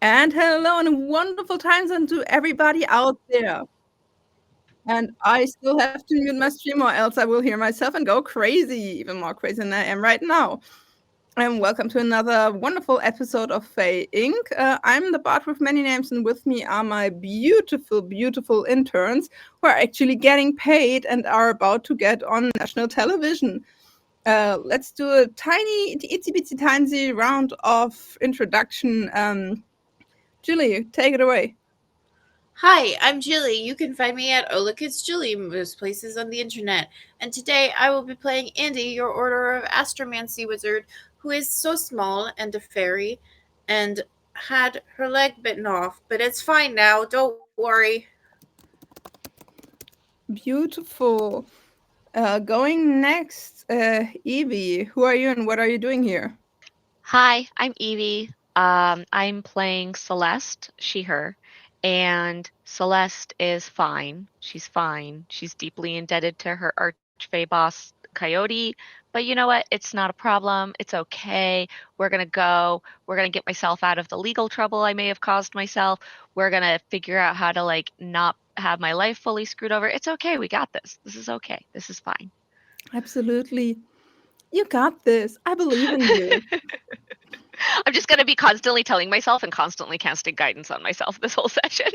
And hello and wonderful times to everybody out there. And I still have to mute my stream or else I will hear myself and go crazy, even more crazy than I am right now. And welcome to another wonderful episode of FAE INC. I'm the bard with many names, and with me are my beautiful, beautiful interns who are actually getting paid and are about to get on national television. Let's do a tiny, itsy bitsy tiny round of introduction. Julie, take it away. Hi, I'm Julie. You can find me at Oh Look It's Julie, most places on the internet. And today I will be playing Andy, your Order of Astromancy wizard, who is so small and a fairy and had her leg bitten off. But it's fine now, don't worry. Beautiful. Going next, Evie. Who are you and what are you doing here? Hi, I'm Evie. I'm playing Celeste, she, her, and Celeste is fine. She's fine. She's deeply indebted to her archfey boss, Coyote, but you know what? It's not a problem. It's okay. We're gonna go. We're gonna get myself out of the legal trouble I may have caused myself. We're gonna figure out how to not have my life fully screwed over. It's okay. We got this. This is okay. This is fine. Absolutely. You got this. I believe in you. I'm just going to be constantly telling myself and constantly casting guidance on myself this whole session.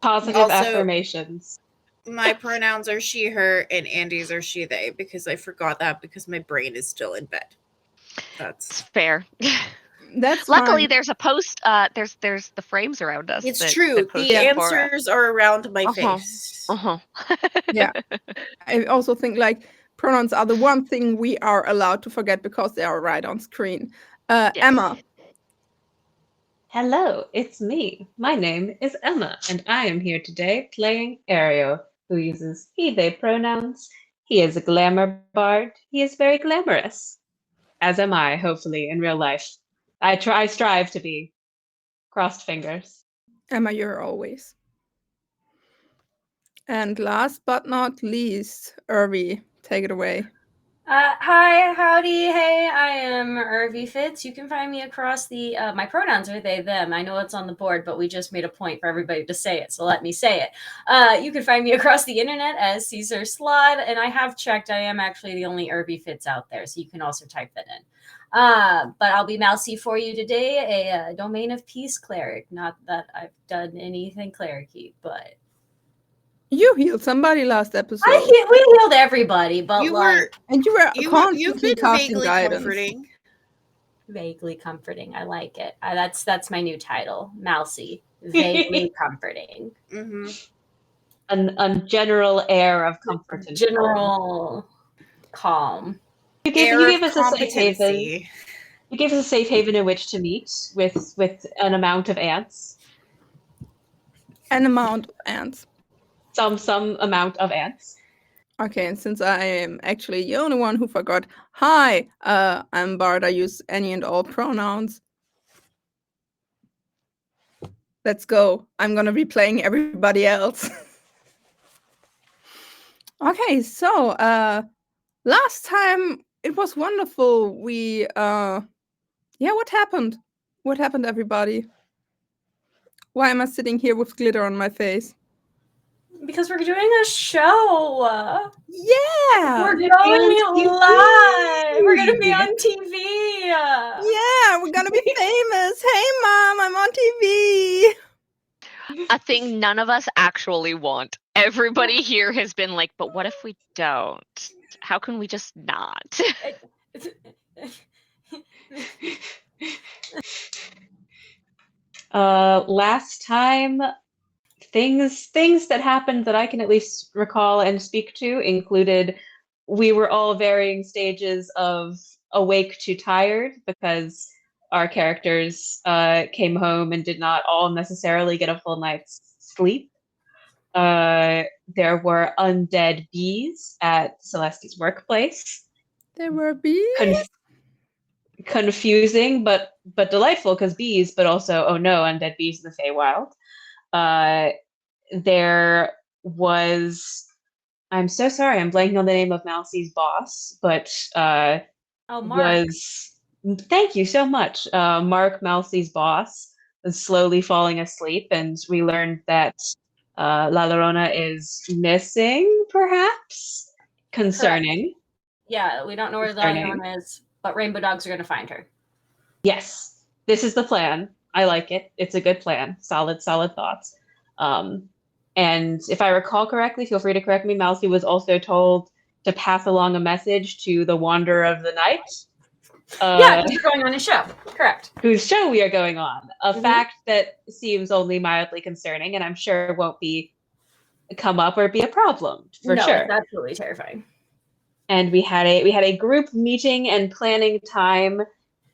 Positive Also, affirmations. My pronouns are she, her, and Andy's are she, they, because I forgot that because my brain is still in bed. It's That's fair. That's Luckily, fine. there's a post. There's the frames around us. it's true. That The post for answers are around my Uh-huh. face. Uh-huh. Yeah. I also think pronouns are the one thing we are allowed to forget because they are right on screen. Yes. Emma. Hello, it's me. My name is Emma, and I am here today playing Ario, who uses he, they pronouns. He is a glamour bard. He is very glamorous. As am I, hopefully, in real life. I strive to be. Crossed fingers. Emma, you're always. And last but not least, Irvi. Take it away. Hi, howdy, hey, I am Irvi Fitz. You can find me across the, my pronouns are they, them. I know it's on the board, but we just made a point for everybody to say it, so let me say it. You can find me across the internet as Caesar Slod, and I have checked, I am actually the only Irvi Fitz out there, so you can also type that in. But I'll be mousy for you today, a Domain of Peace cleric. Not that I've done anything clericy, but... You healed somebody last episode. We healed everybody, but and you were you've constantly been casting vaguely guidance. comforting. Vaguely comforting. I like it. That's my new title, Mousy. Vaguely comforting. Mm-hmm. A general air of comfort and general calm. You gave us a safe haven. You gave us a safe haven in which to meet with an amount of ants. An amount of ants. Some amount of ants. Okay, and since I am actually the only one who forgot, hi, I'm Bard. I use any and all pronouns. Let's go. I'm gonna be playing everybody else. Okay, so last time it was wonderful. We what happened? What happened, everybody? Why am I sitting here with glitter on my face? Because we're doing a show. Yeah. We're going live. We're gonna be on TV. Yeah, we're gonna be famous. Hey Mom, I'm on TV. A thing none of us actually want. Everybody here has been like, but what if we don't? How can we just not? Last time, things that happened that I can at least recall and speak to included we were all varying stages of awake to tired because our characters came home and did not all necessarily get a full night's sleep. There were undead bees at Celeste's workplace. There were bees? Confusing, but delightful because bees, but also, oh no, undead bees in the Feywild. There was, I'm so sorry, I'm blanking on the name of Mousie's boss, but Mark. thank you so much. Mark, Mousie's boss, was slowly falling asleep, and we learned that La Llorona is missing, perhaps? Concerning. Yeah, we don't know where the Llorona is, but rainbow dogs are going to find her. Yes, this is the plan. I like it. It's a good plan. Solid thoughts. And if I recall correctly, feel free to correct me, Mousy was also told to pass along a message to the Wanderer of the Night. Yeah, just going on a show. Correct. Whose show we are going on. A fact that seems only mildly concerning, and I'm sure won't come up or be a problem for sure. It's absolutely terrifying. And we had a group meeting and planning time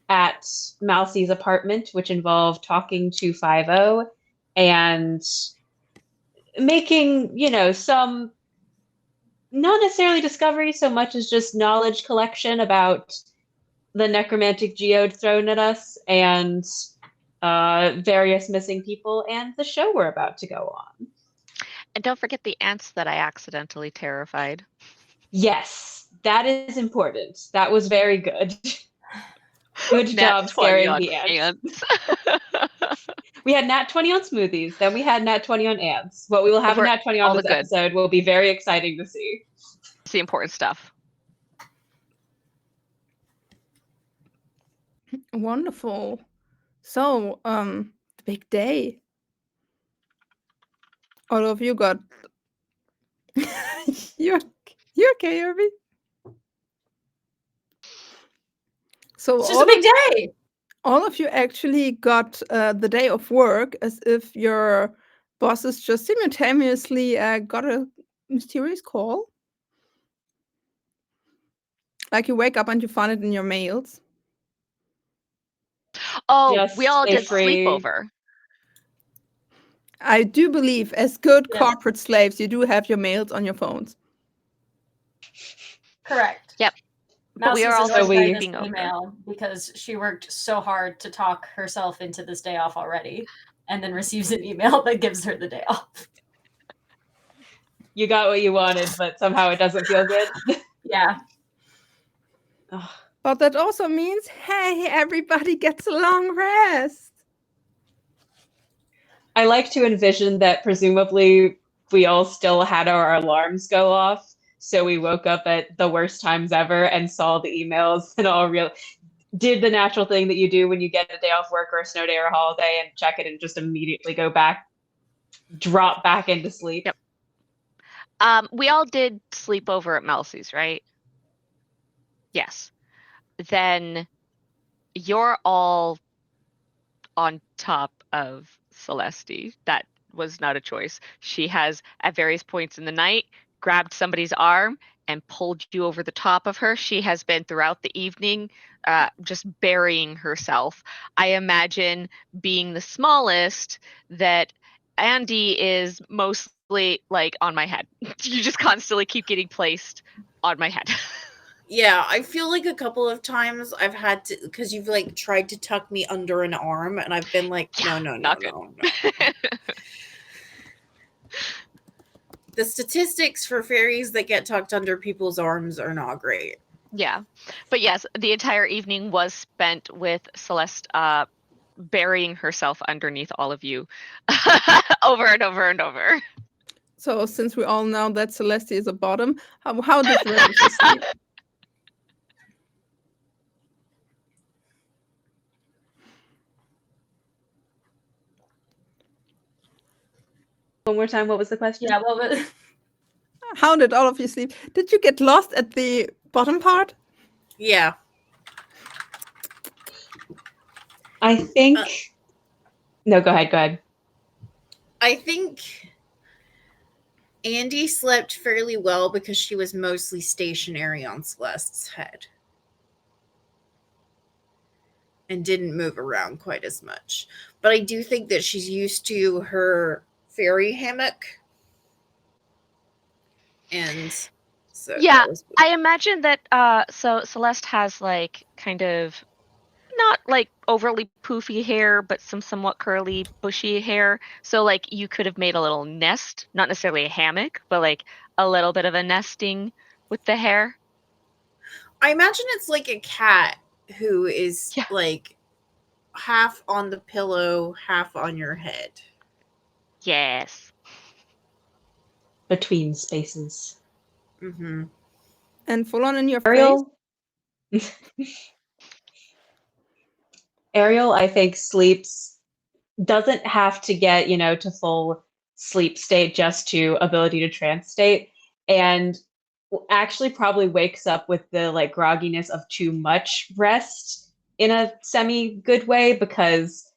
at Mousy's apartment, which involved talking to 5-0 and making, some not necessarily discovery so much as just knowledge collection about the necromantic geode thrown at us and various missing people and the show we're about to go on. And don't forget the ants that I accidentally terrified. Yes, that is important. That was very good. Good job scaring the ants. We had Nat 20 on smoothies, then we had Nat 20 on ants. What we will have a Nat 20 on this episode will be very exciting to see. It's the important stuff. Wonderful. So, the big day. All of you got... you okay, Irby? So it's just a big day. All of you actually got the day of work as if your bosses just simultaneously got a mysterious call. Like you wake up and you find it in your mails. Oh, yes, we all did sleepover. I do believe, as good corporate slaves, you do have your mails on your phones. Correct. Yep. But we are also sleeping email because she worked so hard to talk herself into this day off already, and then receives an email that gives her the day off. You got what you wanted, but somehow it doesn't feel good. Yeah. But that also means, hey, everybody gets a long rest. I like to envision that presumably we all still had our alarms go off. So we woke up at the worst times ever and saw the emails and all did the natural thing that you do when you get a day off work or a snow day or a holiday and check it and just immediately drop back into sleep. Yep. We all did sleep over at Mousy's, right? Yes. Then you're all on top of Celeste. That was not a choice. She has, at various points in the night, grabbed somebody's arm and pulled you over the top of her. She has been throughout the evening just burying herself. I imagine being the smallest that Andy is mostly like on my head. You just constantly keep getting placed on my head. Yeah, I feel like a couple of times I've had to, because you've like tried to tuck me under an arm and I've been like, no. The statistics for fairies that get tucked under people's arms are not great. Yeah. But yes, the entire evening was spent with Celeste burying herself underneath all of you over and over and over. So since we all know that Celeste is a bottom, how did the rest of you sleep? One more time, what was the question? Yeah, what was... How did all of you sleep? Did you get lost at the bottom part? Yeah. I think... No, go ahead. I think Andy slept fairly well because she was mostly stationary on Celeste's head and didn't move around quite as much. But I do think that she's used to her fairy hammock. And so yeah, I imagine that so Celeste has like kind of not like overly poofy hair, but some somewhat curly, bushy hair. So like you could have made a little nest, not necessarily a hammock, but like a little bit of a nesting with the hair. I imagine it's like a cat who is like half on the pillow, half on your head. Yes. Between spaces. Mm-hmm. And full on in your face. Ariel. Ariel, I think, doesn't have to get, to full sleep state just to ability to trance state, and actually probably wakes up with the like grogginess of too much rest in a semi good way, because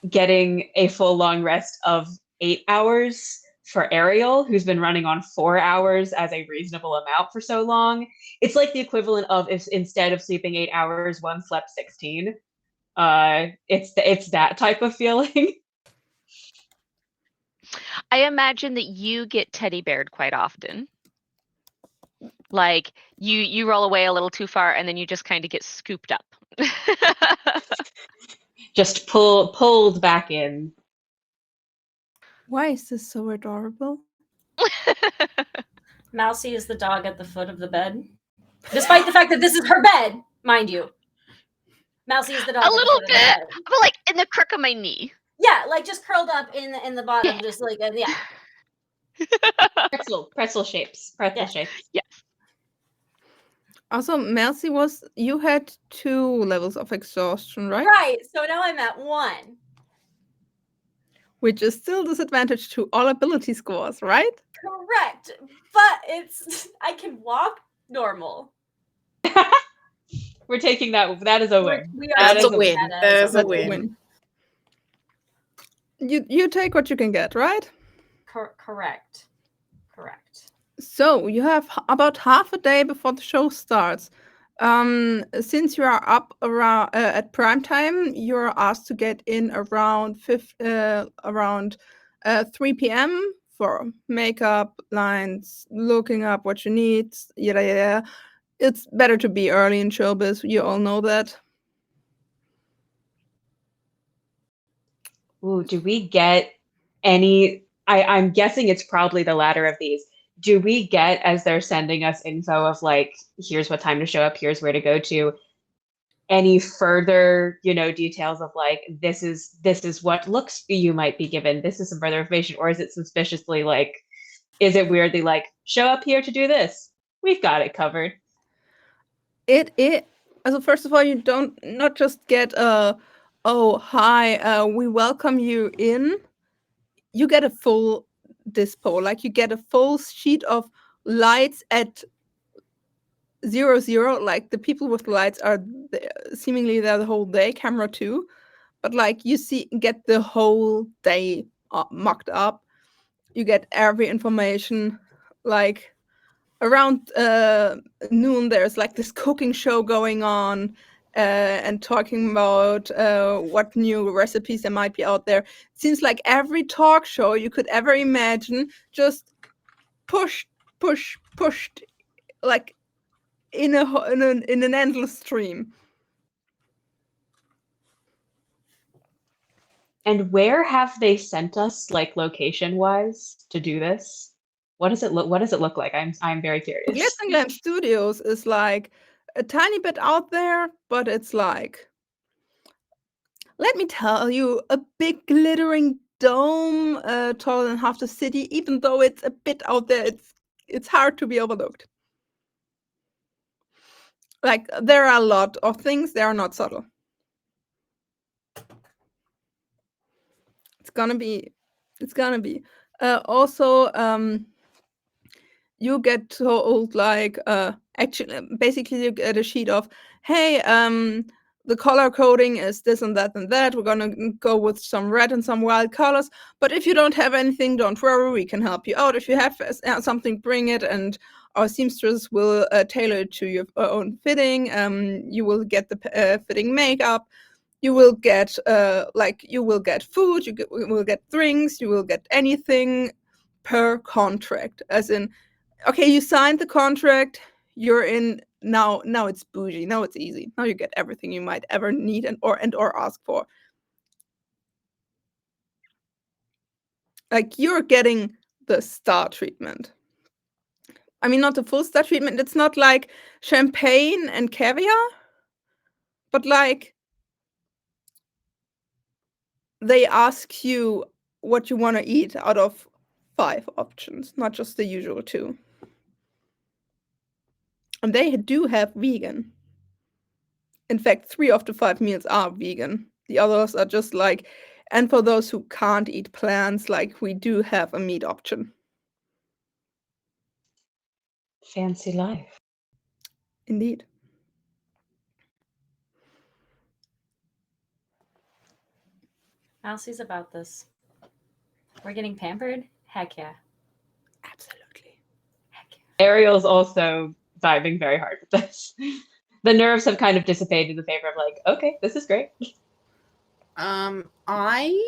getting a full long rest of 8 hours for Ariel, who's been running on 4 hours as a reasonable amount for so long, it's like the equivalent of if instead of sleeping 8 hours, one slept 16. It's that type of feeling. I imagine that you get teddy beared quite often. Like you roll away a little too far and then you just kind of get scooped up. Just pulled back in. Why is this so adorable? Mousy is the dog at the foot of the bed. Despite the fact that this is her bed, mind you. Mousy is the dog A at the little foot of the bit, bed. but like in the crook of my knee. Yeah, like just curled up in the bottom, Yeah. just like yeah. Pretzel shapes. Pretzel Yeah. shapes. Yes. Also, Mercy, you had 2 levels of exhaustion, right? Right. So now I'm at 1. Which is still disadvantage to all ability scores, right? Correct. But I can walk normal. We're taking that. That is a win. We are That's taking a win. that That as is a win. Win. You take what you can get, right? Correct. So you have about half a day before the show starts. Since you are up around at prime time, you're asked to get in around 3 p.m. for makeup, lines, looking up what you need. Yeah. It's better to be early in showbiz. You all know that. Ooh, do we get any? I'm guessing it's probably the latter of these. Do we get, as they're sending us info of like, here's what time to show up, here's where to go to, any further, details of like, this is what looks you might be given, this is some further information, or is it suspiciously like, is it weirdly like, show up here to do this? We've got it covered. So first of all, you don't not just get oh hi, we welcome you in. You get a full dispo, like you get a full sheet of lights at 00. Like the people with the lights are seemingly there the whole day, camera 2, but like you get the whole day mocked up. You get every information. Like around noon, there's like this cooking show going on. And talking about what new recipes there might be out there. It seems like every talk show you could ever imagine just pushed, like in an endless stream. And where have they sent us, like location wise, to do this? What does it look like? I'm very curious. Glitz and Glam Studios is like a tiny bit out there, but it's like, let me tell you, a big glittering dome taller than half the city. Even though it's a bit out there, it's hard to be overlooked. Like there are a lot of things, they are not subtle. It's gonna be also you get told like actually basically you get a sheet of, hey, the color coding is this and that and that. We're gonna go with some red and some wild colors, but if you don't have anything, don't worry, we can help you out. If you have something, bring it, and our seamstress will tailor it to your own fitting. You will get the fitting makeup. You will get food, you will get drinks, you will get anything per contract, as in, okay, you signed the contract, you're in. Now it's bougie, now it's easy, now you get everything you might ever need and or ask for. Like you're getting the star treatment. I mean, not the full star treatment, it's not like champagne and caviar, but like they ask you what you want to eat out of 5 options, not just the usual 2. And they do have vegan. In fact, 3 of the 5 meals are vegan. The others are just like, and for those who can't eat plants, like we do have a meat option. Fancy life. Indeed. Elsie's about this. We're getting pampered? Heck yeah. Absolutely. Heck yeah. Ariel's also vibing very hard with this. The nerves have kind of dissipated in favor of like, okay, this is great. I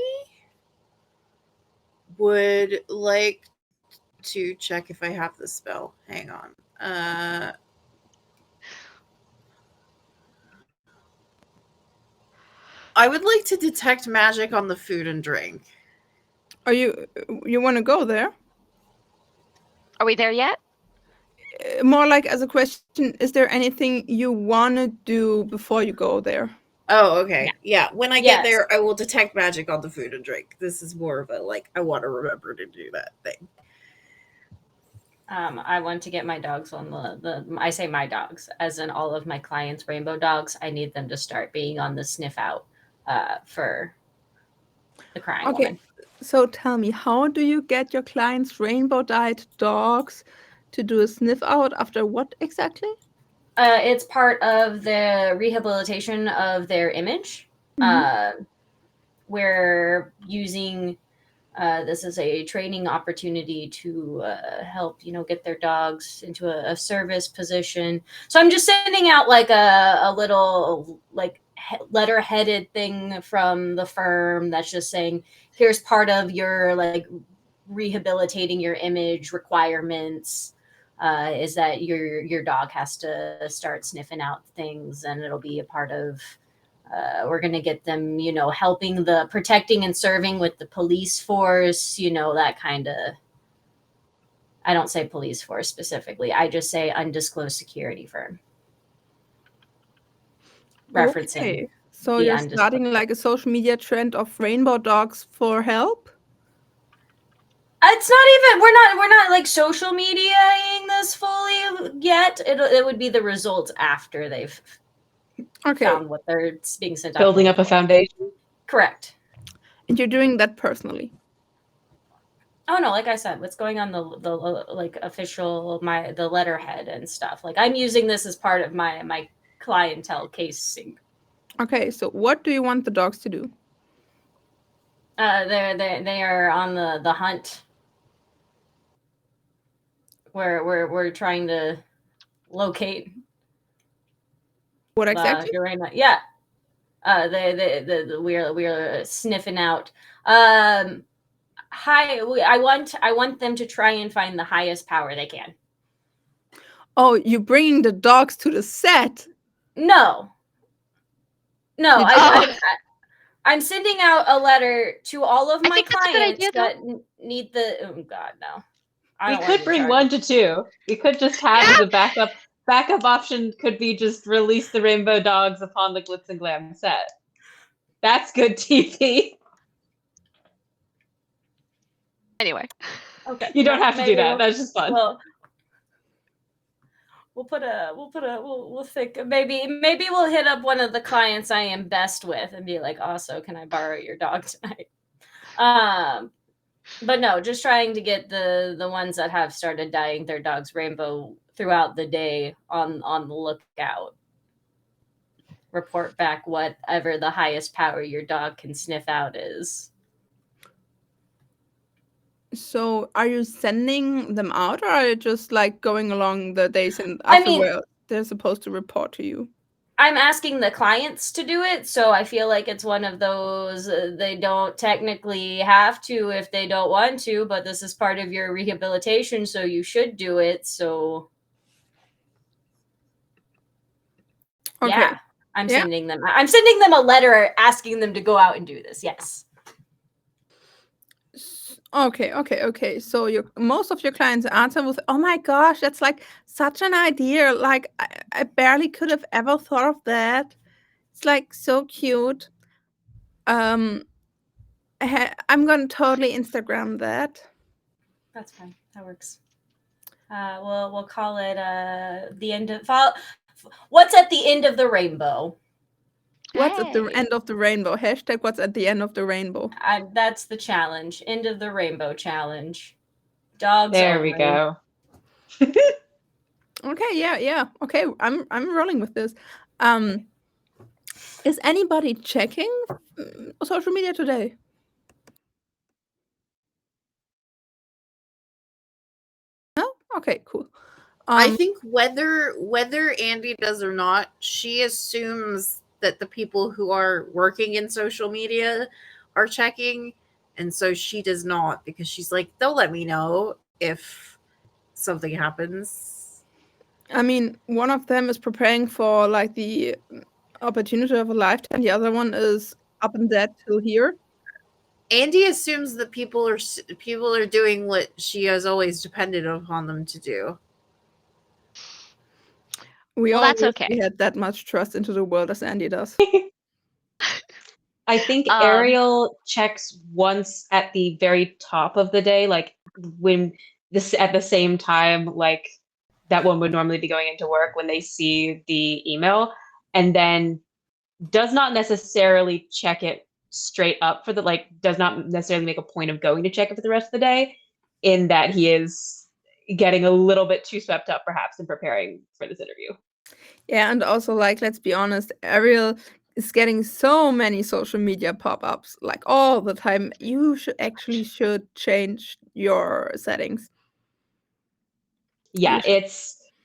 would like to check if I have the spell. Hang on. I would like to detect magic on the food and drink. Are you want to go there? Are we there yet? More like as a question, is there anything you want to do before you go there? Oh, okay. Yeah. When I get Yes. there, I will detect magic on the food and drink. This is more of a like I want to remember to do that thing. I want to get my dogs on the I say my dogs, as in all of my clients' rainbow dogs. I need them to start being on the sniff out for the crying Okay. woman. So tell me, how do you get your clients' rainbow-dyed dogs to do a sniff out after what exactly? It's part of the rehabilitation of their image. We're using this is a training opportunity to help get their dogs into a service position. So I'm just sending out like a little like letter-headed thing from the firm that's just saying, here's part of your like rehabilitating your image requirements. Is that your dog has to start sniffing out things, and it'll be a part of we're going to get them, helping the protecting and serving with the police force, that kind of. I don't say police force specifically. I just say undisclosed security firm. Referencing. Okay. So the you're undisclosed. starting like a social media trend of rainbow dogs for help? It's not even we're not like social mediaing this fully yet. It would be the results after they've Okay. found what they're being sent out. Building up a foundation. Correct. And you're doing that personally? Oh no, like I said, what's going on the like official the letterhead and stuff. Like I'm using this as part of my clientele casing. Okay, so what do you want the dogs to do? They are on the hunt. We're trying to locate What exactly? Urana. Yeah. We're sniffing out. I want them to try and find the highest power they can. Oh, you're bringing the dogs to the set? No, You I'm sending out a letter to all of I my think that's a good clients idea, that need the. Oh God, no! I We don't wanna could get bring charged. 1 to 2. We could just have as a backup. Backup option could be just release the rainbow dogs upon the glitz and glam set. That's good TV. Anyway. Okay, You don't no, have to do maybe that. That's just fun. We'll think maybe we'll hit up one of the clients I am best with and be like, also, can I borrow your dog tonight? But no, just trying to get the ones that have started dyeing their dogs rainbow throughout the day on the lookout. Report back whatever the highest power your dog can sniff out is. So are you sending them out, or are you just like going along the days and I mean- afterward they're supposed to report to you? I'm asking the clients to do it, so I feel like it's one of those they don't technically have to if they don't want to, but this is part of your rehabilitation, so you should do it. So Okay. yeah, I'm Yeah. sending them a letter asking them to go out and do this. Yes. Okay. So most of your clients answer with, "Oh my gosh, that's like such an idea. Like I barely could have ever thought of that. It's like so cute." I'm gonna totally Instagram that. That's fine. That works. We'll call it the end of what's at the end of the rainbow. What's at the Hey. end of the rainbow? Hashtag what's at the end of the rainbow. That's the challenge. End of the rainbow challenge. Dogs There we only. go. Okay, yeah. Okay, I'm rolling with this. Is anybody checking social media today? No? Okay, cool. I think whether Andy does or not, she assumes that the people who are working in social media are checking, and so she does not, because she's like, they'll let me know if something happens. I mean, one of them is preparing for like the opportunity of a lifetime. The other one is up and dead till here. Andy assumes that people are doing what she has always depended upon them to do. We Well, all that's wish okay. we had that much trust into the world as Andy does. I think Ariel checks once at the very top of the day, like when this at the same time, like that one would normally be going into work when they see the email, and then does not necessarily check it straight up for the does not necessarily make a point of going to check it for the rest of the day, in that he is getting a little bit too swept up perhaps in preparing for this interview. Yeah, and also like let's be honest, Ariel is getting so many social media pop-ups like all the time. You should change your settings. Yeah, You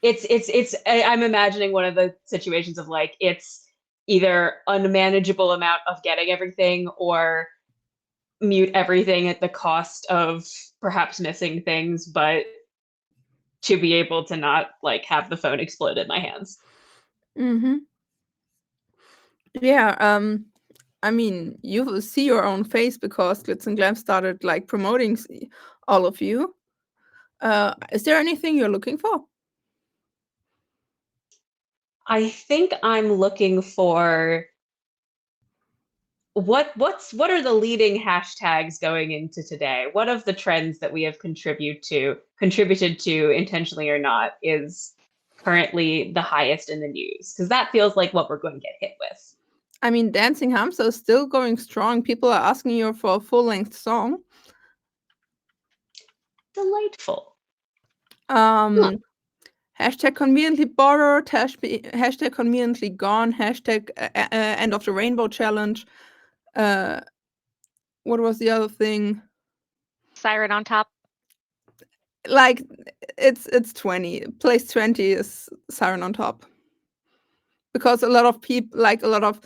it's I'm imagining one of the situations of like it's either unmanageable amount of getting everything or mute everything at the cost of perhaps missing things, but to be able to not like have the phone explode in my hands. Mm-hmm. Yeah, I mean, you will see your own face because Glitz and Glam started like promoting all of you. Is there anything you're looking for? I think I'm looking for what are the leading hashtags going into today? What of the trends that we have contributed to intentionally or not is currently the highest in the news? Because that feels like what we're going to get hit with. I mean, Dancing Hamster is still going strong. People are asking you for a full-length song. Delightful. Hashtag conveniently borrowed, hashtag conveniently gone, hashtag end of the rainbow challenge. What was the other thing? Siren on top. Like it's 20. Place 20 is Siren on top. Because a lot of people, like a lot of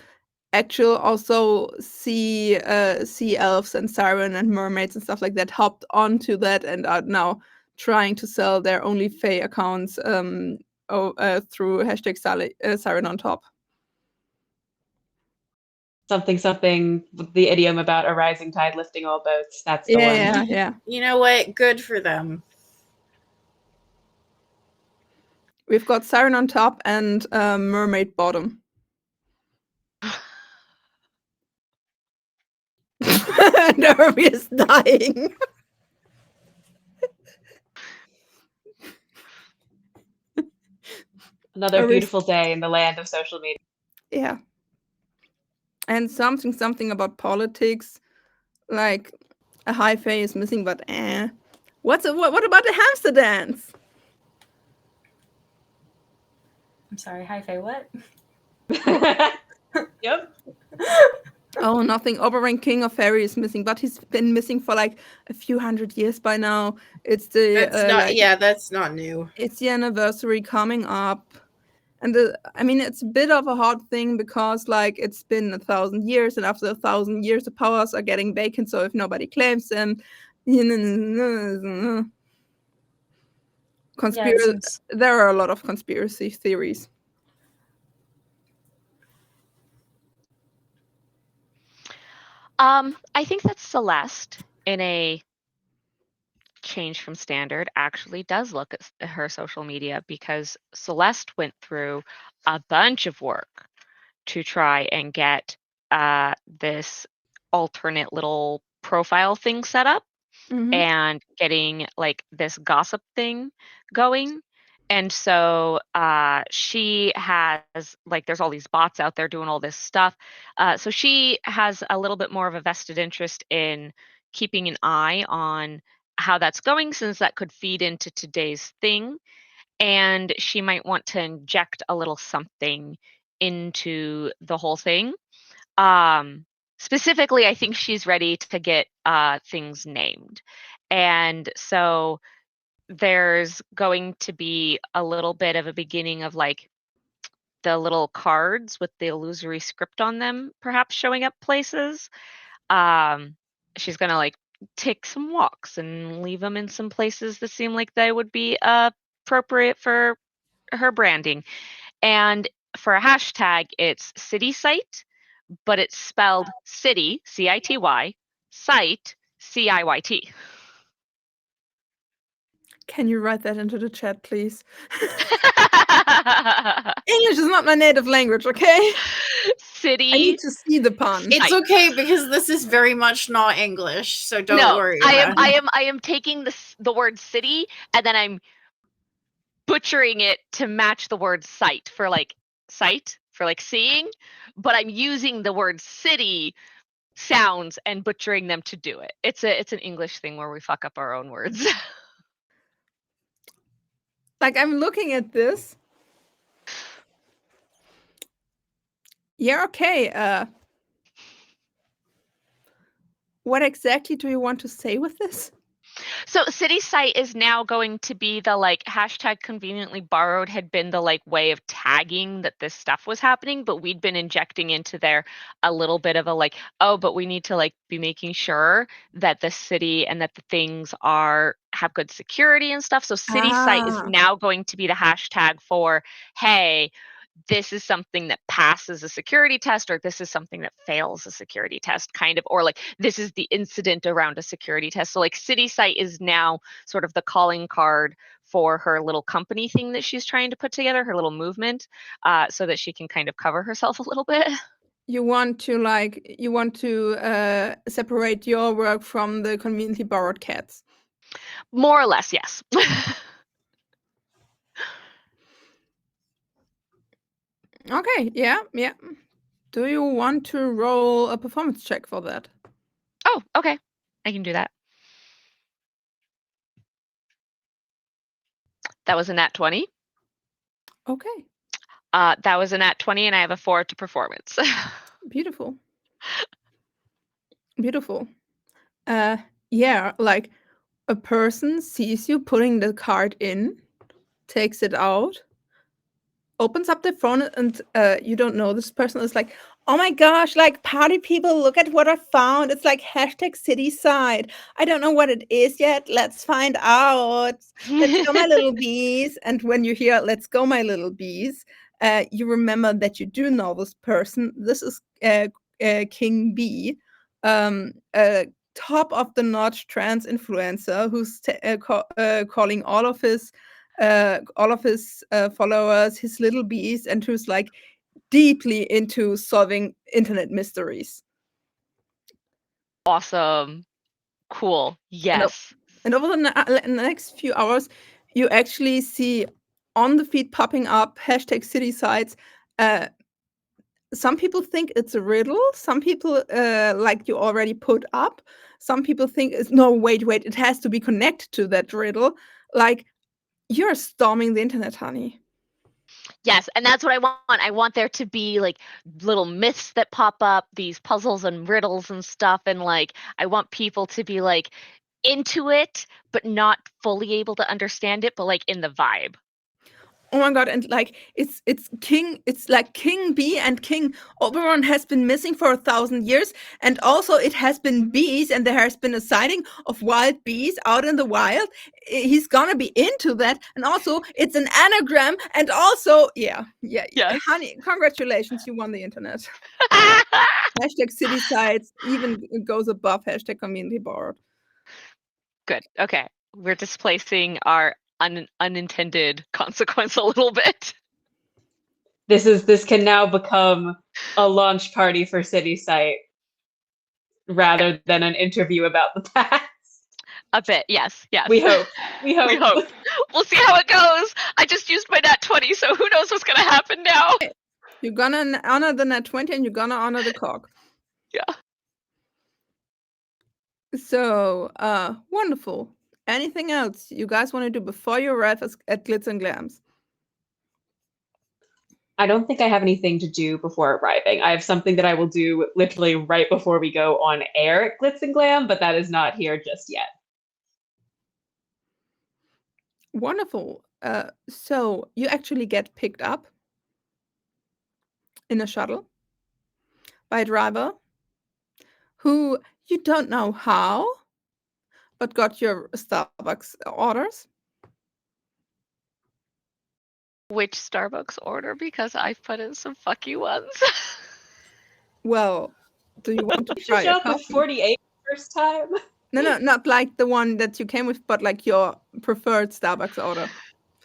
actual also sea elves and siren and mermaids and stuff like that hopped onto that and are now trying to sell their only FAE accounts through hashtag siren on top. Something with the idiom about a rising tide lifting all boats. That's the one. Yeah. You know what? Good for them. We've got siren on top and mermaid bottom. Nervy is dying. Another beautiful day in the land of social media. Yeah. And something about politics, like a high FAE is missing, but what about the hamster dance? I'm sorry, hi Faye, what? Yep. Oh, nothing. Oberyn King of Fairy is missing, but he's been missing for like a few hundred years by now. It's the that's not new. It's the anniversary coming up, and I mean it's a bit of a hard thing because like it's been 1,000 years, and after 1,000 years the powers are getting vacant. So if nobody claims them, there are a lot of conspiracy theories. I think that Celeste, in a change from standard, actually does look at her social media, because Celeste went through a bunch of work to try and get this alternate little profile thing set up Mhm. and getting like this gossip thing going. And so she has like there's all these bots out there doing all this stuff. So she has a little bit more of a vested interest in keeping an eye on how that's going, since that could feed into today's thing. And she might want to inject a little something into the whole thing. Specifically, I think she's ready to get things named. And so there's going to be a little bit of a beginning of like the little cards with the illusory script on them, perhaps showing up places. She's going to like take some walks and leave them in some places that seem like they would be appropriate for her branding. And for a hashtag, it's city site, but it's spelled city, C-I-T-Y, site, C-I-Y-T. Can you write that into the chat, please? English is not my native language, okay? City. I need to see the pun. It's Site. okay because this is very much not English, so don't No, worry. I about it. am taking the word city and then I'm butchering it to match the word site for like seeing, but I'm using the word city sounds and butchering them to do it. It's an English thing where we fuck up our own words. Like, I'm looking at this. Yeah, okay. What exactly do you want to say with this? So city site is now going to be the like hashtag conveniently borrowed had been the like way of tagging that this stuff was happening, but we'd been injecting into there a little bit of a like, oh, but we need to like be making sure that the city and that the things have good security and stuff. So city site is now going to be the hashtag for, hey, this is something that passes a security test, or this is something that fails a security test, kind of, or like this is the incident around a security test. So like city site is now sort of the calling card for her little company thing that she's trying to put together, her little movement, so that she can kind of cover herself a little bit. You want to separate your work from the conveniently borrowed cats. More or less, yes. Okay, yeah. Do you want to roll a performance check for that? Oh, okay. I can do that. That was a nat 20. Okay. That was a nat 20, and I have a 4 to performance. Beautiful. Beautiful. Yeah, like a person sees you putting the card in, takes it out, opens up the phone, and you don't know this person is like, oh my gosh, like party people, look at what I found. It's like hashtag city side. I don't know what it is yet. Let's find out. Let's go, my little bees. And when you hear let's go, my little bees, you remember that you do know this person. This is King B, a top of the notch trans influencer who's calling all of his followers his little bees, and who's like deeply into solving internet mysteries. Awesome. Cool. Yes. And over the next few hours, you actually see on the feed popping up hashtag city sites. Some people think it's a riddle. Some people, like you already put up, some people think it's no, wait, it has to be connected to that riddle. Like, you're storming the internet, honey. Yes, and that's what I want. I want there to be like little myths that pop up, these puzzles and riddles and stuff, and like I want people to be like into it, but not fully able to understand it, but like in the vibe. Oh my god, and like it's like King B and King Oberon has been missing for 1,000 years, and also it has been bees, and there has been a sighting of wild bees out in the wild. He's gonna be into that, and also it's an anagram, and also Yes. honey, congratulations, you won the internet. Hashtag city sites even goes above hashtag community board. Good. Okay. We're displacing our unintended consequence a little bit. This can now become a launch party for City Site. rather than an interview about the past. A bit, yes. We hope. We hope. We'll see how it goes. I just used my nat 20, so who knows what's gonna happen now. You're gonna honor the nat 20 and you're gonna honor the cock. Yeah. So, wonderful. Anything else you guys want to do before you arrive at Glitz and Glams? I don't think I have anything to do before arriving. I have something that I will do literally right before we go on air at Glitz and Glam, but that is not here just yet. Wonderful. So you actually get picked up in a shuttle by a driver who you don't know how, but got your Starbucks orders. Which Starbucks order? Because I've put in some fucky ones. Well, do you want to You try should a show up with coffee? 48 first time. No, not like the one that you came with, but like your preferred Starbucks order.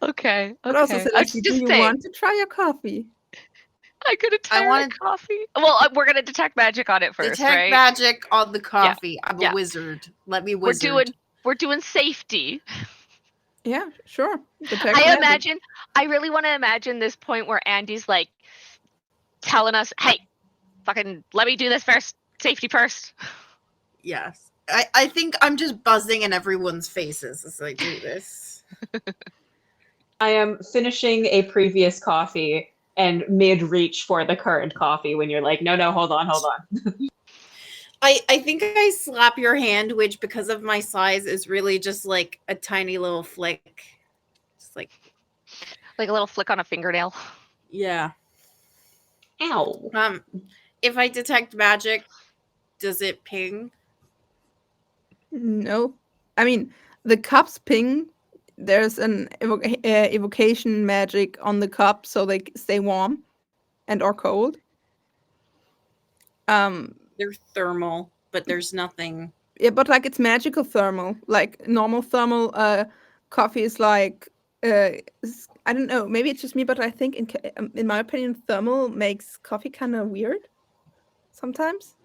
Okay. But also, Okay. I Celeste, do you say want to try a coffee? I could attire wanna- coffee. Well, we're gonna detect magic on it first, Detect right? magic on the coffee. I'm a yeah. wizard. Let me wizard. We're doing safety. Yeah, sure. Detect I magic. imagine. I really want to imagine this point where Andy's like telling us, "Hey, fucking, let me do this first. Safety first." Yes. I think I'm just buzzing in everyone's faces as I do this. I am finishing a previous coffee and mid-reach for the current coffee when you're like, no, hold on. I think I slap your hand, which because of my size is really just like a tiny little flick. Just like a little flick on a fingernail. Yeah. Ow. If I detect magic, does it ping? No. I mean, the cups ping. There's an evocation magic on the cup so they stay warm and or cold. They're thermal, but there's nothing. Yeah, but like it's magical thermal. Like normal thermal coffee is like I don't know, maybe it's just me, but I think in my opinion thermal makes coffee kind of weird sometimes.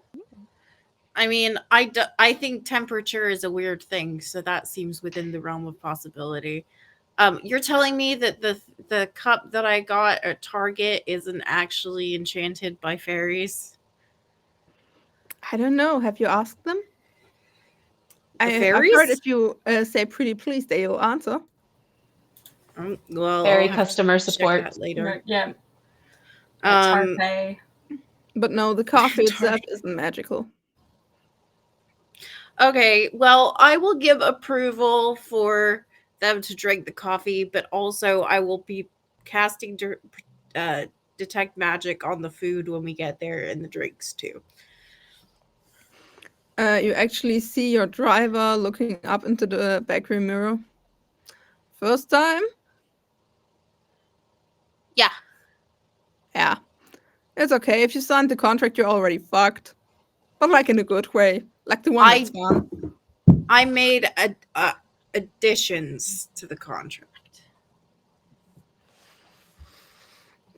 I mean, I think temperature is a weird thing, so that seems within the realm of possibility. You're telling me that the cup that I got at Target isn't actually enchanted by fairies? I don't know. Have you asked them? I've fairies? heard if you say pretty please, they'll answer. Well, Very I'll have to customer check support. that later. Yeah. Um, But no, the coffee itself isn't magical. Okay, well, I will give approval for them to drink the coffee, but also I will be casting detect magic on the food when we get there and the drinks too. You actually see your driver looking up into the backroom mirror. First time? Yeah. Yeah. It's okay. If you signed the contract, you're already fucked. But like in a good way. Like the one that's fun. I made additions to the contract.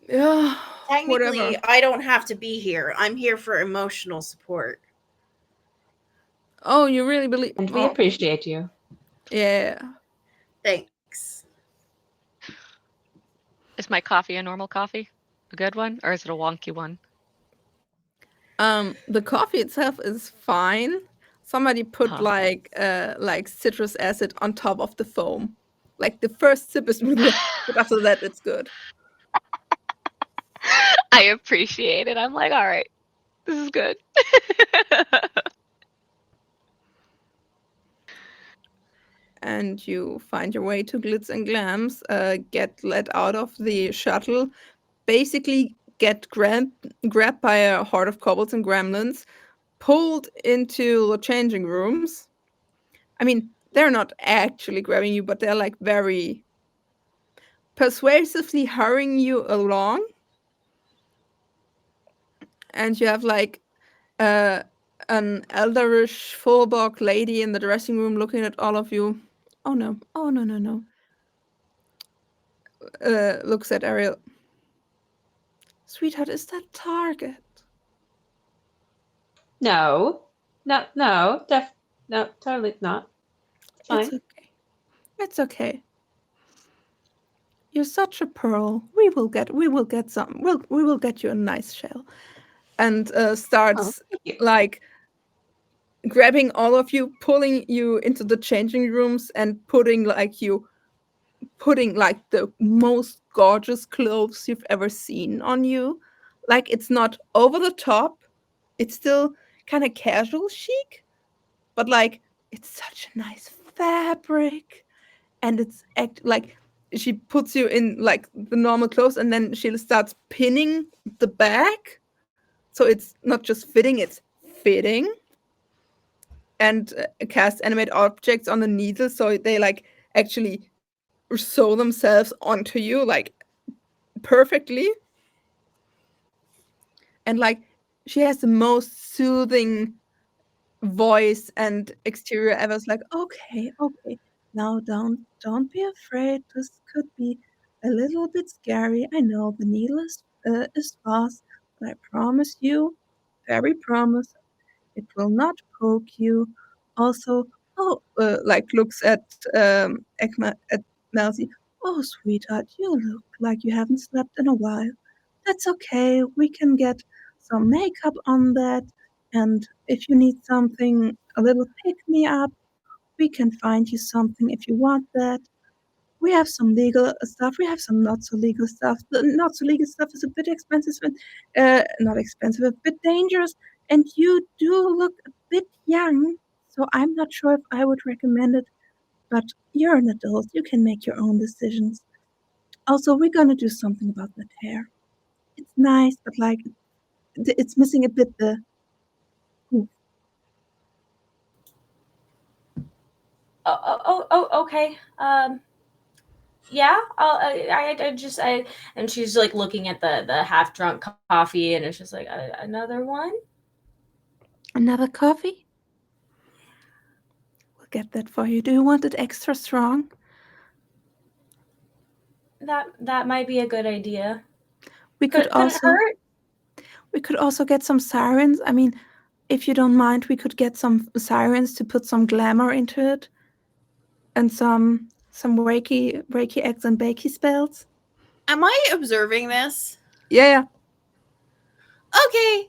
Yeah. Technically, Whatever. I don't have to be here. I'm here for emotional support. Oh, you really believe? And we appreciate you. Yeah. Thanks. Is my coffee a normal coffee? A good one? Or is it a wonky one? The coffee itself is fine. Somebody put like citrus acid on top of the foam. Like the first sip is really, but after that it's good. I appreciate it. I'm like, all right, this is good. And you find your way to Glitz and Glams, get let out of the shuttle, basically get grabbed by a horde of kobolds and gremlins, pulled into the changing rooms. I mean, they're not actually grabbing you, but they're like very persuasively hurrying you along. And you have like an elderish full-bog lady in the dressing room looking at all of you. Oh no, no. Looks at Ariel. Sweetheart, is that Target? No, No, totally not. It's fine. It's okay. It's okay. You're such a pearl. We will get some. We will get you a nice shell. And Oh, starts thank you. like grabbing all of you, pulling you into the changing rooms, and putting like the most gorgeous clothes you've ever seen on you. Like it's not over the top. It's still kind of casual chic, but like it's such a nice fabric, and it's like she puts you in like the normal clothes, and then she starts pinning the back, so it's not just fitting, it's fitting, and cast animate objects on the needle, so they like actually sew themselves onto you like perfectly. And like she has the most soothing voice and exterior ever. It's like, okay, okay, now don't be afraid. This could be a little bit scary. I know the needle is fast, but I promise you, very promise, it will not poke you. Also, oh, like looks at at Melzy. Oh, sweetheart, you look like you haven't slept in a while. That's okay. We can get some makeup on that, and if you need something a little pick me up, we can find you something if you want that. We have some legal stuff. We have some not so legal stuff. The not so legal stuff is a bit expensive, and not expensive, a bit dangerous. And you do look a bit young, so I'm not sure if I would recommend it. But you're an adult; you can make your own decisions. Also, we're gonna do something about that hair. It's nice, but like it's missing a bit the. Ooh. Okay. Yeah, and she's like looking at the half drunk coffee, and it's just like another one. Another coffee? We'll get that for you. Do you want it extra strong? That might be a good idea. We could Could it also hurt? we could also get some sirens. I mean, if you don't mind, we could get some sirens to put some glamour into it, and some Reiki eggs and Bakey spells. Am I observing this? Yeah. Okay,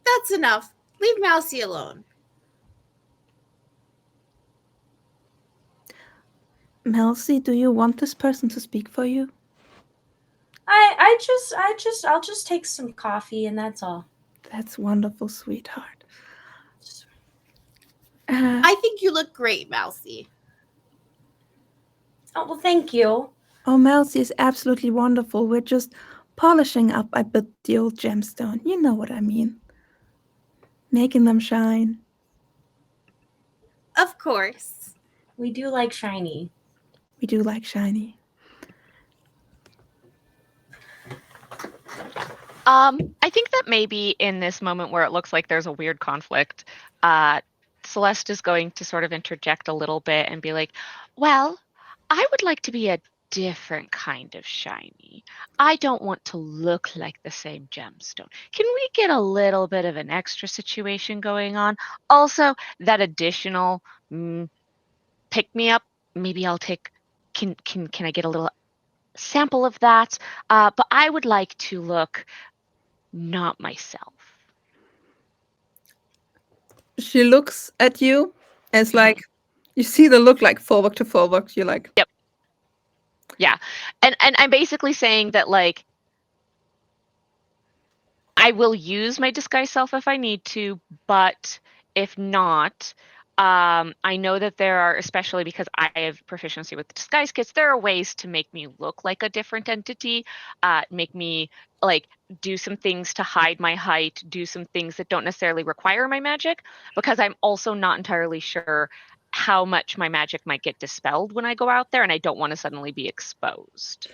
that's enough. Leave Mousy alone. Melcy, do you want this person to speak for you? I'll just take some coffee, and that's all. That's wonderful, sweetheart. I think you look great, Mousy. Oh, well, thank you. Oh, Melcy is absolutely wonderful. We're just polishing up a bit the old gemstone. You know what I mean. Making them shine. Of course. We do like shiny. We do like shiny. I think that maybe in this moment where it looks like there's a weird conflict, Celeste is going to sort of interject a little bit and be like, well, I would like to be a different kind of shiny. I don't want to look like the same gemstone. Can we get a little bit of an extra situation going on? Also, that additional pick me up, maybe I'll take, can I get a little sample of that? But I would like to look not myself. She looks at you as like you see the look like forward to forward. You're like, yep, yeah, and I'm basically saying that like I will use my disguise self if I need to, but if not, I know that there are, especially because I have proficiency with the disguise kits, there are ways to make me look like a different entity, make me like do some things to hide my height, do some things that don't necessarily require my magic, because I'm also not entirely sure how much my magic might get dispelled when I go out there, and I don't want to suddenly be exposed.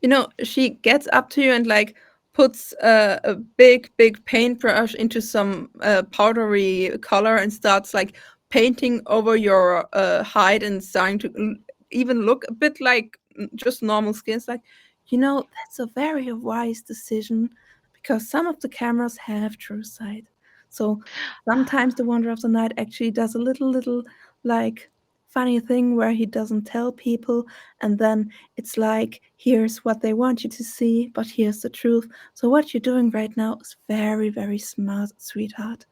you know, she gets up to you and like puts a big paintbrush into some powdery color and starts like painting over your hide and starting to even look a bit like just normal skin. It's like, you know, that's a very wise decision because some of the cameras have true sight. So sometimes the Wonder of the Night actually does a little like funny thing where he doesn't tell people, and then it's like, here's what they want you to see, but here's the truth. So what you're doing right now is very, very smart, sweetheart.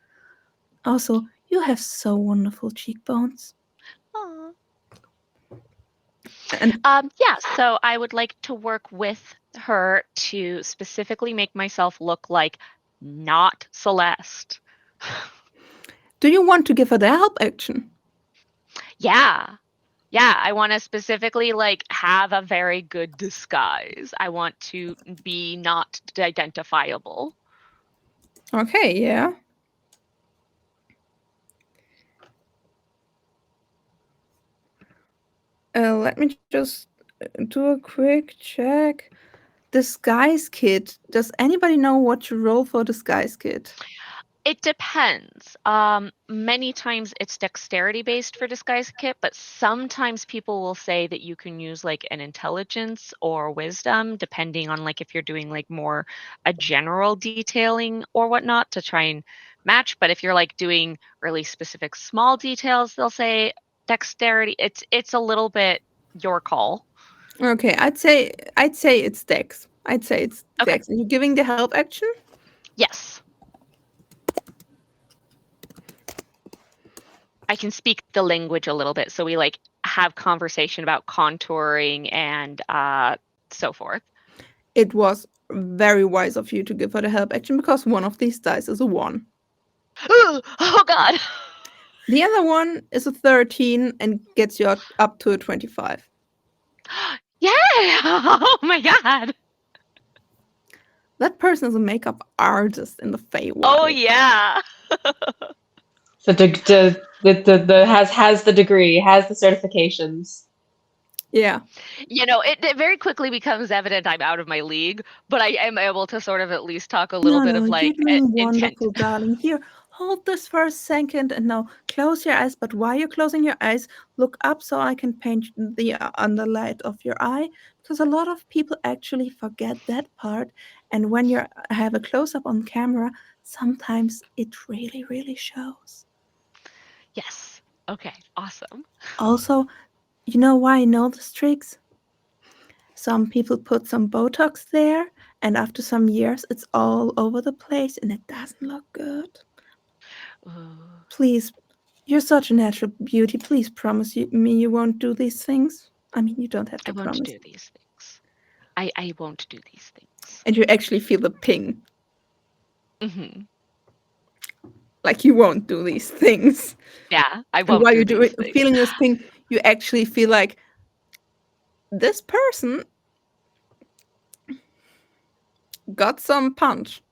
Also, you have so wonderful cheekbones. Aw. And Yeah, so I would like to work with her to specifically make myself look like not Celeste. do you want to give her the help action? Yeah. Yeah, I want to specifically like have a very good disguise. I want to be not identifiable. Okay, yeah. Let me just do a quick check. Disguise kit. Does anybody know what to roll for disguise kit? It depends. Many times it's dexterity based for disguise kit, but sometimes people will say that you can use like an intelligence or wisdom, depending on like if you're doing like more a general detailing or whatnot to try and match. But if you're like doing really specific small details, they'll say dexterity. It's a little bit your call. Okay, I'd say it's Dex. I'd say it's Okay. Dex. Are you giving the help action? Yes. I can speak the language a little bit, so we like have conversation about contouring and so forth. It was very wise of you to give her the help action because one of these dice is a 1. Oh God! The other one is a 13 and gets you up to a 25. Yeah! Oh my God! That person is a makeup artist in the FAE Oh world. yeah! So has the degree, has the certifications. Yeah. You know, it very quickly becomes evident I'm out of my league, but I am able to sort of at least talk a little bit of You're like doing intent. wonderful, darling. Here, hold this for a second and now close your eyes. But while you're closing your eyes, look up so I can paint the underlight of your eye. Because a lot of people actually forget that part. And when you have a close up on camera, sometimes it really, really shows. Yes. Okay. Awesome. Also, you know why I know this tricks? Some people put some Botox there, and after some years, it's all over the place and it doesn't look good. Ooh. Please, you're such a natural beauty. Please promise me you won't do these things. I mean, you don't have I to won't promise. do these things. I won't do these things. And you actually feel the ping. Mm-hmm. Like you won't do these things. Yeah, I And won't while do you're these things. feeling this ping, you actually feel like this person got some punch.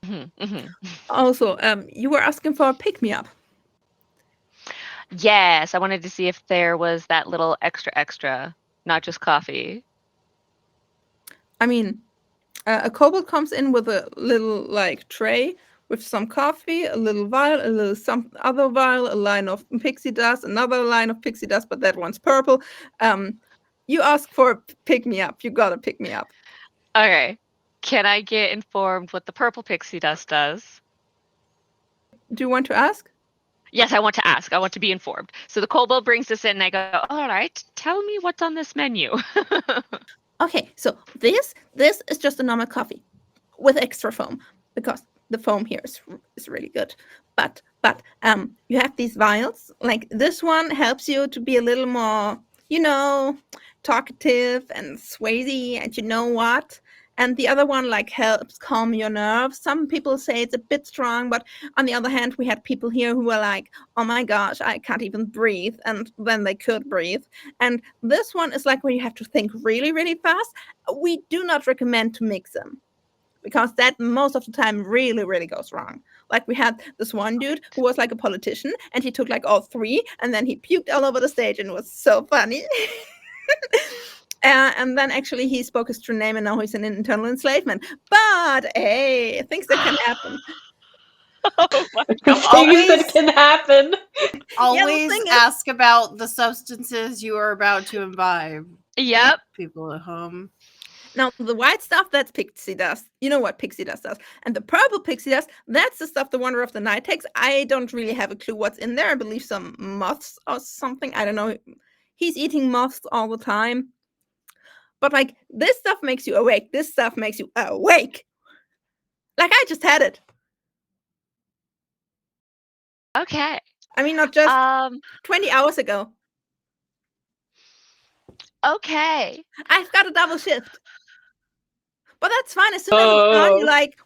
Mm-hmm. Mm-hmm. Also, you were asking for a pick me up. Yes, I wanted to see if there was that little extra, not just coffee. I mean, a kobold comes in with a little like tray with some coffee, a little vial, a little some other vial, a line of pixie dust, another line of pixie dust, but that one's purple. You ask for a pick me up. You gotta pick me up. Okay. Can I get informed what the purple pixie dust does? Do you want to ask? Yes, I want to ask. I want to be informed. So the kobold brings this in and I go, all right, tell me what's on this menu. Okay, so this is just a normal coffee with extra foam because the foam here is really good. But you have these vials. Like this one helps you to be a little more, talkative and swazy, and you know what? And the other one like helps calm your nerves. Some people say it's a bit strong, but on the other hand, we had people here who were like, "Oh my gosh, I can't even breathe," and then they could breathe. And this one is like where you have to think really, really fast. We do not recommend to mix them because that most of the time really, really goes wrong. Like we had this one dude who was like a politician and he took like all 3 and then he puked all over the stage and it was so funny. And then actually he spoke his true name and now he's in internal enslavement. But hey, things that can happen. Oh my God. Things that can happen. Always thing is- ask about the substances you are about to imbibe, Yep. people at home. Now, the white stuff, that's pixie dust. You know what pixie dust does. And the purple pixie dust, that's the stuff the Wonder of the Night takes. I don't really have a clue what's in there. I believe some moths or something. I don't know. He's eating moths all the time. But, like, this stuff makes you awake. This stuff makes you awake. Like, I just had it. Okay. I mean, not just 20 hours ago. Okay. I've got a double shift. But that's fine. As soon as it's done, you're like...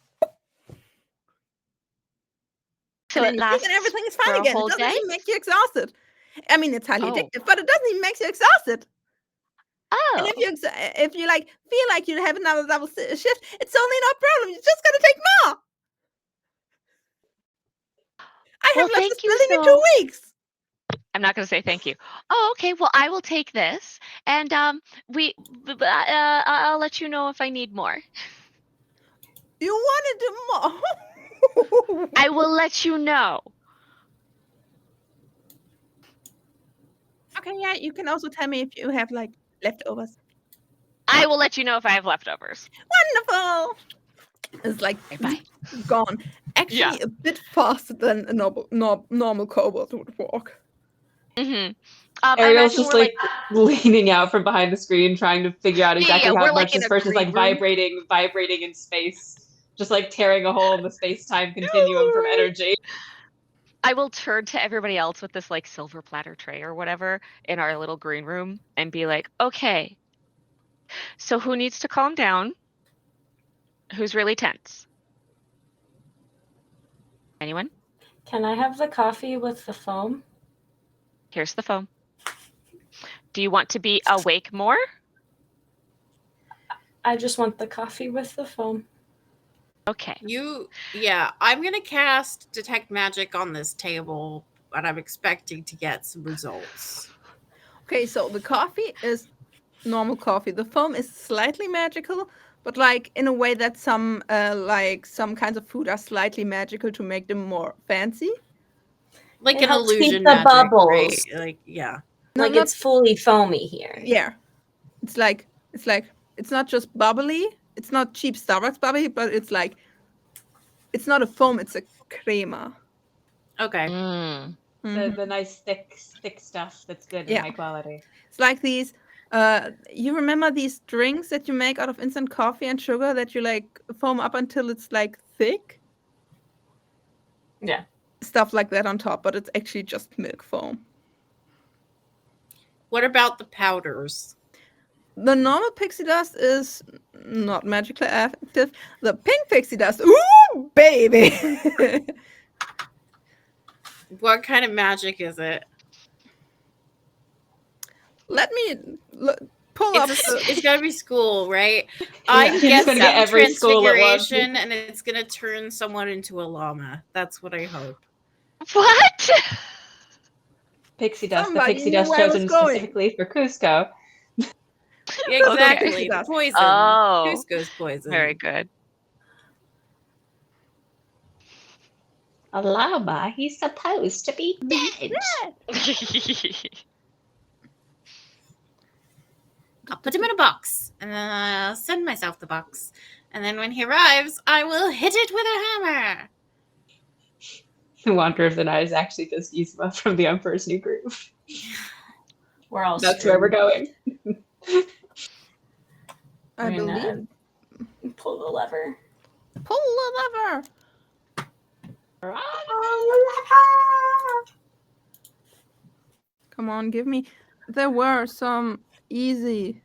So and then it you sleep lasts and everything is for fine a again. It whole doesn't day? even make you exhausted. I mean, it's highly Oh. addictive, but it doesn't even make you exhausted. Oh. And if you like feel like you have another double shift, it's only no problem. You're just gonna take more. I have Well, left thank this you building in so- 2 weeks. I'm not going to say thank you. Oh, okay. Well, I will take this, and I'll let you know if I need more. You want to do more? I will let you know. Okay, yeah. You can also tell me if you have like leftovers. I will let you know if I have leftovers. Wonderful. It's like Bye. gone. Actually, a bit faster than a normal kobold would walk. Mm-hmm. Ariel's just like leaning out from behind the screen, trying to figure out exactly how much this person's like vibrating in space, just like tearing a hole in the space-time continuum from energy. I will turn to everybody else with this like silver platter tray or whatever in our little green room and be like, okay, so who needs to calm down? Who's really tense? Anyone? Can I have the coffee with the foam? Here's the foam. Do you want to be awake more? I just want the coffee with the foam. Okay. I'm gonna cast Detect Magic on this table, but I'm expecting to get some results. Okay, so the coffee is normal coffee. The foam is slightly magical, but like in a way that some kinds of food are slightly magical to make them more fancy. Like It an helps keep illusion the magic, bubbles. right? Like, yeah. No, Like it's fully foamy here. Yeah. It's like it's not just bubbly. It's not cheap Starbucks bubbly, but it's like it's not a foam, it's a crema. Okay. The nice thick stuff that's good and high quality. It's like these you remember these drinks that you make out of instant coffee and sugar that you like foam up until it's like thick? Yeah. Stuff like that on top, but it's actually just milk foam. What about the powders? The normal pixie dust is not magically active. The pink pixie dust, ooh, baby! What kind of magic is it? Let me pull up. It's gotta be school, right? Yeah. I'm He's gonna get every school at once. transfiguration, and it's gonna turn someone into a llama. That's what I hope. What? Pixie dust. Somebody the pixie knew dust where I was chosen going. specifically for Cusco. Exactly. Okay. The poison. Oh. Cusco's poison. Very good. A llama. He's supposed to be dead. I'll put him in a box, and then I'll send myself the box. And then when he arrives, I will hit it with a hammer. The Wanderer of the Night is actually just Yzma from the Emperor's New Groove. That's where we're going. I believe. Pull the lever. Pull the lever. Come on, give me. There were some easy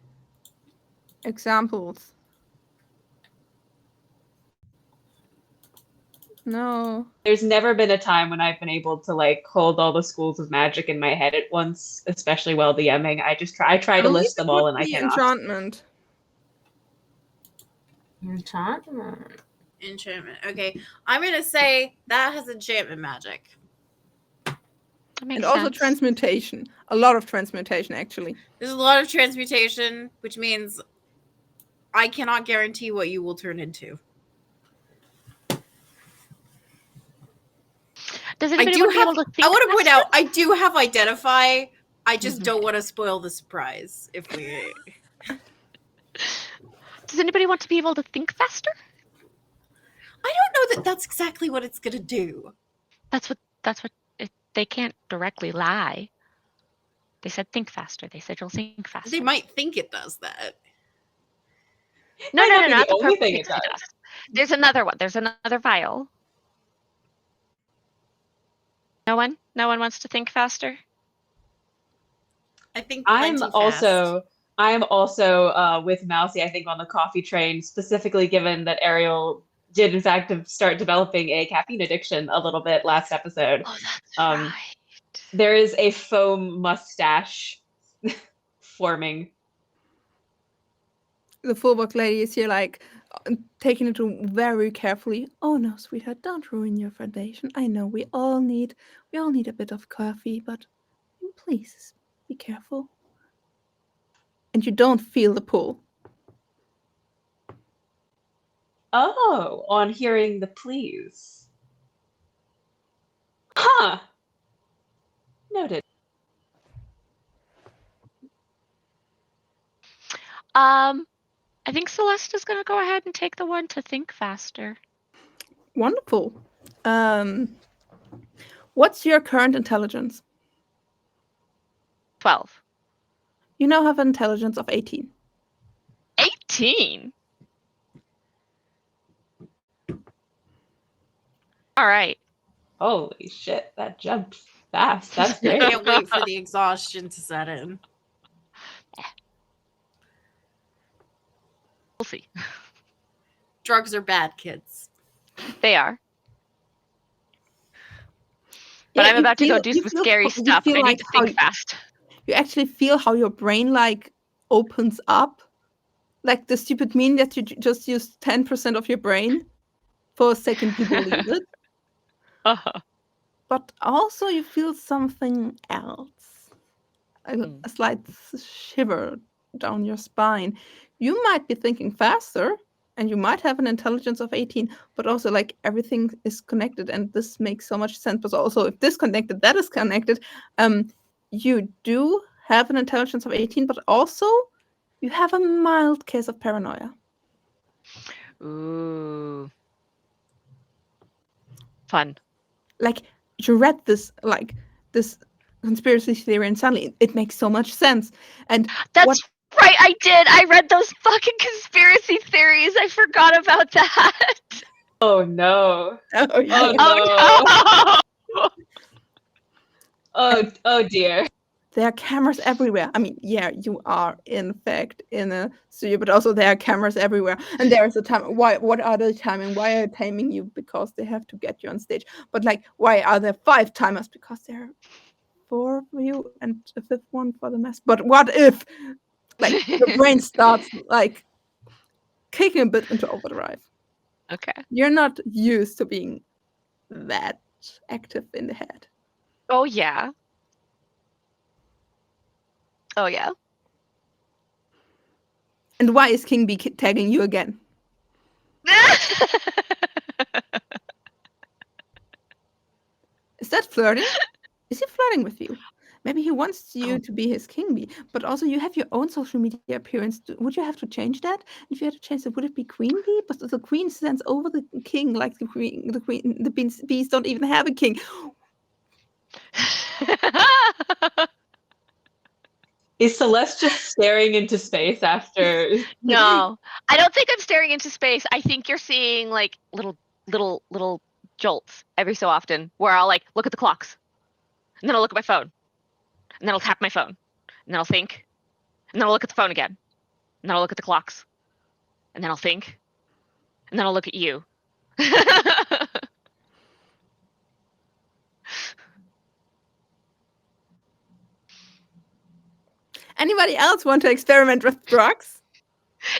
examples. No. There's never been a time when I've been able to like hold all the schools of magic in my head at once, especially while DMing. I try to list them all and I cannot. Enchantment. Enchantment. Okay. I'm going to say that has enchantment magic. And also transmutation. A lot of transmutation, actually. There's a lot of transmutation, which means I cannot guarantee what you will turn into. Does anybody want to be able to think I want to point faster? out, I do have identify. I just don't want to spoil the surprise if we... Does anybody want to be able to think faster? I don't know that that's exactly what it's gonna do. That's what they can't directly lie. They said think faster. They said you'll think faster. They might think it does that. No, Might not be not the the only purple thing it pixie does. dust. There's another one. There's another vial. No one wants to think faster. I think I'm plenty also with Mousy, I think, on the coffee train, specifically given that Ariel did in fact start developing a caffeine addiction a little bit last episode. Oh, that's Um, right. There is a foam mustache forming. The fullback lady is here, like, taking it very carefully. Oh no, sweetheart, don't ruin your foundation. I know we all need a bit of coffee, but please be careful. And you don't feel the pull. Oh, on hearing the please. Huh. Noted. I think Celeste is going to go ahead and take the one to think faster. Wonderful. What's your current intelligence? 12. You now have an intelligence of 18. 18? All right. Holy shit, that jumped fast. That's I great. can't wait for the exhaustion to set in. We'll see. Drugs are bad, kids. They are. But Yeah, I'm you about to go feel- do you some feel- scary you stuff. feel I like need to think how- fast. You actually feel how your brain, like, opens up. Like the stupid meme that you just used 10% of your brain. For a second, you believe it. Uh-huh. But also you feel something else. Mm. A slight shiver down your spine. You might be thinking faster, and you might have an intelligence of 18, but also, like, everything is connected, and this makes so much sense. But also, if this connected, that is connected. You do have an intelligence of 18, but also you have a mild case of paranoia. Ooh. Fun. Like, you read this conspiracy theory, and suddenly it makes so much sense. And That's right, I did. I read those fucking conspiracy theories. I forgot about that. Oh no. oh yeah, Oh no. Oh dear. there are cameras everywhere. I mean, yeah, you are in fact in a studio, but also there are cameras everywhere. And there is a time. What are they timing? Why are they timing you? Because they have to get you on stage. But, like, why are there 5 timers? Because there are 4 for you and a 5th one for the mess. But what if, like, your brain starts, like, kicking a bit into overdrive? Okay. You're not used to being that active in the head. Oh yeah. Oh yeah. And why is King B tagging you again? Is that flirting? Is he flirting with you? Maybe he wants you to be his king bee, but also you have your own social media appearance. Would you have to change that? If you had to change it, would it be queen bee? But the queen stands over the king, like the bees don't even have a king. Is Celeste just staring into space after? No, I don't think I'm staring into space. I think you're seeing, like, little jolts every so often where I'll, like, look at the clocks, and then I'll look at my phone, and then I'll tap my phone, and then I'll think, and then I'll look at the phone again, and then I'll look at the clocks, and then I'll think, and then I'll look at you. Anybody else want to experiment with drugs?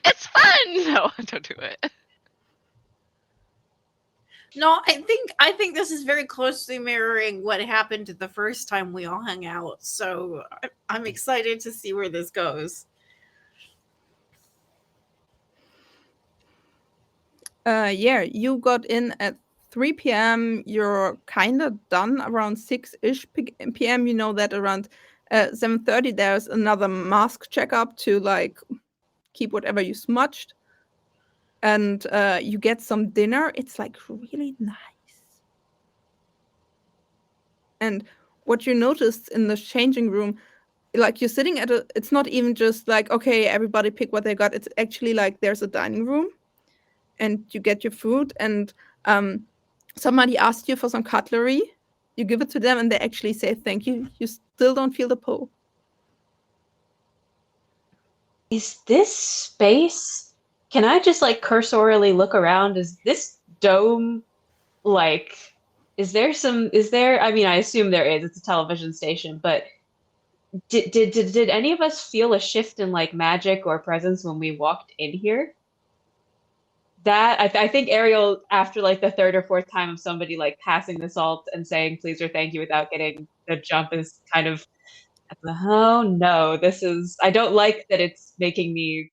It's fun. No, don't do it. No, I think this is very closely mirroring what happened the first time we all hung out. So I'm excited to see where this goes. Yeah, you got in at 3 p.m. You're kind of done around 6-ish p.m. You know that around 7:30 there's another mask checkup to, like, keep whatever you smudged and you get some dinner. It's like really nice. And what you noticed in the changing room, like you're sitting at it's not even just like, okay, everybody pick what they got. It's actually like there's a dining room and you get your food, and somebody asked you for some cutlery, you give it to them and they actually say thank you. You still don't feel the pull. Is this space? Can I just like cursorily look around? Is this dome like? Is there? I mean, I assume there is. It's a television station, but did any of us feel a shift in like magic or presence when we walked in here? That I think Ariel, after like the third or fourth time of somebody like passing the salt and saying please or thank you without getting the jump, is kind of, oh no, this is, I don't like that it's making me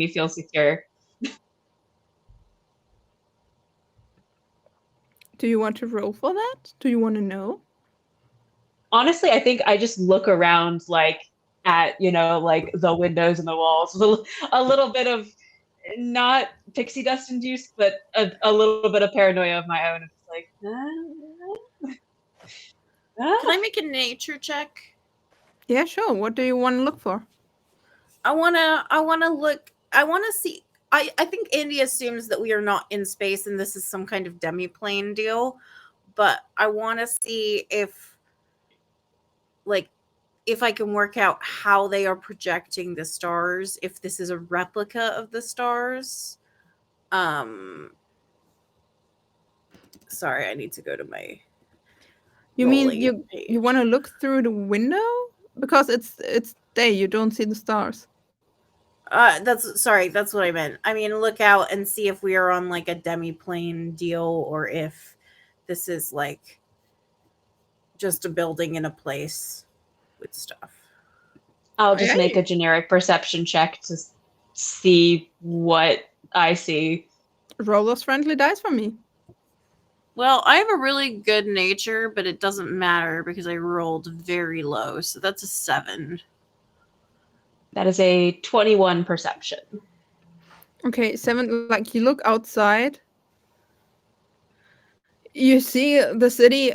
feel secure. Do you want to roll for that? Do you want to know? Honestly, I think I just look around like at, like the windows and the walls with a little bit of, not pixie dust induced, but a little bit of paranoia of my own. It's like, Can I make a nature check? Yeah, sure. What do you want to look for? I wanna see. I think Andy assumes that we are not in space and this is some kind of demi-plane deal, but I want to see if I can work out how they are projecting the stars, if this is a replica of the stars. Sorry, I need to go to my You mean rolling you want to look through the window? Because it's day, you don't see the stars. That's what I meant. I mean, look out and see if we are on like a demi-plane deal or if this is like just a building in a place with stuff. I'll just make a generic perception check to see what I see. Roll those friendly dice for me. Well, I have a really good nature, but it doesn't matter because I rolled very low. So that's a 7. That is a 21 perception. Okay, 7. Like you look outside, you see the city.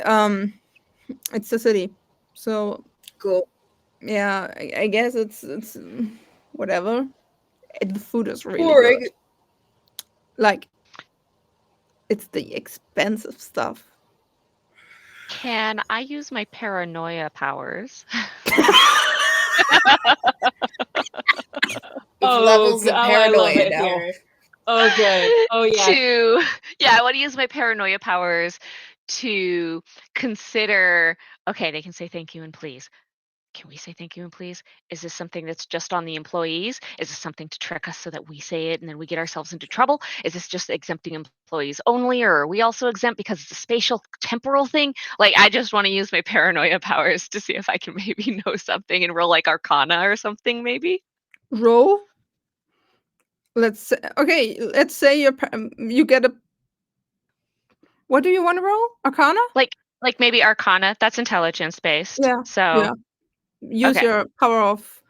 It's the city. So cool. Yeah, I guess it's whatever. The food is really good. Like, it's the expensive stuff. Can I use my paranoia powers? Levels of paranoia I love it now. here. Oh, good. Oh, yeah. I want to use my paranoia powers to consider, okay, they can say thank you and please. Can we say thank you and please? Is this something that's just on the employees? Is this something to trick us so that we say it and then we get ourselves into trouble? Is this just exempting employees only, or are we also exempt because it's a spatial temporal thing? Like, I just want to use my paranoia powers to see if I can maybe know something and roll like Arcana or something, maybe. Roll. Let's say you get a. What do you want to roll? Arcana? Like maybe Arcana. That's intelligence based. Yeah. So yeah. Use your power of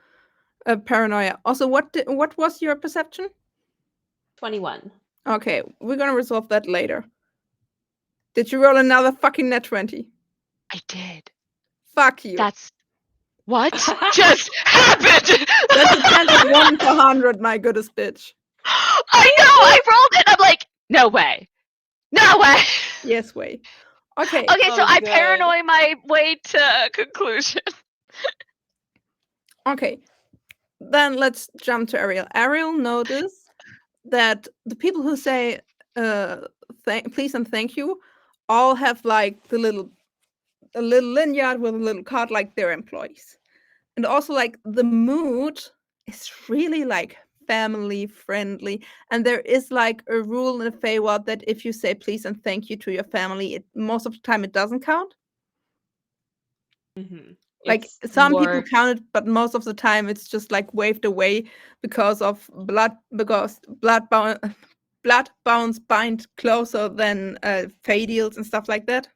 paranoia. Also, what was your perception? 21. Okay, we're gonna resolve that later. Did you roll another fucking net 20? I did. Fuck you. That's what just happened. That's a chance of 1 per 100, my goodest bitch. I know. I rolled it. I'm like, no way. No way. Yes, way. Okay. Okay, so I paranoid my way to conclusion. Okay. Then let's jump to Ariel. Ariel noticed that the people who say please and thank you all have like a little lanyard with a little card like their employees. And also like the mood is really like family friendly, and there is like a rule in the FAE that if you say please and thank you to your family, most of the time it doesn't count. Mm-hmm. Like some people count it, but most of the time it's just like waved away because blood bounds bind closer than FAE deals and stuff like that.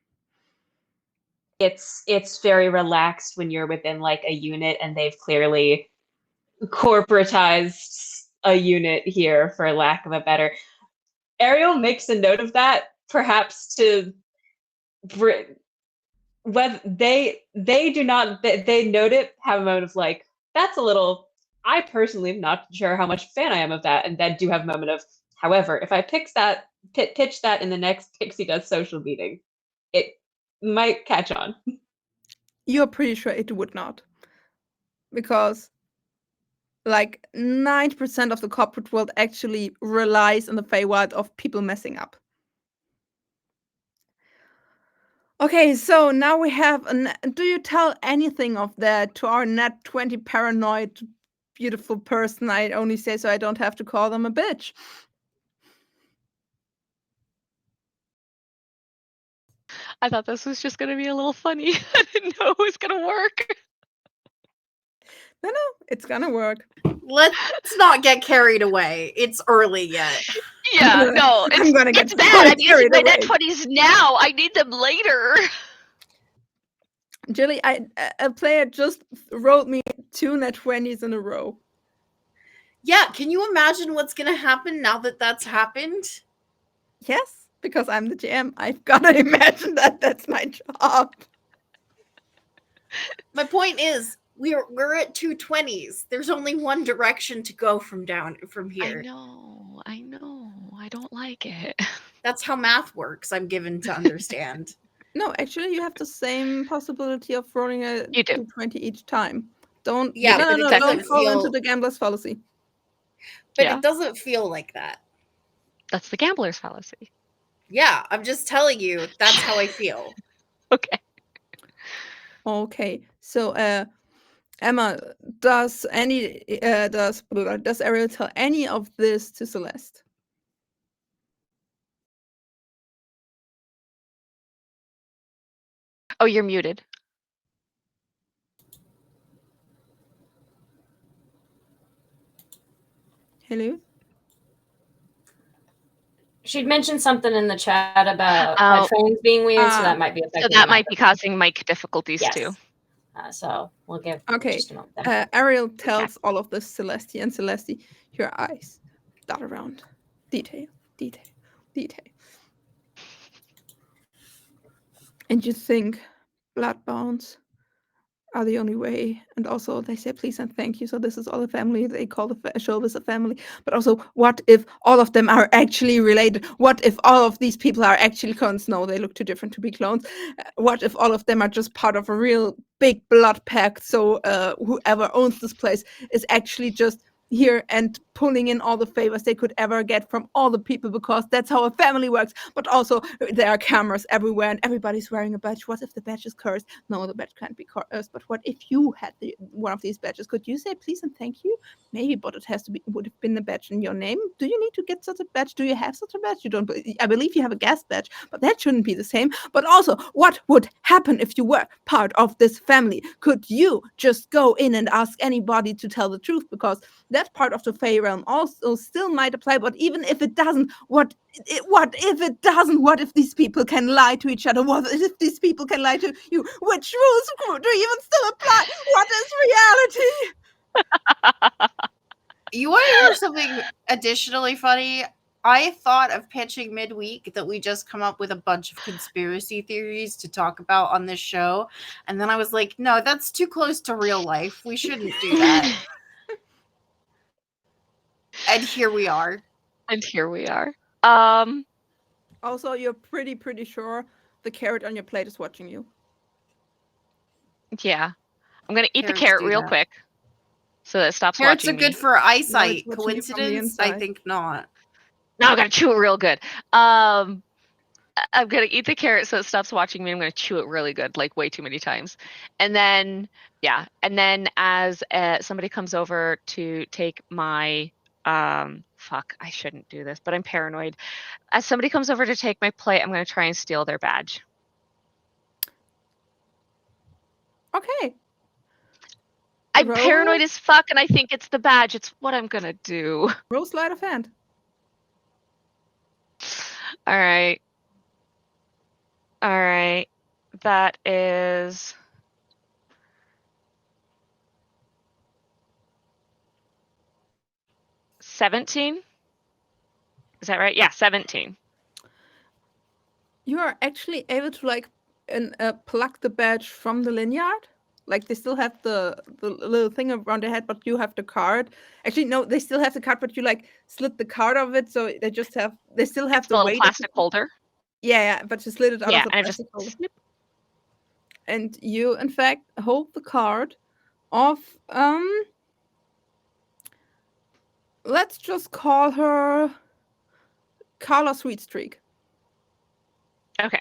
It's very relaxed when you're within like a unit and they've clearly corporatized a unit here, for lack of a better. Ariel makes a note of that, perhaps to whether they do not they note it, have a moment of like, that's a little. I personally am not sure how much fan I am of that, and then do have a moment of, however, if I pitch that in the next Pixie Dust social meeting, it might catch on. You're pretty sure it would not. Because like 90% of the corporate world actually relies on the Feywild of people messing up. Okay, so now we have do you tell anything of that to our net 20 paranoid beautiful person? I only say so I don't have to call them a bitch. I thought this was just gonna be a little funny. I didn't know it was gonna work. No, it's gonna work. Let's not get carried away. It's early yet. Yeah, no, I'm gonna get it's bad. I'm using carried my net away. 20s now. I need them later. Jilly, a player just rolled me 2 net 20s in a row. Yeah, can you imagine what's going to happen now that that's happened? Yes, because I'm the GM. I've got to imagine that. That's my job. My point is, we're at 220s. There's only one direction to go from here. I know. I don't like it. That's how math works, I'm given to understand. No, actually, you have the same possibility of rolling a You do. 220 each time. Don't Yeah, no, but no, it no, doesn't don't fall into feel- the gambler's fallacy. But Yeah. it doesn't feel like that. That's the gambler's fallacy. Yeah, I'm just telling you, that's how I feel. Okay. Okay, so Emma, does Ariel tell any of this to Celeste? Oh, you're muted. Hello? She'd mentioned something in the chat about Oh. headphones being weird, so that might be affecting. So that might be causing mic difficulties too. So we'll give just a moment then. Ariel tells all of this Celeste, and Celeste, your eyes dot around. Detail, detail, detail. And you think blood bonds are the only way. And also they say please and thank you. So this is all a family. They call the show this a family. But also, what if all of them are actually related? What if all of these people are actually clones? No, they look too different to be clones. What if all of them are just part of a real big blood pact? So whoever owns this place is actually just here and pulling in all the favors they could ever get from all the people, because that's how a family works. But also there are cameras everywhere and everybody's wearing a badge. What if the badge is cursed? No, the badge can't be cursed. But what if you had one of these badges? Could you say please and thank you? Maybe, but it would have been a badge in your name. Do you need to get such a badge? Do you have such a badge? You don't. I believe you have a guest badge, but that shouldn't be the same. But also, what would happen if you were part of this family? Could you just go in and ask anybody to tell the truth? Because that part of the Fae realm also still might apply. But even if it doesn't, what if it doesn't? What if these people can lie to each other? What if these people can lie to you? Which rules do even still apply? What is reality? You want to hear something additionally funny? I thought of pitching midweek that we just come up with a bunch of conspiracy theories to talk about on this show. And then I was like, no, that's too close to real life. We shouldn't do that. And here we are. Also, you're pretty sure the carrot on your plate is watching you. Yeah. I'm going to eat Carrots the carrot do real that. quick so that it stops Carrots watching are good me. for eyesight. No, it's watching you from the Coincidence? I inside. think not. No, I'm going to chew it real good. I'm going to eat the carrot so it stops watching me. I'm going to chew it really good, like way too many times. And then, yeah. And then as somebody comes over to take my, fuck, I shouldn't do this, but I'm paranoid. As somebody comes over to take my plate, I'm going to try and steal their badge. Okay. I'm Roll. paranoid as fuck, and I think it's the badge. It's what I'm going to do. Roll sleight of hand. All right. That is 17? Is that right? Yeah, 17. You are actually able to like pluck the badge from the lanyard. Like they still have the little thing around their head, but you have the card. Actually, no, they still have the card, but you like slid the card of it, so they still have It's the the little weight. plastic holder. Yeah, but you slid it out Yeah, of the and I've just plastic holder. snip. And you, in fact, hold the card of let's just call her Carla Sweetstreak. Okay.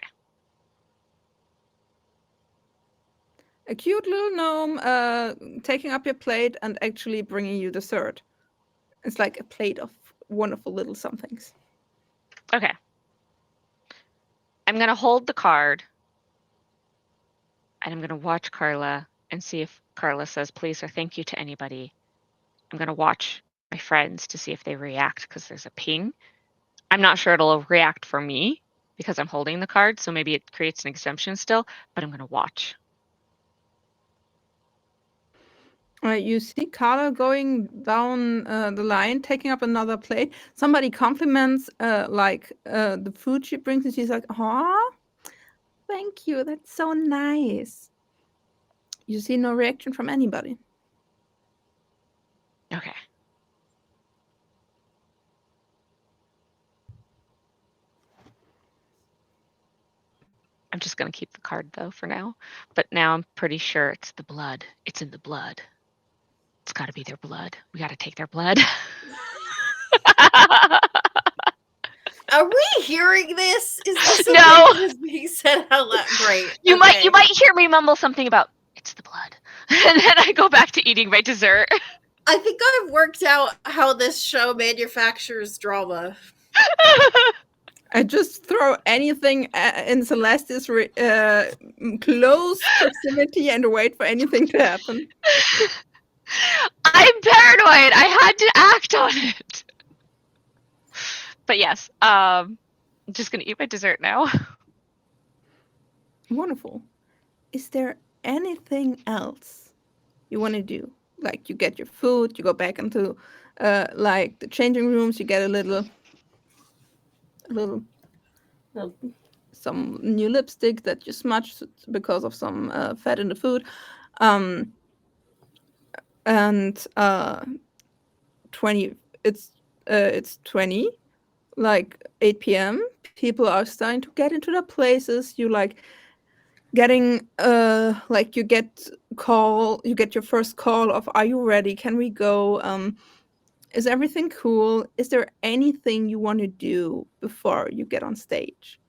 A cute little gnome taking up your plate and actually bringing you dessert. It's like a plate of wonderful little somethings. Okay. I'm going to hold the card. And I'm going to watch Carla and see if Carla says please or thank you to anybody. I'm going to watch my friends to see if they react because there's a ping. I'm not sure it'll react for me because I'm holding the card, so maybe it creates an exemption still, but I'm going to watch. You see Carla going down the line, taking up another plate. Somebody compliments the food she brings, and she's like, "Aw, thank you. That's so nice." You see no reaction from anybody. Okay. I'm just going to keep the card though for now. But now I'm pretty sure it's the blood. It's in the blood. It's got to be their blood. We got to take their blood. Are we hearing this? Is this something No. that is being said out loud? Great. You Okay. might hear me mumble something about it's the blood. And then I go back to eating my dessert. I think I've worked out how this show manufactures drama. I just throw anything in Celeste's close proximity and wait for anything to happen. I'm paranoid. I had to act on it. But yes, I'm just gonna eat my dessert now. Wonderful. Is there anything else you want to do? Like you get your food, you go back into like the changing rooms, you get a little some new lipstick that you smudged because of some fat in the food. And 20 it's 20 like 8 p.m. People are starting to get into their places. You like getting like you get your first call of are you ready, can we go, is everything cool, is there anything you want to do before you get on stage?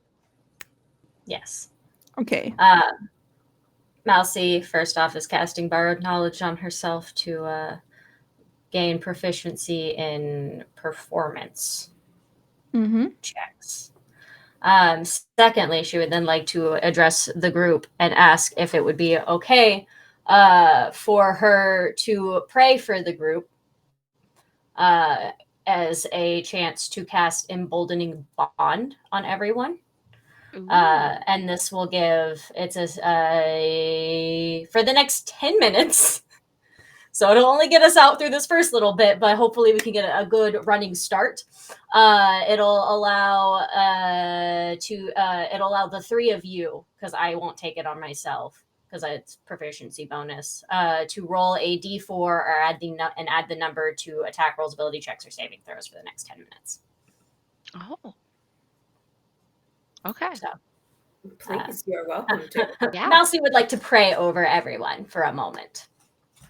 Yes. Okay. Mousy, first off, is casting Borrowed Knowledge on herself to gain proficiency in performance checks. Secondly, she would then like to address the group and ask if it would be okay for her to pray for the group as a chance to cast Emboldening Bond on everyone. And this will give for the next 10 minutes. So it'll only get us out through this first little bit, but hopefully we can get a good running start. It'll allow the three of you, because I won't take it on myself because it's proficiency bonus, to roll a d4 or add the number to attack rolls, ability checks, or saving throws for the next 10 minutes. Oh. Okay. So, please, you're welcome to. Yeah. Mousy would like to pray over everyone for a moment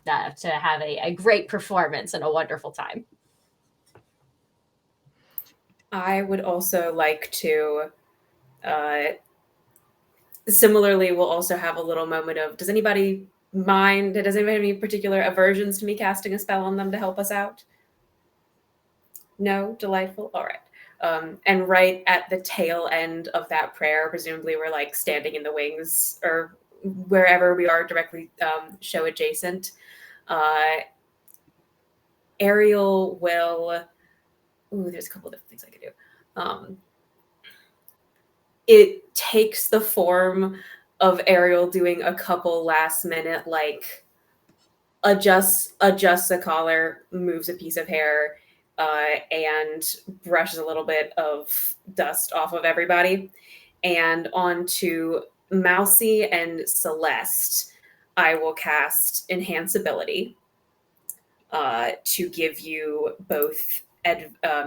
to have a great performance and a wonderful time. I would also like to, similarly, we'll also have a little moment of, does anybody mind, does anybody have any particular aversions to me casting a spell on them to help us out? No? Delightful? All right. And right at the tail end of that prayer, presumably we're like standing in the wings or wherever we are directly show adjacent, Ariel will, there's a couple of different things I could do. It takes the form of Ariel doing a couple last minute, like adjusts a collar, moves a piece of hair, and brushes a little bit of dust off of everybody. And onto Mousy and Celeste, I will cast Enhanceability to give you both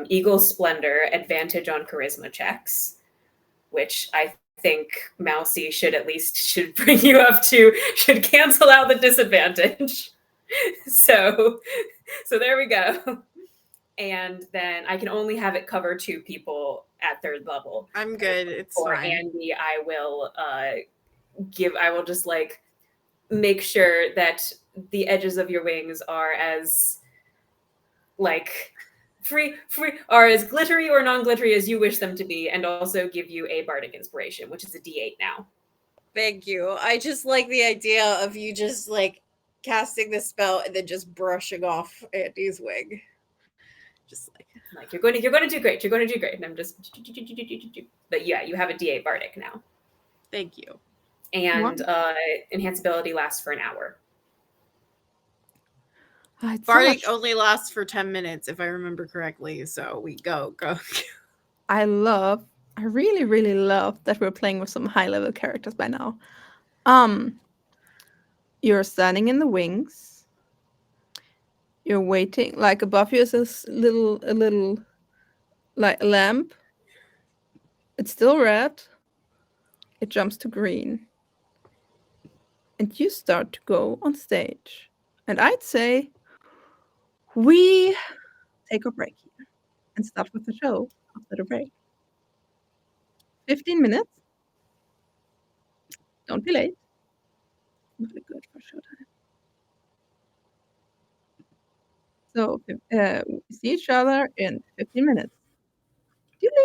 Eagle Splendor advantage on charisma checks, which I think Mousy should bring you up to, should cancel out the disadvantage. So there we go. And then I can only have it cover 2 people at 3rd level. I'm good. It's For fine. Andy, I will just like make sure that the edges of your wings are as like free are as glittery or non-glittery as you wish them to be, and also give you a bardic inspiration, which is a D8 now. Thank you. I just like the idea of you just like casting the spell and then just brushing off Andy's wing. Just like you're going to do great. You're going to do great. And I'm just, but yeah, you have a D8 bardic now. Thank you. And enhanceability lasts for an hour. Bardic only lasts for 10 minutes, if I remember correctly. So we go. I really, really love that we're playing with some high-level characters by now. You're standing in the wings. You're waiting. Like above you is this a little like lamp. It's still red. It jumps to green. And you start to go on stage. And I'd say we take a break here and start with the show after the break. 15 minutes. Don't be late. Really good for showtime. So we see each other in 15 minutes. Doodle.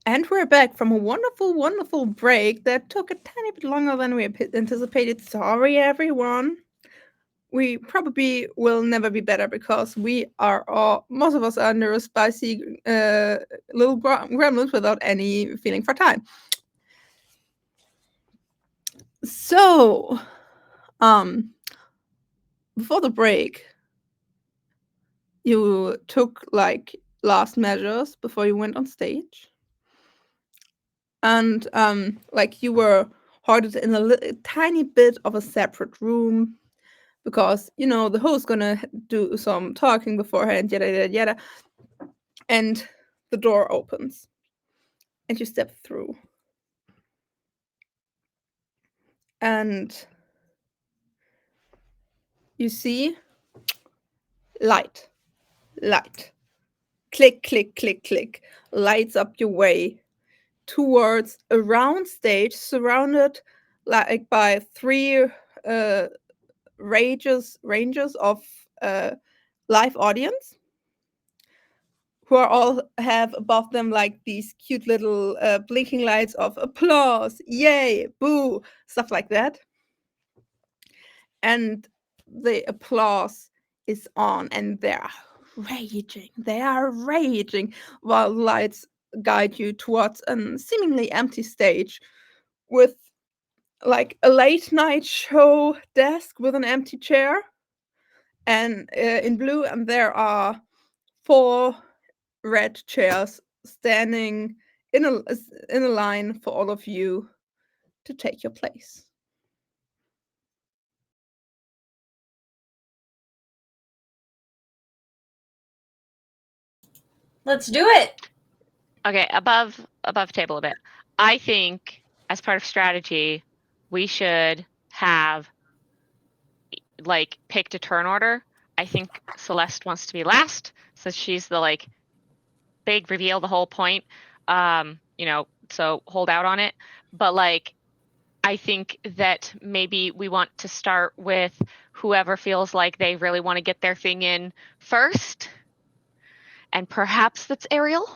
And we're back from a wonderful, wonderful break that took a tiny bit longer than we anticipated. Sorry, everyone. We probably will never be better because we are all, most of us are under a spicy little gremlins without any feeling for time. So, before the break, you took like last measures before you went on stage. And like you were hoarded in a tiny bit of a separate room because the host's gonna do some talking beforehand, yada yada yada, and the door opens and you step through and you see light, click, click, click, click, lights up your way towards a round stage surrounded like by three ranges of live audience who are all have above them like these cute little blinking lights of applause, yay, boo, stuff like that. And the applause is on and they're raging while lights guide you towards a seemingly empty stage with like a late night show desk with an empty chair and in blue, and there are 4 red chairs standing in a line for all of you to take your place. Let's do it. Okay, above table a bit. I think as part of strategy, we should have like picked a turn order. I think Celeste wants to be last, since she's the like big reveal, the whole point. So hold out on it. But like I think that maybe we want to start with whoever feels like they really want to get their thing in first. And perhaps that's Ariel.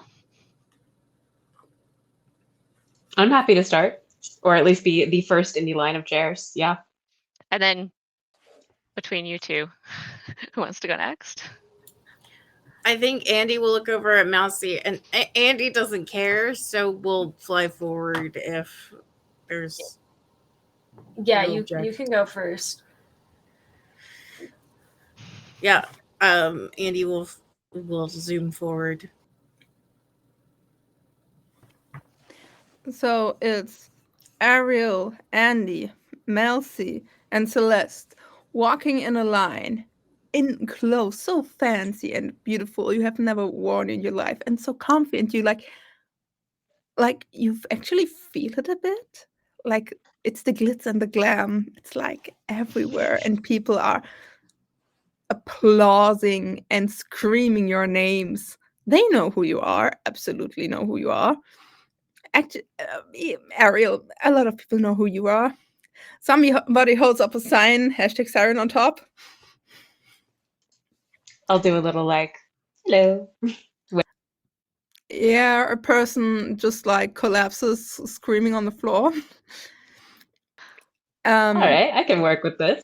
I'm happy to start, or at least be the first in the line of chairs. Yeah. And then between you two, who wants to go next? I think Andy will look over at Mousy, and Andy doesn't care, so we'll fly forward if there's. Yeah, no you objection. can go first. Yeah, Andy will zoom forward. So it's Ariel, Andy, Melcy, and Celeste walking in a line in clothes so fancy and beautiful you have never worn in your life, and so comfy, and you like you've actually feel it a bit, like it's the glitz and the glam, it's like everywhere, and people are applauding and screaming your names. They know who you are, absolutely know who you are. Actually, Ariel, a lot of people know who you are. Somebody holds up a sign, hashtag siren on top. I'll do a little like, hello. Yeah, a person just like collapses screaming on the floor. All right, I can work with this.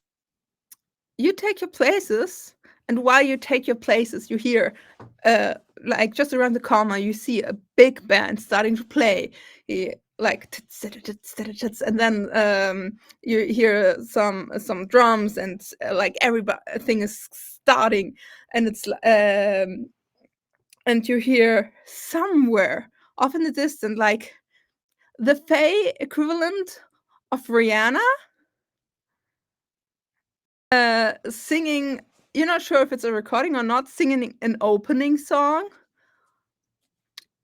You take your places, and while you take your places, you hear like just around the corner you see a big band starting to play, like and then you hear some drums, and like everything is starting, and it's and you hear somewhere off in the distance like the FAE equivalent of Rihanna singing. You're not sure if it's a recording or not, singing an opening song.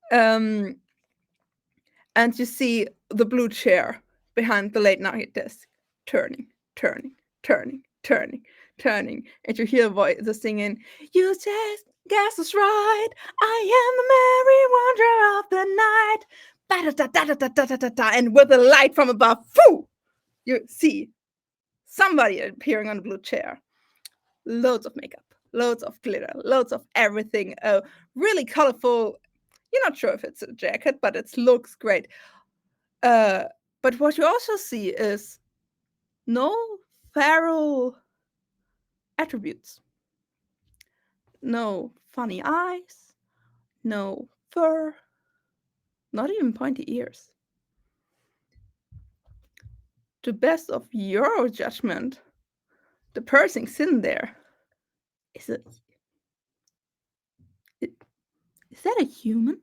And you see the blue chair behind the late night desk turning, and you hear the singing, "You just guess it's right, I am the merry wanderer of the night." And with a light from above, foo, you see somebody appearing on the blue chair. Loads of makeup, loads of glitter, loads of everything. Really colorful. You're not sure if it's a jacket, but it looks great. But what you also see is no feral attributes. No funny eyes, no fur, not even pointy ears. To best of your judgment, the person sitting there is that a human?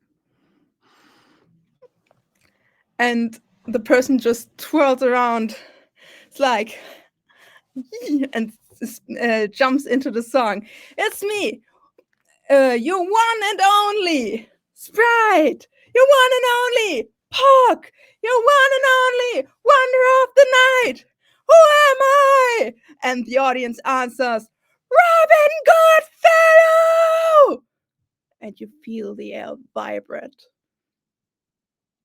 And the person just twirls around. It's like, and jumps into the song. It's me, your one and only Sprite, your one and only Puck, your one and only Wonder of the Night. Who am I? And the audience answers, Robin Goodfellow! And you feel the air vibrate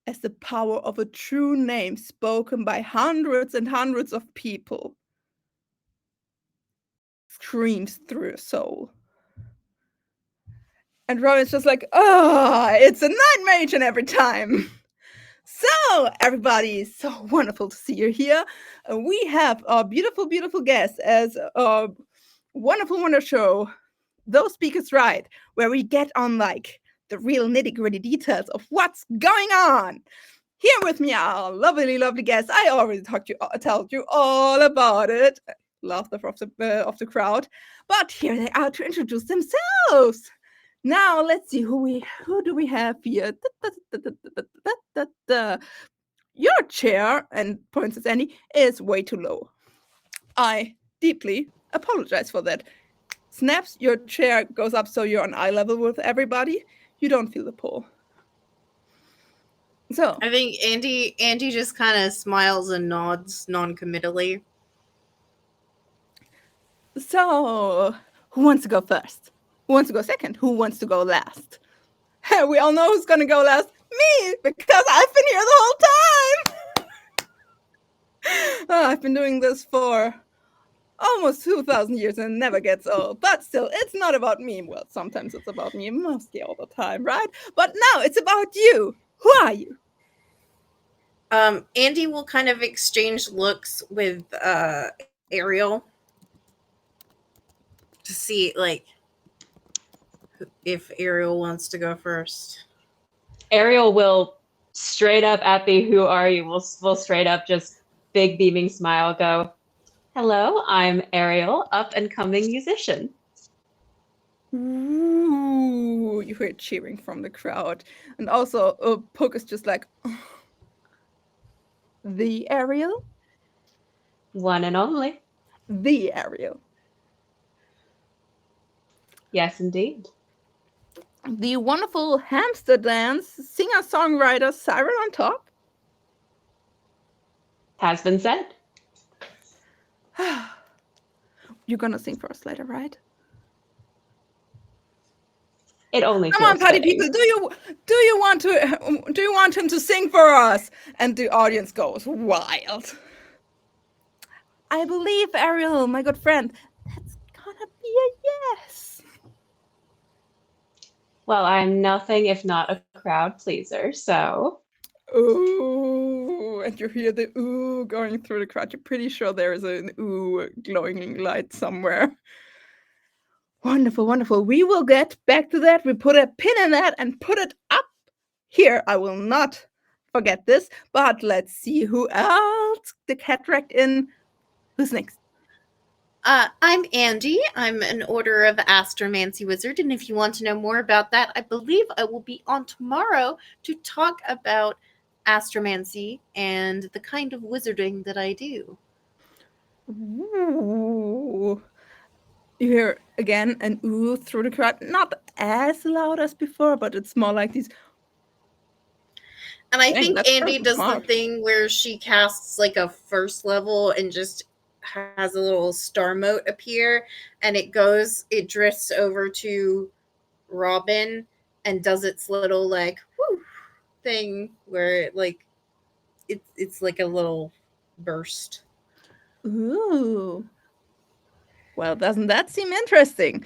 as the power of a true name spoken by hundreds and hundreds of people screams through your soul. And Robin's just like, it's a night mage and every time. So, everybody, so wonderful to see you here. We have our beautiful, beautiful guest as a wonderful wonder show, Those Speakers Right, where we get on like the real nitty-gritty details of what's going on. Here with me are our lovely, lovely guests. I already told you all about it. Laughter of the crowd. But here they are to introduce themselves. Now let's see who do we have here. Your chair, and points at Annie, is way too low. I deeply apologize for that. Snaps, your chair goes up so you're on eye level with everybody. You don't feel the pull. So I think Andy just kind of smiles and nods non-committally. So who wants to go first? Who wants to go second? Who wants to go last? We all know who's gonna go last. Me, because I've been here the whole time. I've been doing this for almost 2,000 years and it never gets old. But still, it's not about me. Well, sometimes it's about me, mostly all the time, right? But now it's about you. Who are you? Andy will kind of exchange looks with Ariel to see like if Ariel wants to go first. Ariel will straight up at the "Who are you?" will straight up just big beaming smile go, "Hello, I'm Ariel, up and coming musician." Ooh, you hear cheering from the crowd. And also, Poke is just like, the Ariel? One and only. The Ariel. Yes, indeed. The wonderful hamster dance singer-songwriter Siren on top? Has been said. You're gonna sing for us later, right? It only Come on, feels party fitting. people, do you want him to sing for us? And the audience goes wild. I believe, Ariel, my good friend, that's gonna be a yes. Well, I'm nothing if not a crowd pleaser, so Ooh, and you hear the ooh going through the crowd. You're pretty sure there is an ooh glowing light somewhere. Wonderful, wonderful. We will get back to that. We put a pin in that and put it up here. I will not forget this, but let's see who else the cat dragged in. Who's next? I'm Andy. I'm an Order of Astromancy Wizard, and if you want to know more about that, I believe I will be on tomorrow to talk about astromancy and the kind of wizarding that I do. Ooh. You hear again an ooh through the crowd. Not as loud as before, but it's more like these. And I Dang, think that's Andy perfect does smart. the thing where she casts like a first level and just has a little star mote appear, and it drifts over to Robin and does its little like whoo thing where it like it's like a little burst. Ooh. Well, doesn't that seem interesting?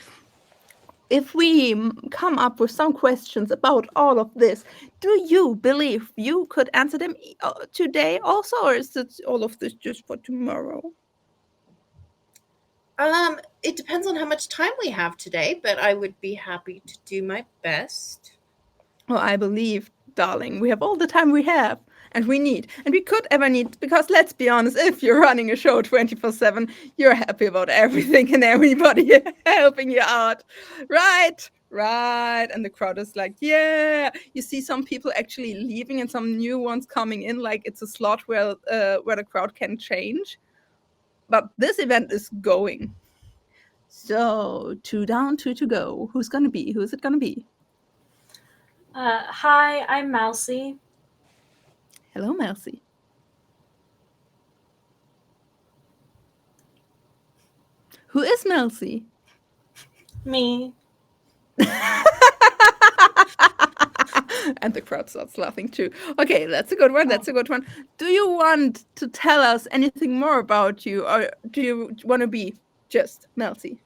if we come up with some questions about all of this, do you believe you could answer them today also, or is it all of this just for tomorrow? It depends on how much time we have today, but I would be happy to do my best. Well, I believe, darling, we have all the time we have and we need, and we could ever need, because let's be honest, if you're running a show 24/7, you're happy about everything and everybody helping you out. Right? Right. And the crowd is like, yeah. You see some people actually leaving and some new ones coming in, like it's a slot where the crowd can change. But this event is going. So 2 down, 2 to go. Who's gonna be? Who's it gonna be? Hi, I'm Mousy. Hello, Mercy. Who is Mercy? Me. And the crowd starts laughing too. Okay, that's a good one. That's a good one. Do you want to tell us anything more about you, or do you want to be just Mercy?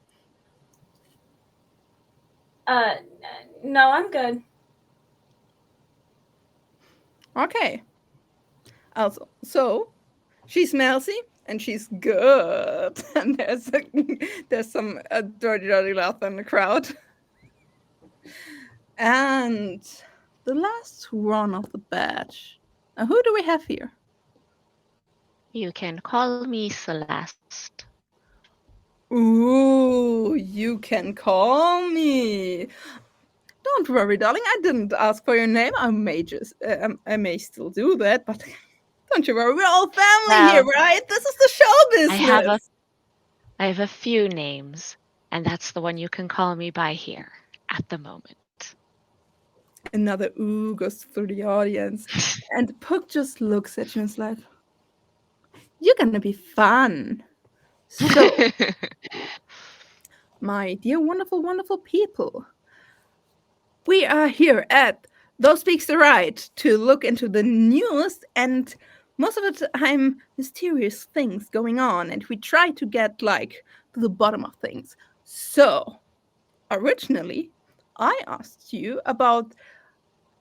No, I'm good. Okay. Also, so she's Mercy and she's good. And there's some dirty laughter in the crowd. And the last one of the batch. Who do we have here? You can call me Celeste. Ooh, you can call me. Don't worry, darling. I didn't ask for your name. I may still do that, but don't you worry. We're all family here, right? This is the show business. I have a few names, and that's the one you can call me by here at the moment. Another ooh goes through the audience, and Puck just looks at you and is like, "You're gonna be fun." So, my dear, wonderful, wonderful people, we are here at Those Speaks the Right to look into the news and most of the time mysterious things going on, and we try to get like to the bottom of things. So, originally, I asked you about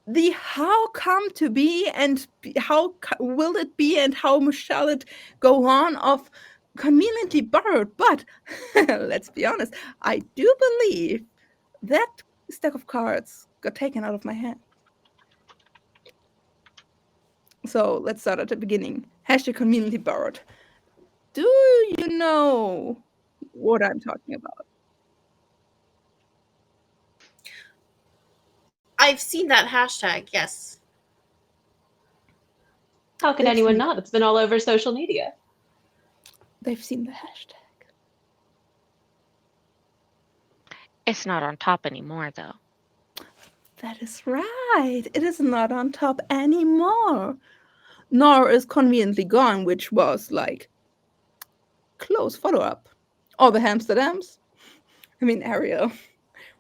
the how come to be and how will it be and how shall it go on of conveniently borrowed. But let's be honest, I do believe that stack of cards got taken out of my hand. So let's start at the beginning. Hashtag conveniently borrowed. Do you know what I'm talking about? I've seen that hashtag, yes. How could anyone not? It's been all over social media. They've seen the hashtag. It's not on top anymore, though. That is right. It is not on top anymore. Nor is conveniently gone, which was like close follow-up. All the Hamsterdams. I mean, Ariel.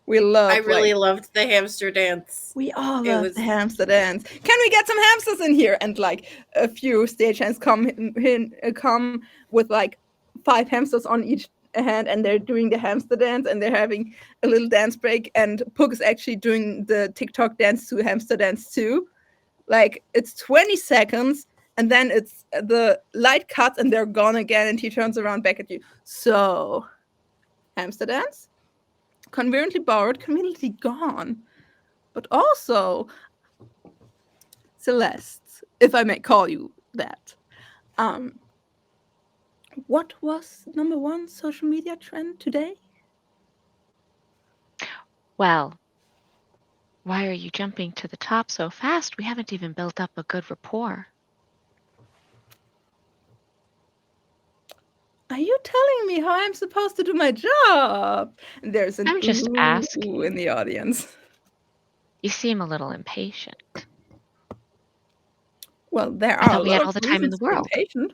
We love. I really loved the hamster dance. We all love the hamster dance. Can we get some hamsters in here? And like a few stagehands come with like 5 hamsters on each hand, and they're doing the hamster dance, and they're having a little dance break. And Puck is actually doing the TikTok dance to hamster dance too. Like it's 20 seconds, and then it's the light cuts, and they're gone again, and he turns around back at you. So, hamster dance. Conveniently borrowed, conveniently gone. But also, Celeste, if I may call you that. What was number 1 social media trend today? Well, why are you jumping to the top so fast? We haven't even built up a good rapport. Are you telling me how I'm supposed to do my job? And there's an I'm just ooh asking. in the audience. You seem a little impatient. Well, there I are thought a we lot had of all the time in reasons the to be world. impatient.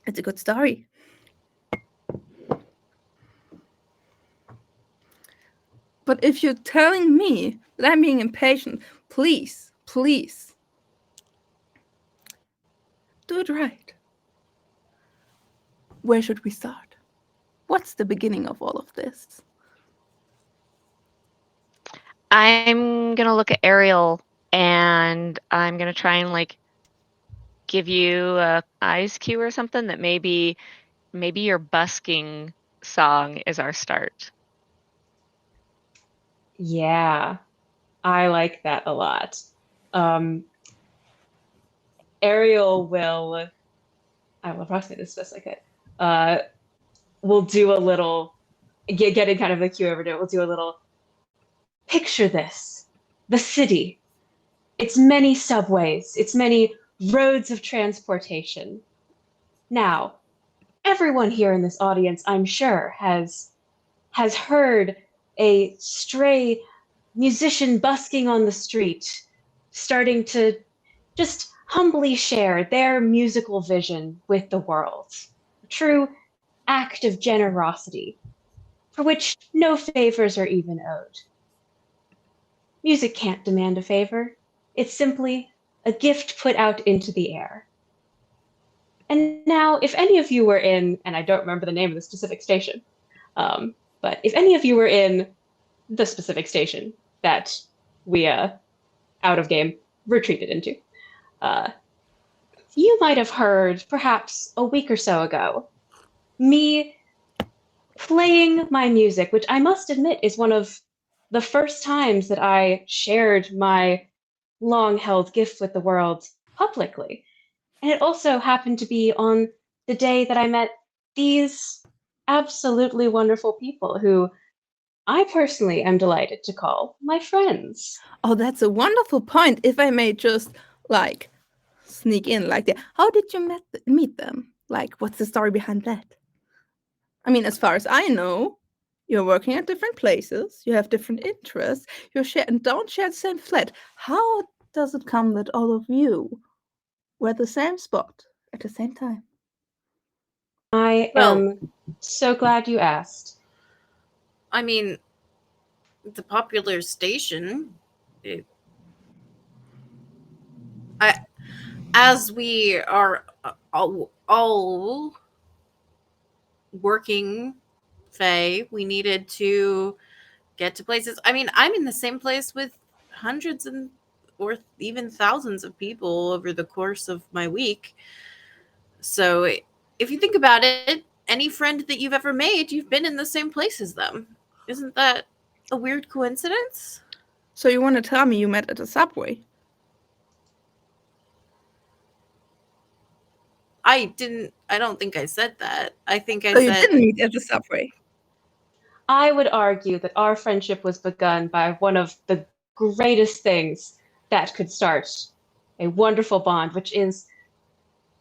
It's a good story. But if you're telling me that I'm being impatient, please, please, do it right. Where should we start? What's the beginning of all of this? I'm gonna look at Ariel and I'm gonna try and like give you a eyes cue or something that maybe your busking song is our start. Yeah, I like that a lot. Ariel will, I will approximate this best I could. We'll do a little, getting kind of the cue over to it, we'll do a little, picture this, the city, its many subways, its many roads of transportation. Now, everyone here in this audience, I'm sure, has heard a stray musician busking on the street, starting to just humbly share their musical vision with the world. A true act of generosity, for which no favors are even owed. Music can't demand a favor. It's simply a gift put out into the air. And now, if any of you were in, and I don't remember the name of the specific station, but if any of you were in the specific station that we, out of game, retreated into, you might have heard, perhaps a week or so ago, me playing my music, which I must admit is one of the first times that I shared my long held gift with the world publicly. And it also happened to be on the day that I met these absolutely wonderful people who I personally am delighted to call my friends. Oh, that's a wonderful point. If I may just like sneak in like that. How did you meet them? Like, what's the story behind that? I mean, as far as I know, you're working at different places, you have different interests, and don't share the same flat. How does it come that all of you were at the same spot at the same time? I am so glad you asked. I mean, the popular station, as we are all working FAE, we needed to get to places. I mean, I'm in the same place with hundreds or even thousands of people over the course of my week. So if you think about it, any friend that you've ever made, you've been in the same place as them. Isn't that a weird coincidence? So you want to tell me you met at a subway? I don't think I said that. I think I So you said didn't meet at the subway? I would argue that our friendship was begun by one of the greatest things that could start a wonderful bond, which is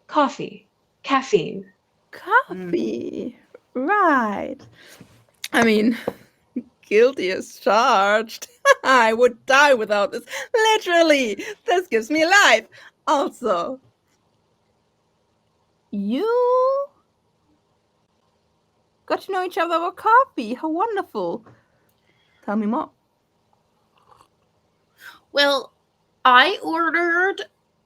coffee, caffeine. Coffee. Right. I mean, guilty as charged. I would die without this. Literally. This gives me life. Also, you got to know each other over coffee. How wonderful. Tell me more. Well, I ordered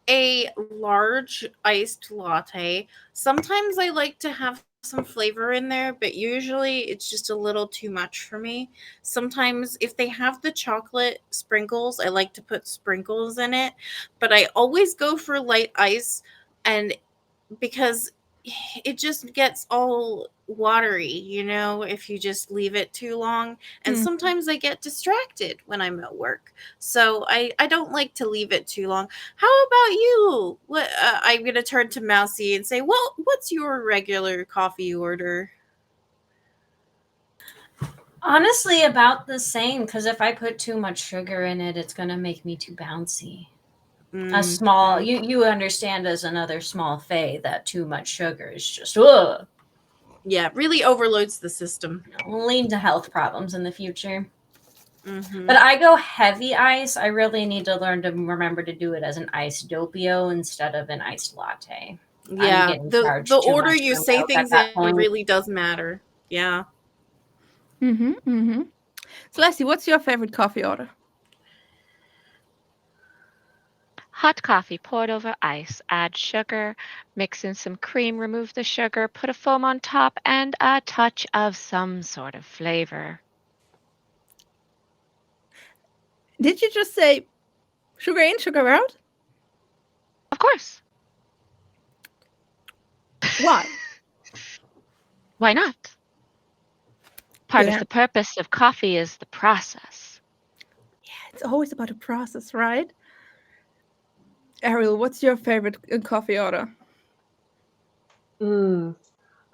a large iced latte. Sometimes I like to have some flavor in there, but usually it's just a little too much for me. Sometimes if they have the chocolate sprinkles, I like to put sprinkles in it, but I always go for light ice, and because it just gets all watery, if you just leave it too long. And sometimes I get distracted when I'm at work. So I don't like to leave it too long. How about you? What I'm going to turn to Mousy and say, well, what's your regular coffee order? Honestly, about the same, because if I put too much sugar in it, it's going to make me too bouncy. A small, you understand as another small FAE that too much sugar is just, ugh. Yeah, really overloads the system. Will lead to health problems in the future. Mm-hmm. But I go heavy ice. I really need to learn to remember to do it as an iced doppio instead of an iced latte. Yeah, the order you say things in really does matter. Yeah. Celeste, what's your favorite coffee order? Hot coffee poured over ice. Add sugar, mix in some cream, remove the sugar, put a foam on top, and a touch of some sort of flavor. Did you just say sugar in, sugar out? Of course. Why? Why not? Part Yeah. of the purpose of coffee is the process. It's always about a process, right? Ariel, what's your favorite coffee order?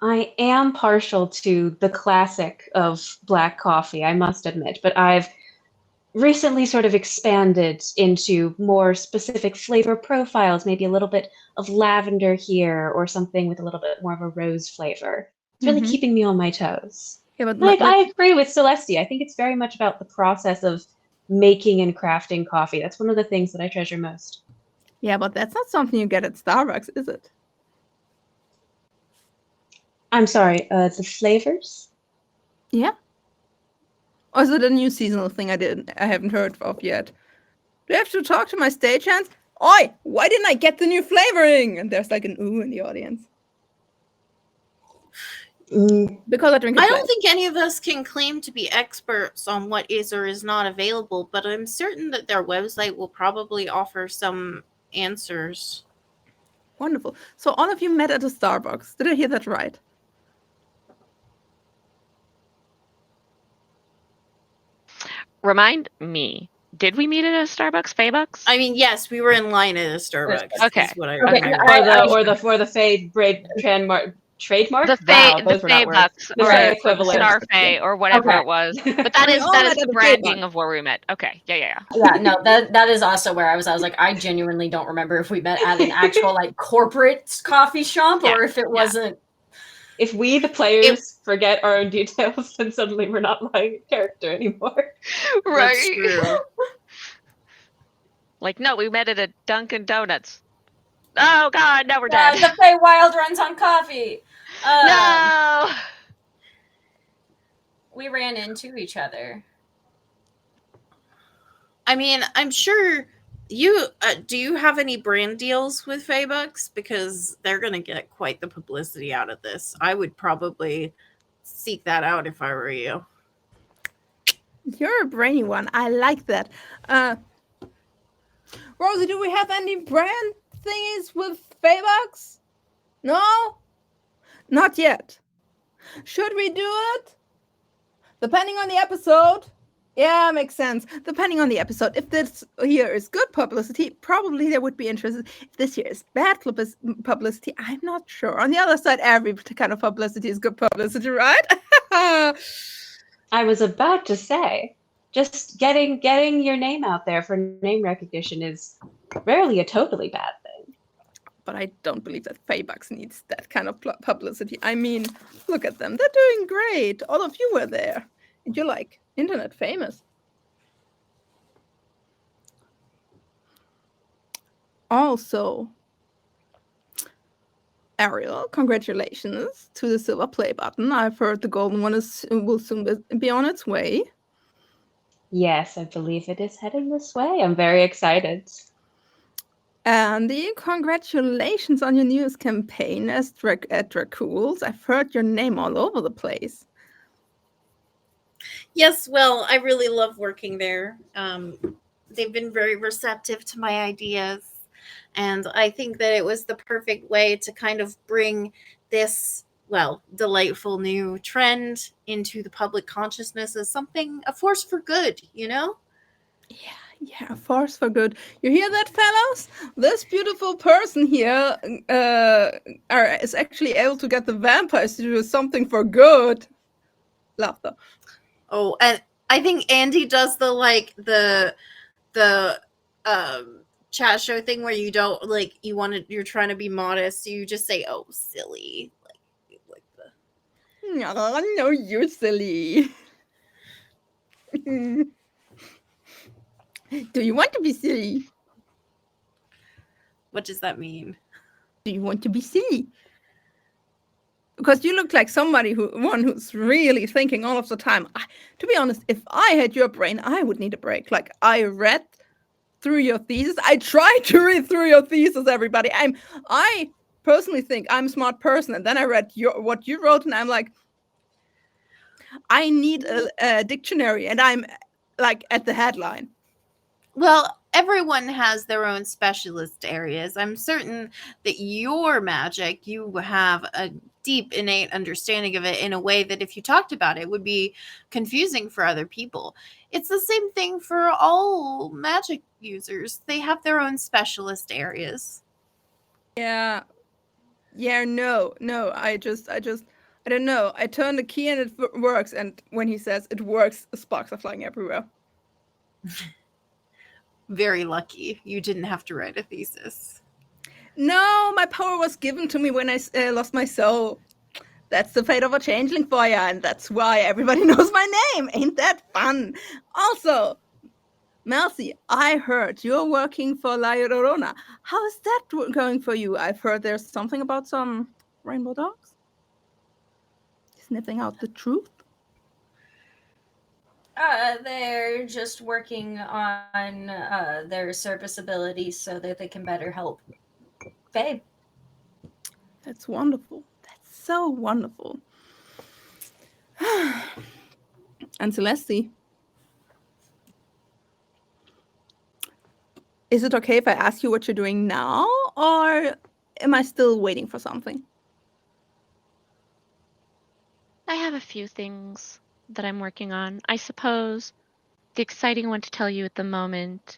I am partial to the classic of black coffee, I must admit, but I've recently sort of expanded into more specific flavor profiles, maybe a little bit of lavender here or something with a little bit more of a rose flavor. It's really Mhm. keeping me on my toes. Yeah, but Like, I agree with Celeste. I think it's very much about the process of making and crafting coffee. That's one of the things that I treasure most. yeah, but that's not something you get at Starbucks, is it? I'm sorry, the flavors? Yeah. Or is it a new seasonal thing I haven't heard of yet? Do I have to talk to my stagehands? Oi, why didn't I get the new flavoring? And there's like an ooh in the audience. Because I drink it I black. don't think any of us can claim to be experts on what is or is not available, but I'm certain that their website will probably offer some answers. Wonderful. So all of you met at a Starbucks. Did I hear that right? Remind me, did we meet at a Starbucks, Faybucks? I mean, yes, we were in line at a Starbucks. Okay. Is what I Okay, remember. Or the Fade braid trademark? The Wow, Fay, those the were not words. Faybucks, The or Fay the equivalent. Star Fay, or whatever Okay. it was. But that We is all that met is at the the branding Faybucks. of where we met. Okay, yeah. Yeah, no, that is also where I was like, I genuinely don't remember if we met at an actual like corporate coffee shop or if it wasn't. If we, the players, forget our own details, then suddenly we're not playing a character anymore. That's true. Like, no, we met at a Dunkin' Donuts. Oh God, now we're dead. The Fey Wild runs on coffee. No. We ran into each other. I mean, I'm sure you do you have any brand deals with Faybucks? Because they're gonna get quite the publicity out of this. I would probably seek that out if I were you. You're a brainy one. I like that. Rosie, do we have any brand thingies with Faybucks? No? Not yet. Should we do it? Depending on the episode. Yeah, makes sense. Depending on the episode. If this here is good publicity, probably they would be interested. If this here is bad publicity, I'm not sure. On the other side, every kind of publicity is good publicity, right? I was about to say, just getting your name out there for name recognition is rarely a totally bad thing. But I don't believe that Faybucks needs that kind of publicity. I mean, look at them. They're doing great. All of you were there. And you're like internet famous. Also, Ariel, congratulations to the silver play button. I've heard the golden one will soon be on its way. Yes, I believe it is heading this way. I'm very excited. Andy, congratulations on your newest campaign as at Dracools. I've heard your name all over the place. Yes, well, I really love working there. They've been very receptive to my ideas. And I think that it was the perfect way to kind of bring this, well, delightful new trend into the public consciousness as something, a force for good, you know? Yeah, force for good. You hear that, fellows? This beautiful person here is actually able to get the vampires to do something for good. Laughter. Oh, and I think Andy does the chat show thing where you don't you're trying to be modest, so you just say, "Oh, silly," like the. No, you're silly. Do you want to be silly? What does that mean? Do you want to be silly? Because you look like somebody who's really thinking all of the time. To be honest, if I had your brain, I would need a break. Like, I read through your thesis. I tried to read through your thesis, everybody. I personally think I'm a smart person, and then I read what you wrote, and I'm like, I need a dictionary, and I'm like at the headline. Well, everyone has their own specialist areas. I'm certain that your magic, you have a deep, innate understanding of it in a way that if you talked about it would be confusing for other people. It's the same thing for all magic users. They have their own specialist areas. Yeah. Yeah, no. I don't know. I turn the key and it works. And when he says it works, sparks are flying everywhere. Very lucky. You didn't have to write a thesis. No, my power was given to me when I lost my soul. That's the fate of a changeling for ya, and that's why everybody knows my name. Ain't that fun? Also, Melcy, I heard you're working for La Llorona. How is that going for you? I've heard there's something about some rainbow dogs sniffing out the truth. They're just working on their serviceability so that they can better help FAE. That's wonderful. That's so wonderful. And Celeste, is it okay if I ask you what you're doing now, or am I still waiting for something? I have a few things that I'm working on. I suppose the exciting one to tell you at the moment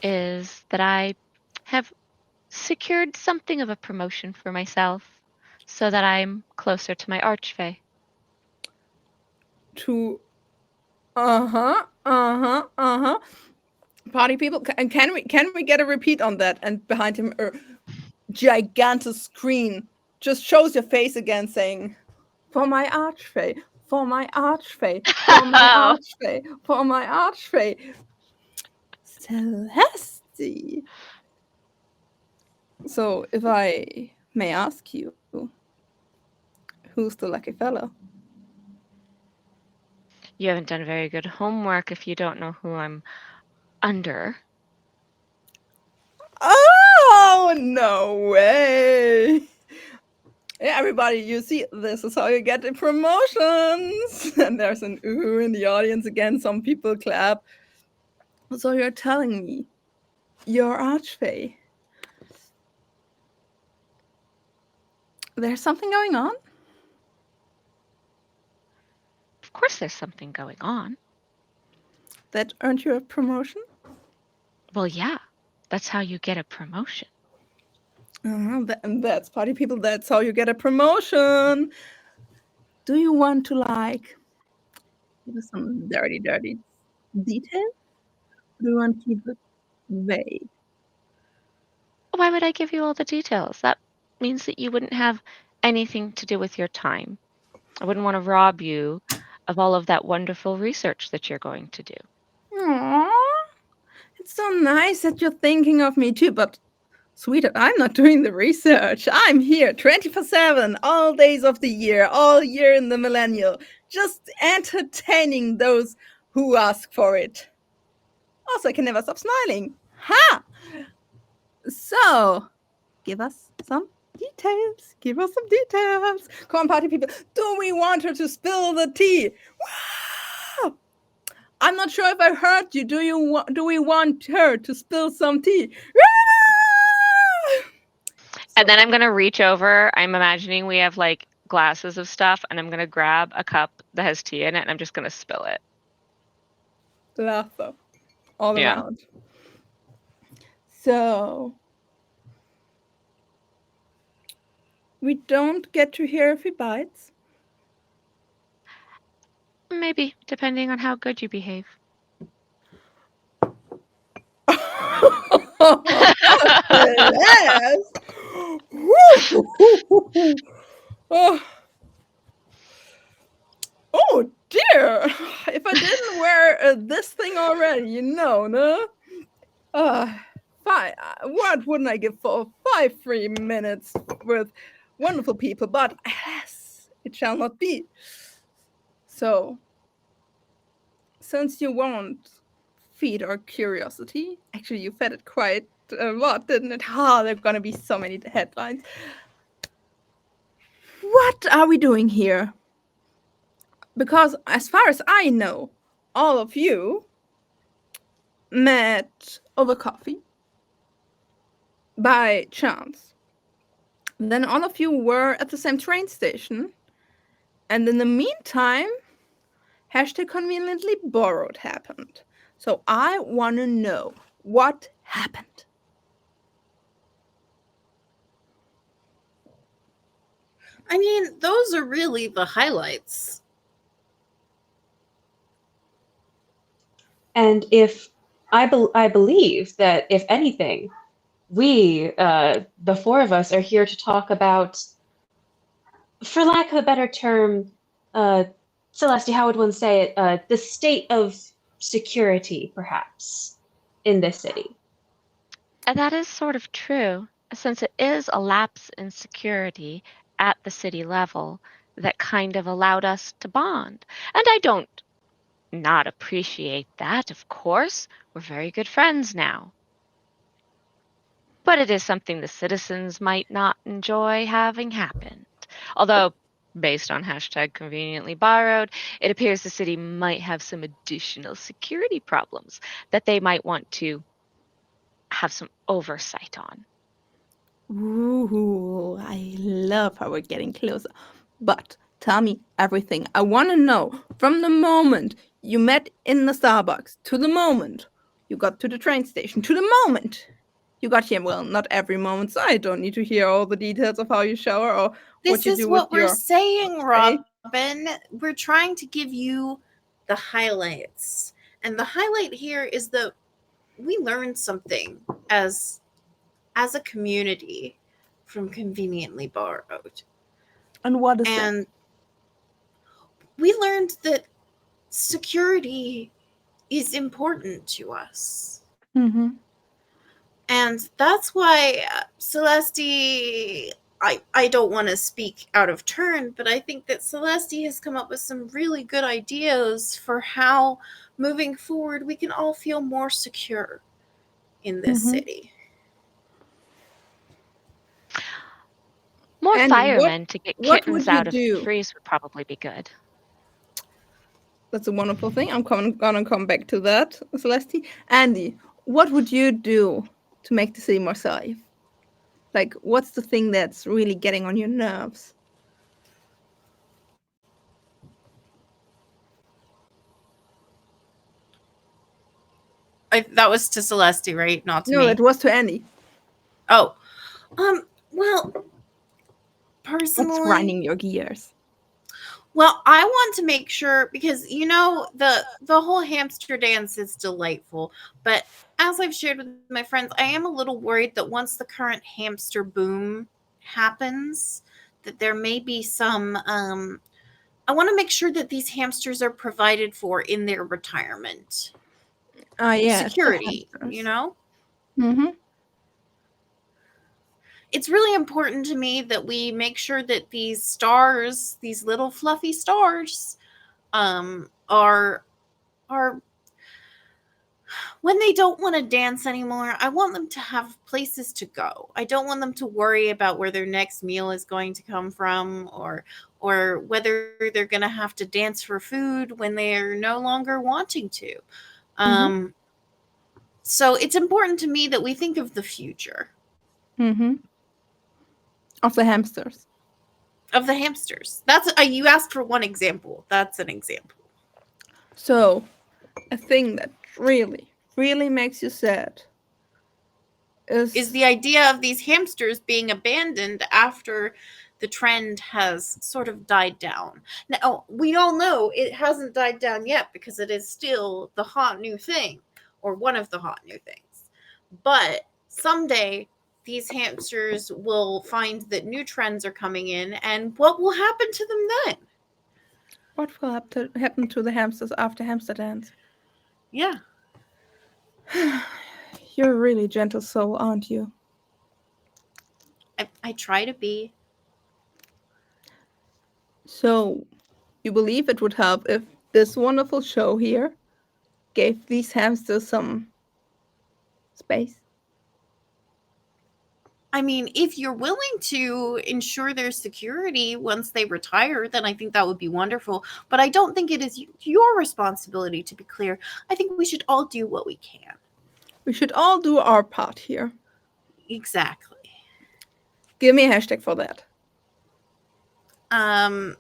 is that I have secured something of a promotion for myself so that I'm closer to my archfey. To party people, and can we get a repeat on that? And behind him, a gigantic screen just shows your face again, saying, "For my archfey, for my archfey, for my archfey, for my archfey, Celeste." So, if I may ask you, who's the lucky fellow? You haven't done very good homework if you don't know who I'm under. Oh, no way. Yeah, everybody, you see, this is how you get the promotions. And there's an ooh in the audience again. Some people clap. So you're telling me you're archfey. There's something going on? Of course there's something going on. That earned you a promotion? Well, yeah, that's how you get a promotion. That's party people. That's how you get a promotion. Do you want to, like, give us some dirty details? Do you want to keep it vague? Why would I give you all the details? That means that you wouldn't have anything to do with your time. I wouldn't want to rob you of all of that wonderful research that you're going to do. Aww. It's so nice that you're thinking of me too, but sweetheart, I'm not doing the research. I'm here 24/7, all days of the year, all year in the millennial, just entertaining those who ask for it. Also, I can never stop smiling. Ha! So, give us some details. Give us some details. Come on, party people. Do we want her to spill the tea? Wow! I'm not sure if I heard you. Do we want her to spill some tea? And then I'm going to reach over. I'm imagining we have like glasses of stuff, and I'm going to grab a cup that has tea in it, and I'm just going to spill it. Laughter all Yeah. around. So, we don't get to hear if he bites. Maybe, depending on how good you behave. Yes. Oh. Oh dear! If I didn't wear this thing already, no? Fine. What wouldn't I give for 5 free minutes with wonderful people? But alas, it shall not be. So, since you won't feed our curiosity, actually, you fed it quite a lot, didn't it? There are gonna be so many headlines. What are we doing here? Because as far as I know, all of you met over coffee by chance. Then all of you were at the same train station. And in the meantime, hashtag conveniently borrowed happened. So I want to know what happened. I mean, those are really the highlights. And if I believe that if anything, we, the four of us, are here to talk about, for lack of a better term, Celeste, how would one say it? The state of security, perhaps, in this city. And that is sort of true, since it is a lapse in security at the city level that kind of allowed us to bond. And I don't not appreciate that, of course. We're very good friends now. But it is something the citizens might not enjoy having happened. Although, based on hashtag conveniently borrowed, it appears the city might have some additional security problems that they might want to have some oversight on. Ooh, I love how we're getting closer. But tell me everything. I want to know from the moment you met in the Starbucks to the moment you got to the train station to the moment you got here. Well, not every moment, so I don't need to hear all the details of how you shower or what This you is do with what we're your saying, day. Robin. We're trying to give you the highlights. And the highlight here is that we learned something as a community from Conveniently Borrowed. And what is that? And we learned that security is important to us. Mm-hmm. And that's why Celeste, I don't want to speak out of turn, but I think that Celeste has come up with some really good ideas for how moving forward we can all feel more secure in this Mhm. city. More And firemen to get what would kittens you out of the do? freeze would probably be good. That's a wonderful thing. I'm gonna come back to that, Celeste. Andy, what would you do to make the city more safe? Like, what's the thing that's really getting on your nerves? That was to Celeste, right? Not to No, me. that was to Andy. Oh, well, What's personally, grinding your gears? well, I want to make sure because the whole hamster dance is delightful, but as I've shared with my friends, I am a little worried that once the current hamster boom happens, that there may be some I want to make sure that these hamsters are provided for in their retirement. Ah, yes, the Security, hamsters. Mm-hmm. Mm-hmm. It's really important to me that we make sure that these stars, these little fluffy stars, are when they don't want to dance anymore, I want them to have places to go. I don't want them to worry about where their next meal is going to come from or whether they're going to have to dance for food when they're no longer wanting to. So it's important to me that we think of the future. Mm-hmm. Of the hamsters. Of the hamsters. That's you asked for one example. That's an example. So, a thing that really, really makes you sad Is the idea of these hamsters being abandoned after the trend has sort of died down. Now, we all know it hasn't died down yet because it is still the hot new thing, or one of the hot new things. But someday, these hamsters will find that new trends are coming in, and what will happen to them then? What will happen to the hamsters after hamster dance? Yeah. You're a really gentle soul, aren't you? I try to be. So, you believe it would help if this wonderful show here gave these hamsters some space? I mean, if you're willing to ensure their security once they retire, then I think that would be wonderful. But I don't think it is your responsibility, to be clear. I think we should all do what we can. We should all do our part here. Exactly. Give me a hashtag for that. I'm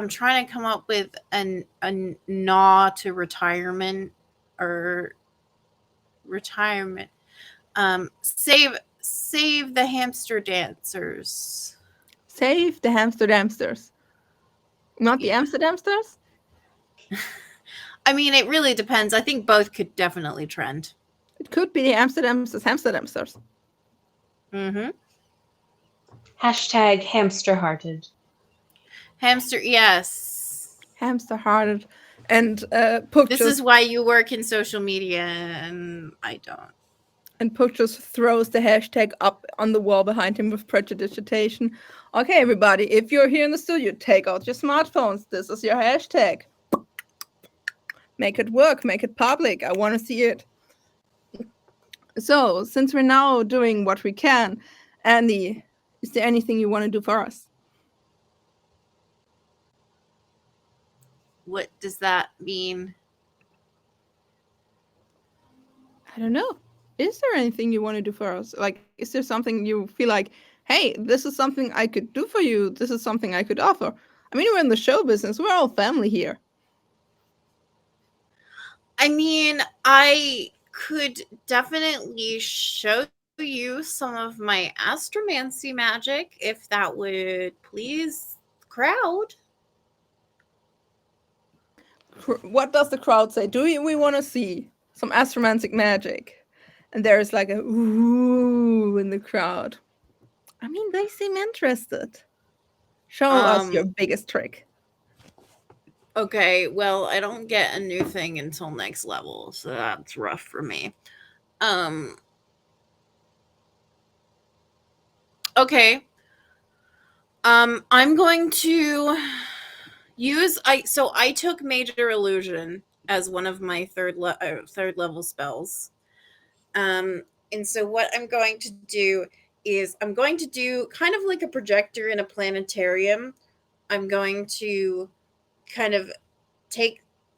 trying to come up with a nah to retirement or retirement. Save the hamster dancers. Save the hamsters. Not the Amsterdamsters? I mean, it really depends. I think both could definitely trend. It could be the Amsterdamsters. Mm-hmm. Hashtag hamster-hearted. Hamster, yes. Hamster-hearted. And Puck This is why you work in social media and I don't. And Puck just throws the hashtag up on the wall behind him with prestidigitation. Okay, everybody, if you're here in the studio, take out your smartphones. This is your hashtag. Make it work. Make it public. I want to see it. So, since we're now doing what we can, Andy, is there anything you want to do for us? What does that mean? I don't know. Is there anything you want to do for us? Like, is there something you feel like, hey, this is something I could do for you. This is something I could offer. I mean, we're in the show business. We're all family here. I mean, I could definitely show you some of my astromancy magic if that would please the crowd. What does the crowd say? Do we want to see some astromantic magic? And there's like a ooh in the crowd. I mean, they seem interested. Show us your biggest trick. Okay, well, I don't get a new thing until next level, so that's rough for me. Okay. I'm going to use I took Major Illusion as one of my third level spells. And so what I'm going to do is I'm going to do kind of like a projector in a planetarium. I'm going to kind of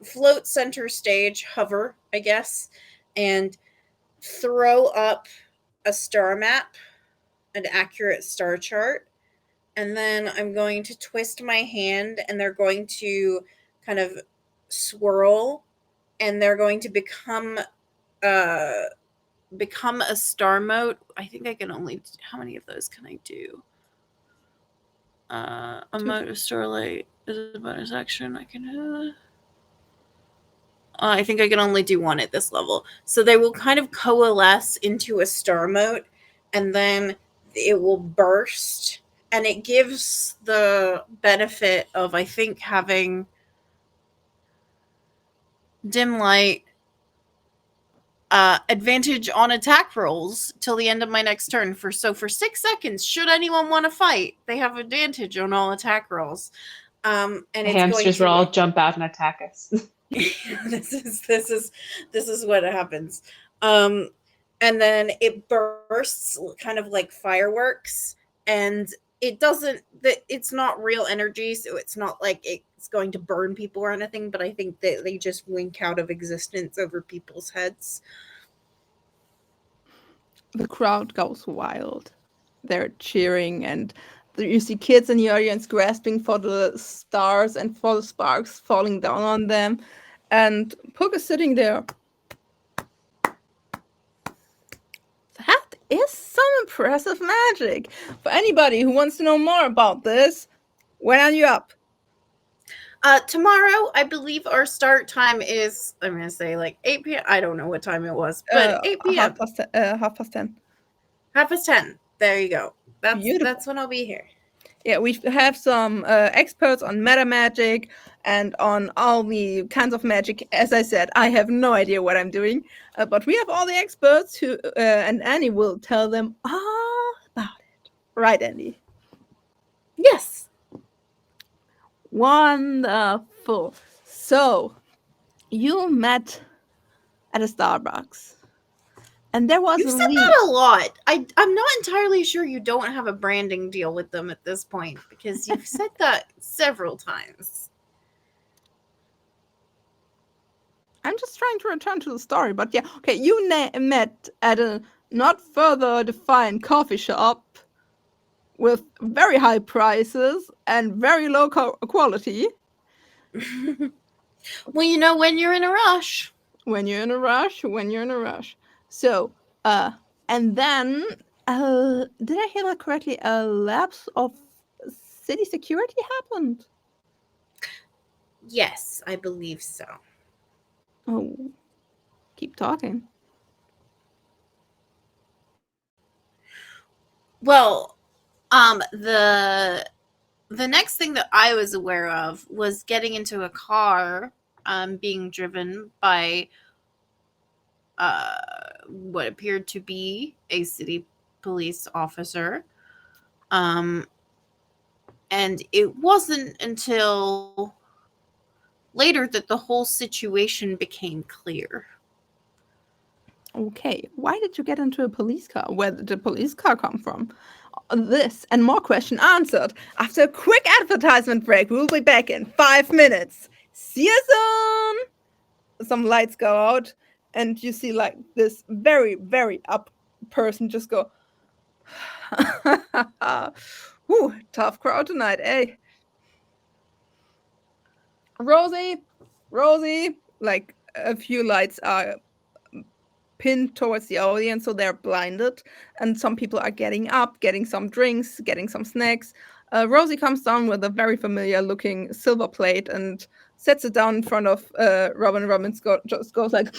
float center stage, hover, I guess, and throw up a star map, an accurate star chart. And then I'm going to twist my hand and they're going to kind of swirl and they're going to become a star mote. I think I can only, how many of those can I do? A mote of starlight is a bonus action. I can I think I can only do one at this level. So they will kind of coalesce into a star mote and then it will burst. And it gives the benefit of, I think, having dim light advantage on attack rolls till the end of my next turn. For 6 seconds, should anyone want to fight, they have advantage on all attack rolls. And the it's hamsters will all jump out and attack us. this is what happens. And then it bursts kind of like fireworks, and it's not real energy, so it's not like it's going to burn people or anything, but I think that they just wink out of existence over people's heads. The crowd goes wild. They're cheering, and you see kids in the audience grasping for the stars and for the sparks falling down on them. And Puck is sitting there. That is some impressive magic. For anybody who wants to know more about this, when are you up? Tomorrow, I believe our start time is, I'm going to say like 8 p.m. I don't know what time it was, but 8 p.m. Half past 10. Half past 10. There you go. Beautiful. That's when I'll be here. Yeah, we have some experts on meta magic and on all the kinds of magic. As I said, I have no idea what I'm doing, but we have all the experts who, and Annie will tell them all about it. Right, Andy? Yes. Wonderful. So, you met at a Starbucks, and there was You've a said leak. that a lot. I'm not entirely sure you don't have a branding deal with them at this point because you've said that several times. I'm just trying to return to the story, but yeah, okay, you met at a not further defined coffee shop with very high prices and very low quality. Well, you know, when you're in a rush. When you're in a rush. So, and then, did I hear that correctly? A lapse of city security happened. Yes, I believe so. Oh, keep talking. Well, the next thing that I was aware of was getting into a car, being driven by what appeared to be a city police officer. And it wasn't until later that the whole situation became clear. Okay, why did you get into a police car? Where did the police car come from? This and more question answered after a quick advertisement break. We'll be back in 5 minutes. See you soon! Some lights go out, and you see like this very, very up person just go, whew, tough crowd tonight, eh? Rosie, like a few lights are pinned towards the audience, so they're blinded, and some people are getting up, getting some drinks, getting some snacks. Rosie comes down with a very familiar looking silver plate and sets it down in front of Robin. Robin just goes like,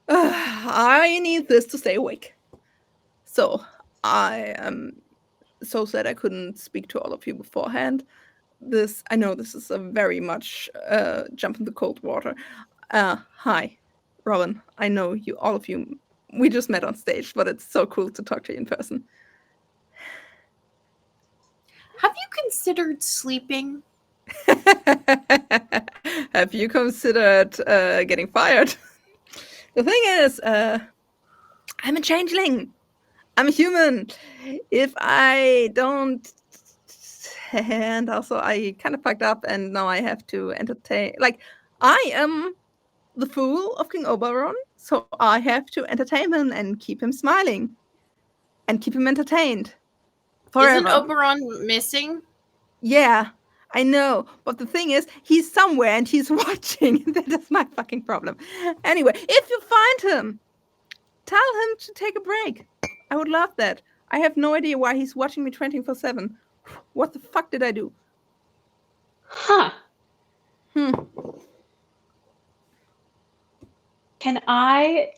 I need this to stay awake. So I am so sad I couldn't speak to all of you beforehand. I know this is a very much jump in the cold water. Hi, Robin. I know you, all of you. We just met on stage, but it's so cool to talk to you in person. Have you considered sleeping? Have you considered getting fired? The thing is, I'm a changeling. I'm a human. If I don't, and also I kind of fucked up, and now I have to entertain. Like, I am the fool of King Oberon, so I have to entertain him and keep him smiling and keep him entertained forever. Isn't Oberon missing? Yeah, I know, but the thing is, he's somewhere and he's watching. That is my fucking problem. Anyway, if you find him, tell him to take a break. I would love that. I have no idea why he's watching me 24/7. What the fuck did I do? Huh. Can I,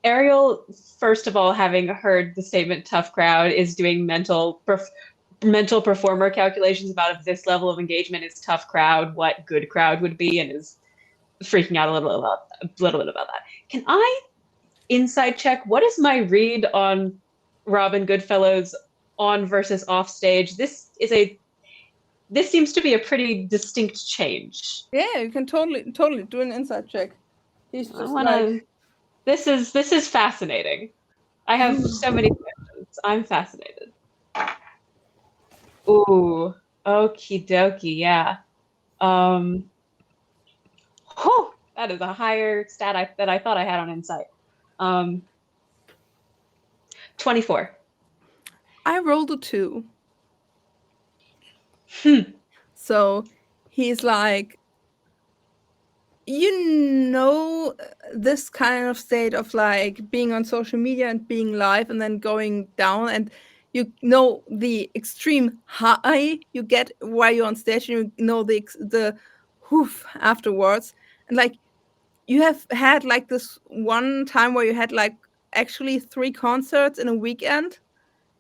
Ariel, first of all, having heard the statement tough crowd, is doing mental performer calculations about if this level of engagement is tough crowd, what good crowd would be, and is freaking out a little bit about that. Can I insight check? What is my read on Robin Goodfellow's on versus off stage? This seems to be a pretty distinct change. Yeah, you can totally do an insight check. He's just This is fascinating. I have so many questions. I'm fascinated. Ooh, okie dokie, yeah. That is a higher stat that I thought I had on insight. 24. I rolled a 2. So he's like, this kind of state of like being on social media and being live and then going down, and you know the extreme high you get while you're on stage, and you know the hoof afterwards, and like you have had like this one time where you had like actually 3 concerts in a weekend,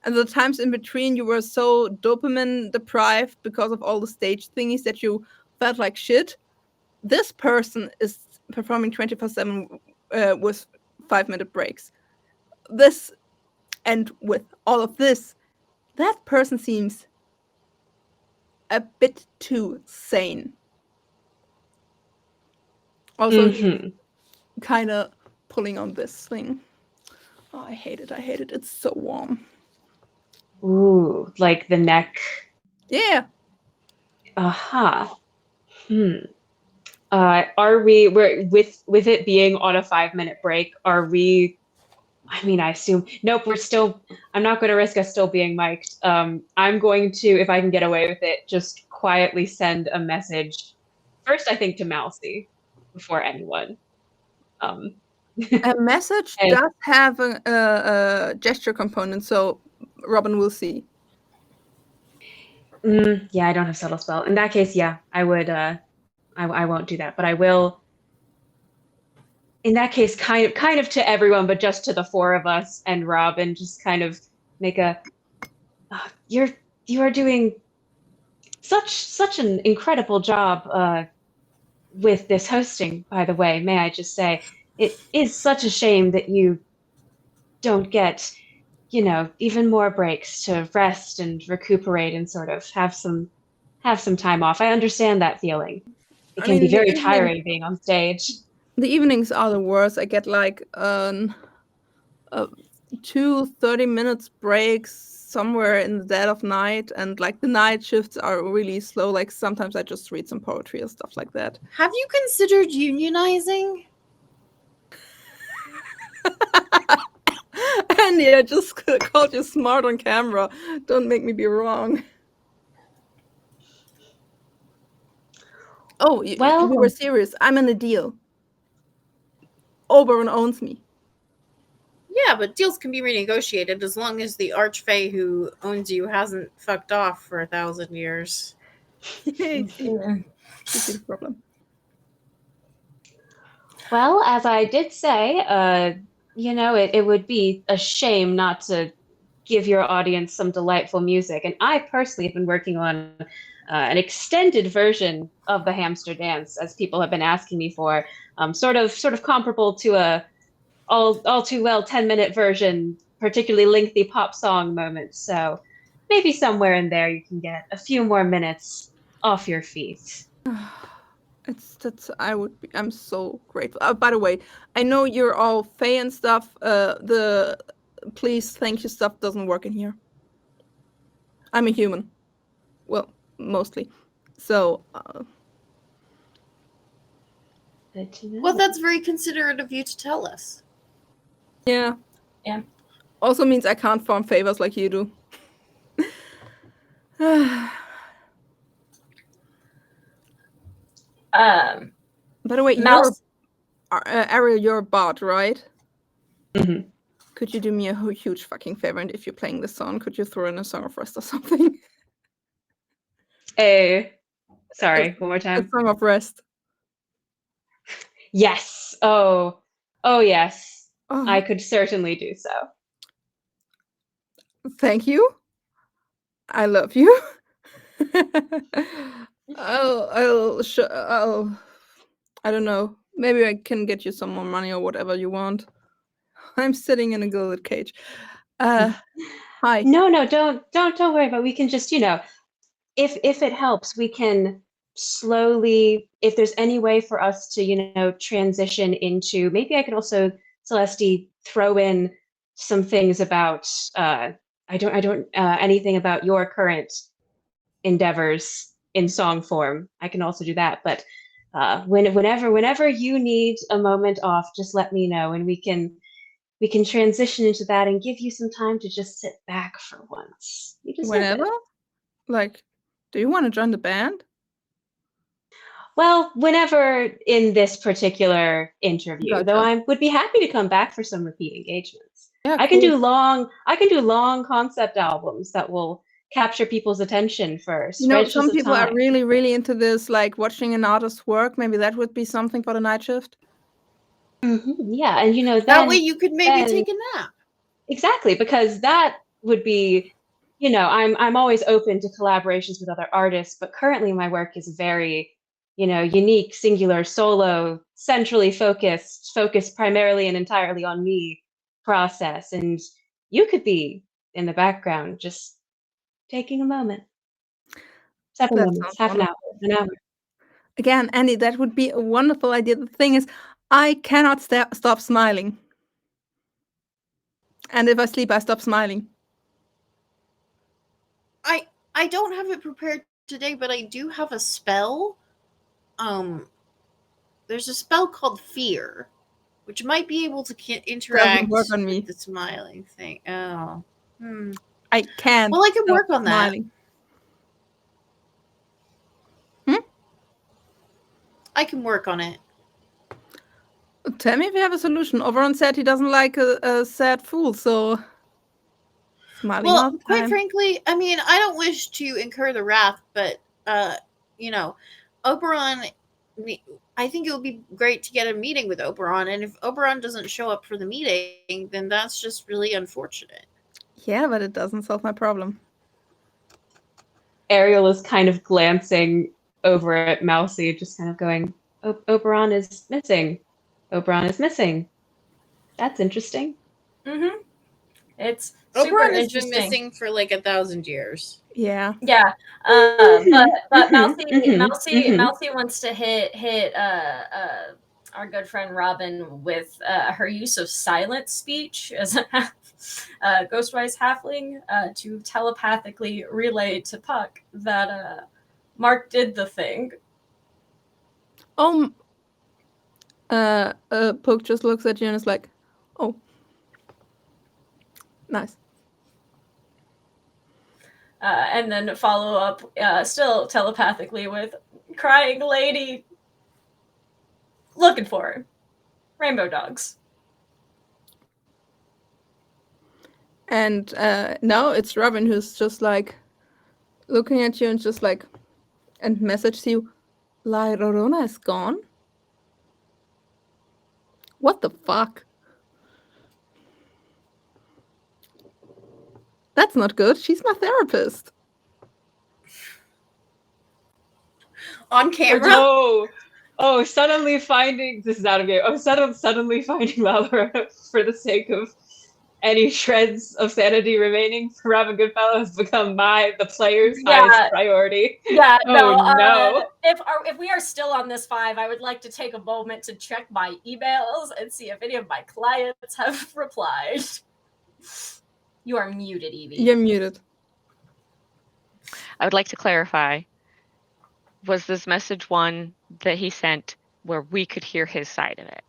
and the times in between you were so dopamine deprived because of all the stage thingies that you felt like shit. This person is performing 24/7 with 5-minute breaks. And with all of this, that person seems a bit too sane Also, Mm-hmm. kind of pulling on this thing. Oh, I hate it. I hate it. It's so warm. Ooh, like the neck. Yeah. Aha. We're with it being on a 5-minute break, are we, I mean, I assume, nope, I'm not going to risk us still being mic'd. I'm going to, if I can get away with it, just quietly send a message. First, I think to Mousy before anyone. A message And- does have a gesture component, so Robin will see. Yeah, I don't have subtle spell. In that case, yeah, I would. I won't do that, but I will. In that case, kind of to everyone, but just to the four of us and Robin, just kind of make a. You are doing such an incredible job with this hosting. By the way, may I just say, it is such a shame that you don't get, even more breaks to rest and recuperate and sort of have some time off. I understand that feeling. It I can be mean, very tiring being on stage. the evenings are the worst. I get like 2 30 minutes breaks somewhere in the dead of night, and like the night shifts are really slow. Like sometimes I just read some poetry or stuff like that. Have you considered unionizing? Andy, I just called you smart on camera. Don't make me be wrong. Oh, you were serious. I'm in a deal. Oberon owns me. Yeah, but deals can be renegotiated as long as the archfey who owns you hasn't fucked off for 1,000 years. You see the problem. Well, as I did say, it would be a shame not to give your audience some delightful music. And I personally have been working on an extended version of the hamster dance, as people have been asking me for, sort of comparable to a all too well 10-minute version, particularly lengthy pop song moments. So maybe somewhere in there you can get a few more minutes off your feet. I'm so grateful. By the way, I know you're all Fae and stuff. The please thank you stuff doesn't work in here. I'm a human. Well, mostly. So Good to know. Well, that's very considerate of you to tell us. yeah. Yeah. Also means I can't farm favors like you do. By the way, Ariel, you're a bot, right? Mm-hmm. Could you do me a huge fucking favor? And if you're playing this song, could you throw in a Song of Rest or something? Sorry, one more time. A Song of Rest. Yes. Oh yes. Oh. I could certainly do so. Thank you. I love you. I don't know. Maybe I can get you some more money or whatever you want. I'm sitting in a gilded cage. Hi. No, don't worry about it. We can just, if it helps, we can slowly, if there's any way for us to, transition into, maybe I can also, Celeste, throw in some things about I don't anything about your current endeavors in song form. I can also do that, but whenever you need a moment off, just let me know, and we can transition into that and give you some time to just sit back for once. You deserve Whenever? it. Like, do you want to join the band? Well, whenever in this particular interview, Gotcha. though I would be happy to come back for some repeat engagements. Yeah, I can cool. do long concept albums that will capture people's attention for stretches some of people time. are really, really into this, like watching an artist work. Maybe that would be something for the night shift. Mm-hmm. Yeah, and then that way you could maybe take a nap. Exactly, because that would be, I'm always open to collaborations with other artists, but currently my work is very, unique, singular, solo, centrally focused primarily and entirely on me process. And you could be in the background just taking a moment. 7 minutes, half an hour, an hour. Again, Andy, that would be a wonderful idea. The thing is, I cannot stop smiling. And if I sleep, I stop smiling. I don't have it prepared today, but I do have a spell. There's a spell called Fear, which might be able to interact work on me. with the smiling thing. Oh. I can't. Well, I can stop work on that. smiling. I can work on it. Tell me if you have a solution. Oberon said he doesn't like a sad fool, so smiling all Well, the quite time. frankly, I mean, I don't wish to incur the wrath, but Oberon, I think it would be great to get a meeting with Oberon, and if Oberon doesn't show up for the meeting, then that's just really unfortunate. Yeah, but it doesn't solve my problem. Ariel is kind of glancing over at Mousy, just kind of going, Oberon is missing. Oberon is missing. That's interesting. Mm-hmm. It's super Oberon has interesting. been missing for like 1,000 years. Yeah. Yeah. But Mousy wants to hit our good friend Robin with her use of silent speech as a Ghostwise halfling to telepathically relay to Puck that Mark did the thing. Puck just looks at you and is like, oh. Nice. And then follow up still telepathically with crying lady looking for her. Rainbow dogs. And now it's Robin who's just like looking at you and just like, and messaged you, La Llorona is gone? What the fuck? That's not good. She's my therapist. On camera? Oh, suddenly finding, this is out of game. Oh, suddenly finding Lalora for the sake of any shreds of sanity remaining for Robin Goodfellow has become the player's highest priority. Yeah, no. If we are still on this 5, I would like to take a moment to check my emails and see if any of my clients have replied. You are muted, Evie. You're muted. I would like to clarify. Was this message one that he sent where we could hear his side of it?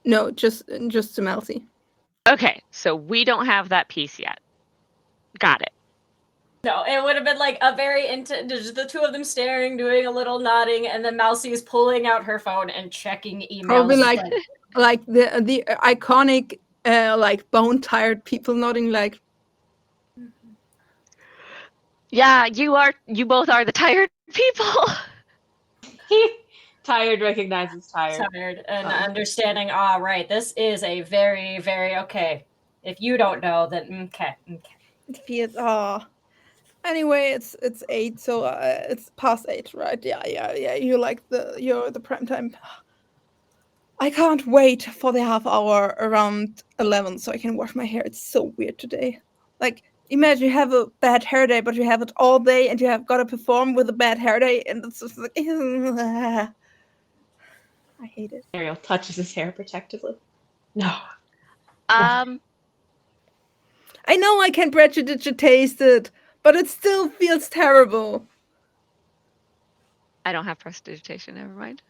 No, just to Melcy. Okay, so we don't have that piece yet. Got it. No, it would have been like a very just the two of them staring, doing a little nodding, and then Mousy is pulling out her phone and checking emails. Probably like the iconic like bone-tired people nodding like. Yeah, you both are the tired people. Tired recognizes tired. Tired and understanding, right, this is a very, very okay. If you don't know, then okay. It feels Anyway, it's 8, so it's past 8, right? Yeah. You're the prime time. I can't wait for the half hour around 11 so I can wash my hair. It's so weird today. Like, imagine you have a bad hair day, but you have it all day and you have got to perform with a bad hair day, and it's just like, I hate it. Ariel touches his hair protectively. No. I know I can prejudicate it, but it still feels terrible. I don't have prestidigitation, never mind.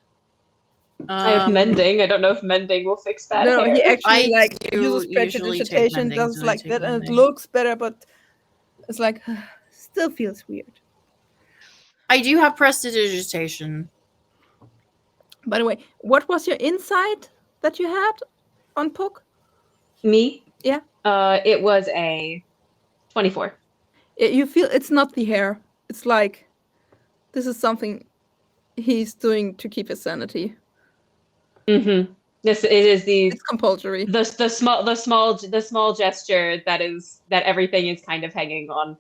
I have mending. I don't know if mending will fix that. No, hair. he actually I uses prejudicitation, does like that, and it looks better, but it's like still feels weird. I do have prestidigitation. By the way, what was your insight that you had on Puck? Me? Yeah. It was a 24. You feel it's not the hair. It's like this is something he's doing to keep his sanity. Mm-hmm. It's compulsory. The small gesture that everything is kind of hanging on.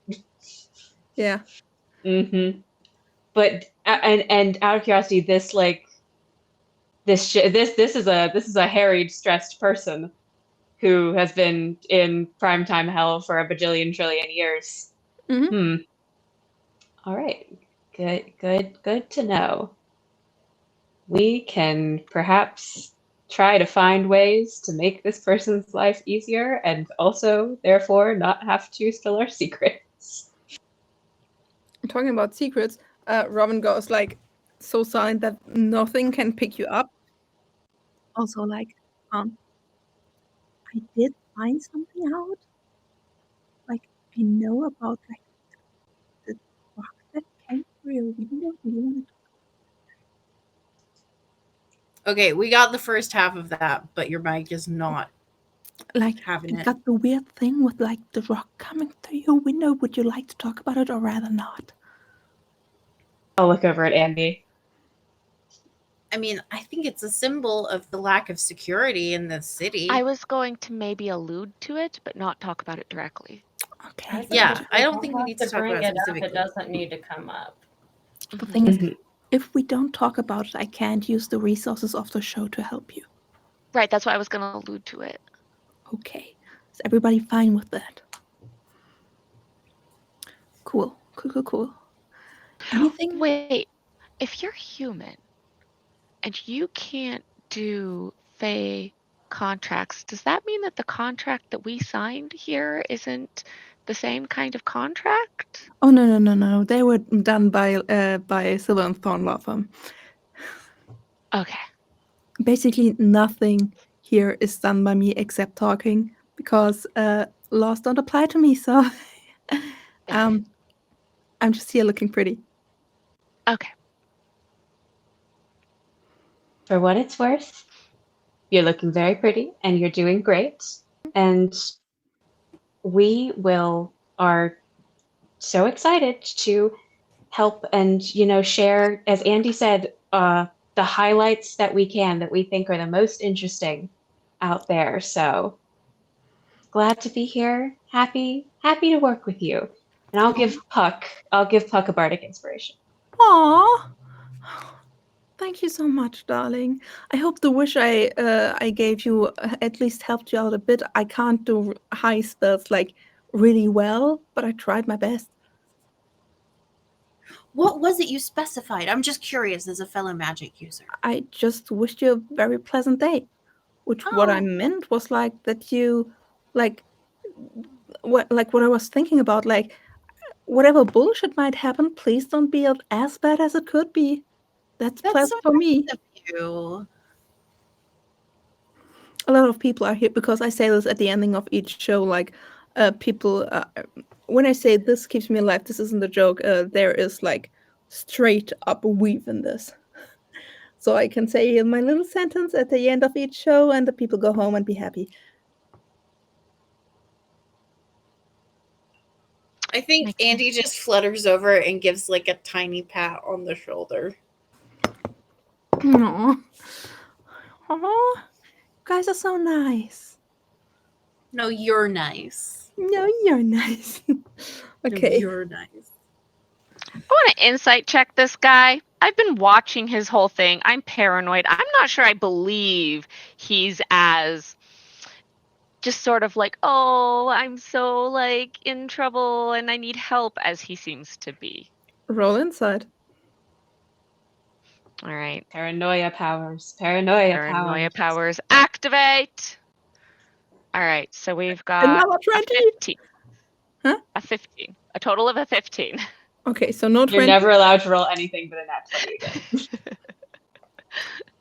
Yeah. Mm-hmm. But and out of curiosity, this is a harried, stressed person who has been in primetime hell for a bajillion trillion years. Mm-hmm. All right. Good to know. we can perhaps try to find ways to make this person's life easier and also, therefore, not have to spill our secrets. Talking about secrets, Robin goes like so silent that nothing can pick you up. Also, like, I did find something out. Like, I know about like the rock that came through your window. Do you want to? Okay, we got the first half of that, but your mic is not Like, having I it. got the weird thing with like the rock coming through your window. Would you like to talk about it or rather not? I'll look over at Andy. I mean, I think it's a symbol of the lack of security in the city. I was going to maybe allude to it, but not talk about it directly. Okay. think Yeah, if I we don't think we have need to talk bring about it it up, specifically. it doesn't need to come up. The thing is, Mhm. if we don't talk about it, I can't use the resources of the show to help you. Right, that's why I was going to allude to it. Okay. Is everybody fine with that? Cool. Anything? Wait, if you're human and you can't do FAE contracts, does that mean that the contract that we signed here isn't the same kind of contract? Oh no. They were done by Silver and Thorn Law Firm. Okay. Basically, nothing here is done by me except talking because laws don't apply to me. So, I'm just here looking pretty. Okay. For what it's worth, you're looking very pretty and you're doing great. And we are so excited to help and, share, as Andy said, the highlights that we think are the most interesting out there. So glad to be here. Happy to work with you. And I'll give Puck a bardic inspiration. Aww. Thank you so much, darling. I hope the wish I gave you at least helped you out a bit. I can't do high spells like really well, but I tried my best. What was it you specified? I'm just curious as a fellow magic user. I just wished you a very pleasant day. Which what I meant was like that you like what I was thinking about, like whatever bullshit might happen, please don't be as bad as it could be. That's pleasant so for me. nice of you. A lot of people are here because I say this at the ending of each show. Like, people, when I say this keeps me alive, this isn't a joke. There is like straight up weave in this. So I can say my little sentence at the end of each show, and the people go home and be happy. I think Andy just flutters over and gives like a tiny pat on the shoulder. Aww. Aww. You guys are so nice. No, you're nice. No, you're nice. Okay. No, you're nice. I want to insight check this guy. I've been watching his whole thing. I'm paranoid. I'm not sure I believe he's as just sort of like, oh, I'm so like in trouble and I need help as he seems to be. Roll inside. All right. Paranoia powers. Paranoia powers activate. All right. So we've got Another 20. a 15. Huh? A 15. A total of a 15. Okay, so no 20. You're never allowed to roll anything but a nat 20 again.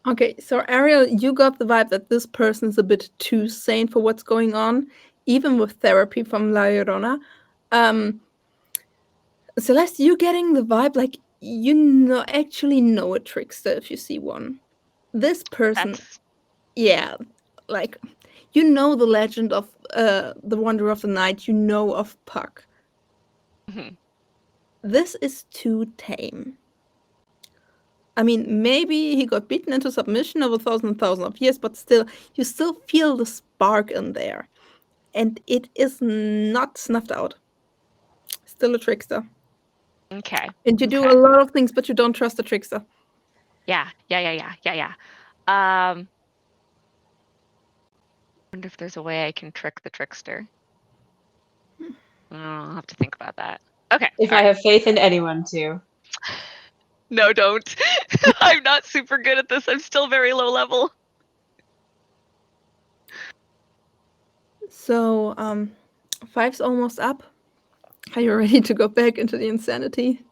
Okay, so Ariel, you got the vibe that this person is a bit too sane for what's going on, even with therapy from La Llorona. Celeste, you getting the vibe like actually know a trickster if you see one. This person, yeah, like you know the legend of the Wonder of the Night, you know of Puck. Mhm. This is too tame. I mean, maybe he got beaten into submission over thousands of years, but still, you still feel the spark in there. And it is not snuffed out. Still a trickster. Okay. And you do a lot of things, but you don't trust the trickster. Yeah. Wonder if there's a way I can trick the trickster. I'll have to think about that. Okay. If I have faith in anyone, too. No, don't. I'm not super good at this. I'm still very low level. So, 5's almost up. Are you ready to go back into the insanity?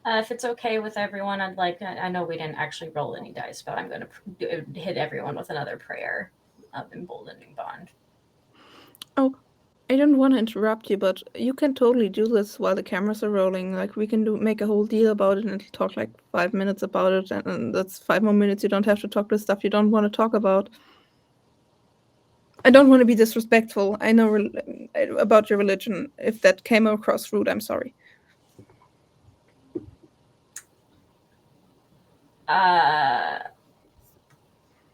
If it's okay with everyone, I'd like. I know we didn't actually roll any dice, but I'm going to hit everyone with another prayer of emboldening bond. Oh, I don't want to interrupt you, but you can totally do this while the cameras are rolling. Like, we can make a whole deal about it and talk like 5 minutes about it, and that's 5 more minutes. You don't have to talk to stuff you don't want to talk about. I don't want to be disrespectful. I know about your religion. If that came across rude, I'm sorry.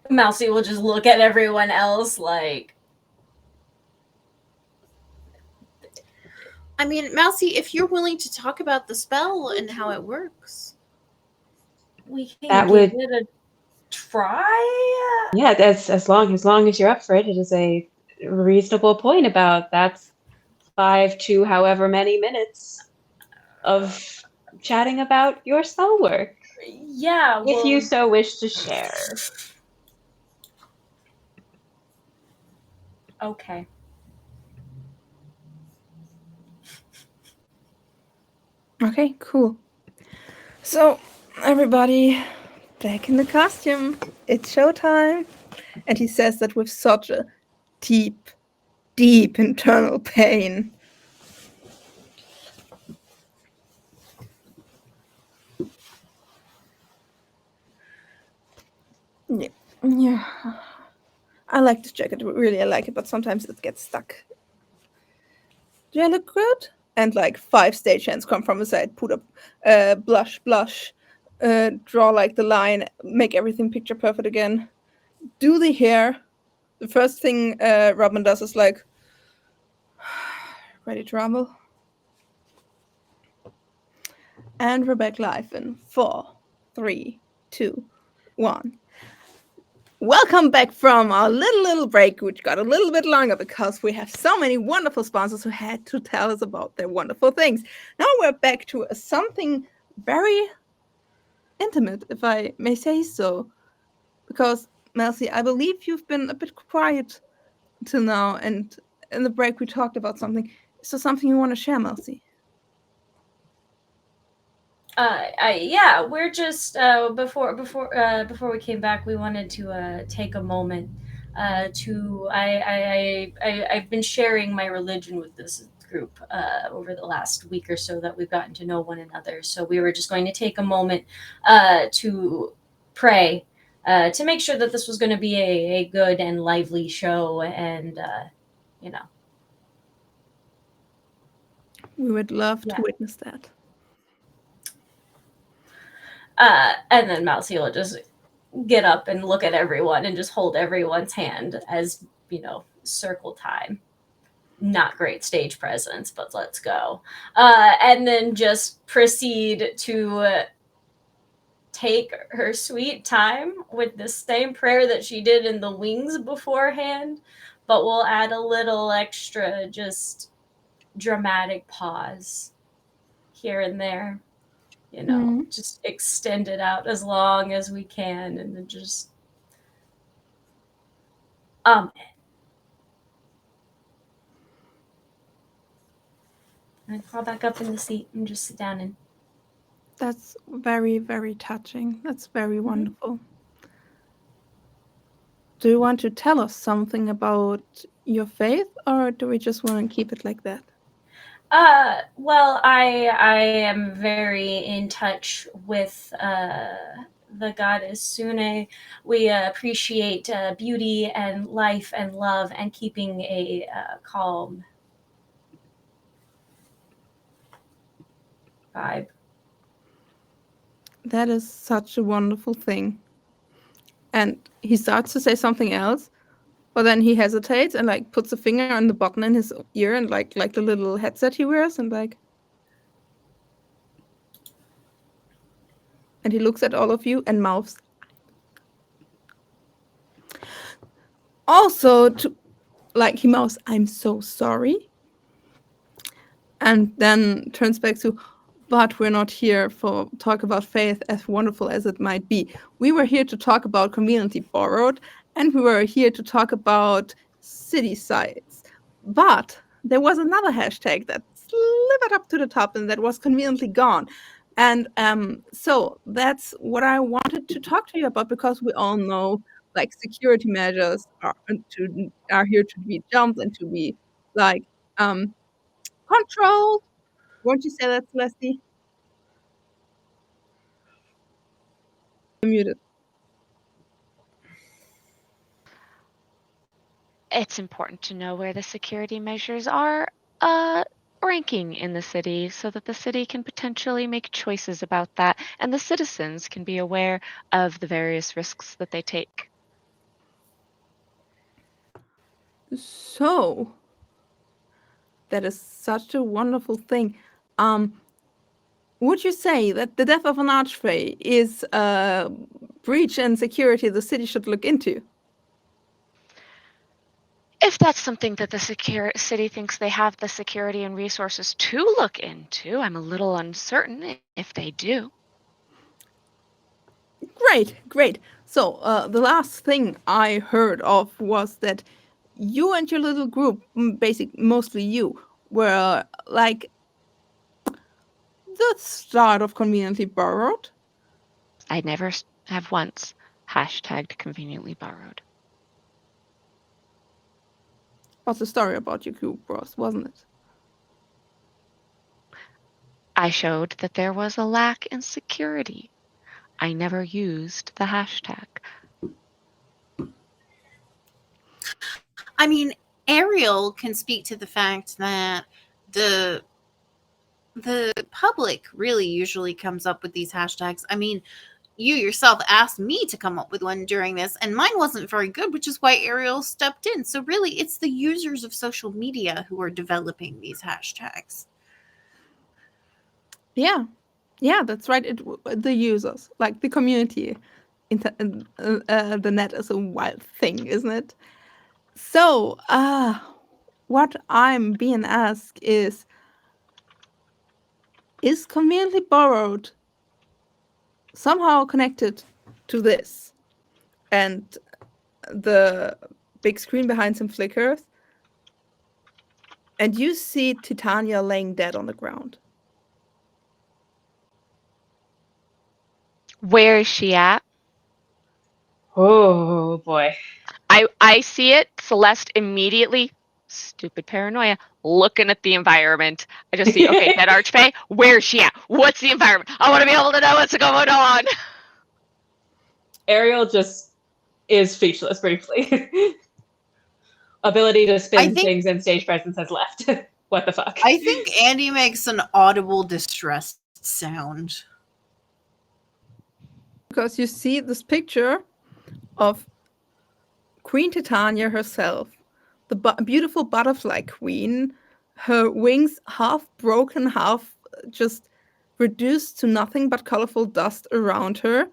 Mousy will just look at everyone else like. I mean, Mousy, if you're willing to talk about the spell and how it works, We can That give would- it a try. Yeah, that's as long as you're up for it. It is a reasonable point about that's 5 to however many minutes of chatting about your spell work, Yeah, well, if you so wish to share. Okay. Okay, cool. So, everybody, back in the costume. It's showtime. And he says that with such a deep, deep internal pain. Yeah. I like this jacket. Really, I like it, but sometimes it gets stuck. Do I look good? And like 5 stagehands come from the side, put up blush, draw like the line, make everything picture perfect again. Do the hair. The first thing Robin does is like, ready to rumble? And we're back live in 4, 3, 2, 1. Welcome back from our little break, which got a little bit longer because we have so many wonderful sponsors who had to tell us about their wonderful things. Now we're back to something very intimate, if I may say so. Because, Melcy, I believe you've been a bit quiet till now, and in the break we talked about something. Is there something you want to share, Melcy? Yeah, we're just before we came back, we wanted to take a moment I've been sharing my religion with this group over the last week or so that we've gotten to know one another. So we were just going to take a moment to pray to make sure that this was going to be a good and lively show, and you know. We would love Yeah. to witness that. And then Mousy will just get up and look at everyone and just hold everyone's hand as, circle time. Not great stage presence, but let's go. And then just proceed to take her sweet time with the same prayer that she did in the wings beforehand, but we'll add a little extra just dramatic pause here and there. Just extend it out as long as we can, and then just and crawl back up in the seat and just sit down. And that's very, very touching. That's very wonderful. Do you want to tell us something about your faith, or do we just want to keep it like that? Well, I am very in touch with the goddess Sune. We appreciate beauty and life and love and keeping a calm vibe. That is such a wonderful thing. And he starts to say something else, but then he hesitates and like puts a finger on the button in his ear and like the little headset he wears and he looks at all of you and mouths. Also, he mouths, "I'm so sorry," and then turns back to, but we're not here for talk about faith, as wonderful as it might be. We were here to talk about conveniently borrowed, and we were here to talk about city sites. But there was another hashtag that slithered up to the top and that was conveniently gone. And so that's what I wanted to talk to you about, because we all know like security measures are here to be jumped and to be like controlled. Won't you say that, Celeste? Muted. It's important to know where the security measures are ranking in the city so that the city can potentially make choices about that and the citizens can be aware of the various risks that they take. So that is such a wonderful thing. Would you say that the death of an archfey is a breach in security the city should look into? If that's something that the city thinks they have the security and resources to look into, I'm a little uncertain if they do. Great. So the last thing I heard of was that you and your little group, mostly you, were like the start of conveniently borrowed. I never have once hashtagged conveniently borrowed. Was the story about your group, Ross, wasn't it? I showed that there was a lack in security. I never used the hashtag. I mean, Ariel can speak to the fact that the public really usually comes up with these hashtags. I mean, you yourself asked me to come up with one during this, and mine wasn't very good, which is why Ariel stepped in. So really, it's the users of social media who are developing these hashtags. Yeah, that's right. The users, like the community, the net is a wild thing, isn't it? So, what I'm being asked is conveniently borrowed somehow connected to this? And the big screen behind him flickers, and you see Titania laying dead on the ground. Where is she at? Oh boy. I see it. Celeste immediately, stupid paranoia, looking at the environment. I just see, okay, dead archfey. Where's she at? What's the environment? I want to be able to know what's going on. Ariel just is speechless briefly. Ability to spin things and stage presence has left. What the fuck? I think Andy makes an audible distress sound. Because you see this picture of Queen Titania herself, the beautiful butterfly queen, her wings half broken, half just reduced to nothing but colorful dust around her,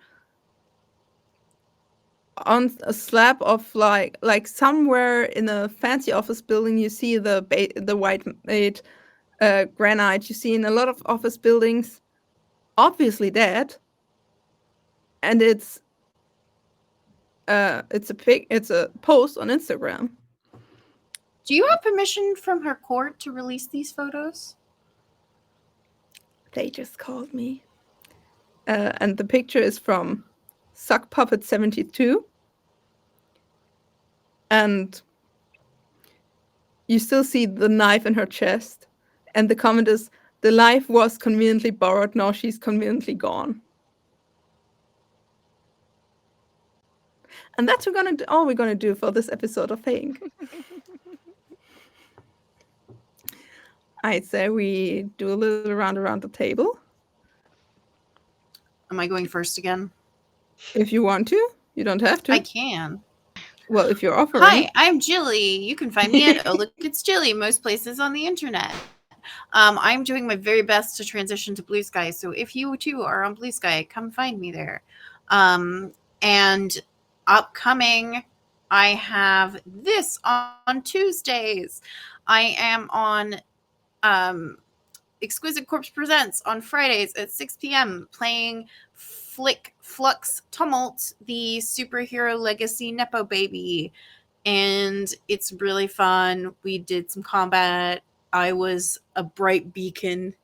on a slab of like somewhere in a fancy office building. You see the white made granite you see in a lot of office buildings, obviously dead. And it's a post on Instagram. Do you have permission from her court to release these photos? They just called me. And the picture is from Suck Puppet 72. And you still see the knife in her chest. And the comment is, the life was conveniently borrowed, now she's conveniently gone. And that's all we're gonna do for this episode of FAE INC. I'd say we do a little round around the table. Am I going first again? If you want to, you don't have to. I can. Well, if you're offering. Hi, I'm Jilly. You can find me at Oh Look It's Jilly most places on the internet. I'm doing my very best to transition to Blue Sky, so if you too are on Blue Sky, come find me there. And upcoming, I have this on Tuesdays. I am on Exquisite Corpse Presents on Fridays at 6 p.m. playing Flux Tumult, the superhero legacy Nepo baby. And it's really fun. We did some combat. I was a bright beacon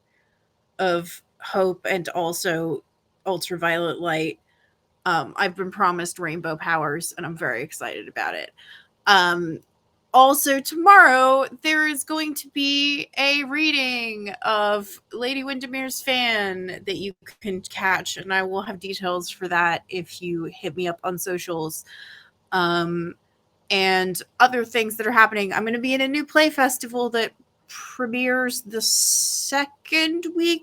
of hope and also ultraviolet light. I've been promised rainbow powers, and I'm very excited about it. Also, tomorrow there is going to be a reading of Lady Windermere's Fan that you can catch, and I will have details for that if you hit me up on socials. And other things that are happening. I'm going to be in a new play festival that premieres the second weekend.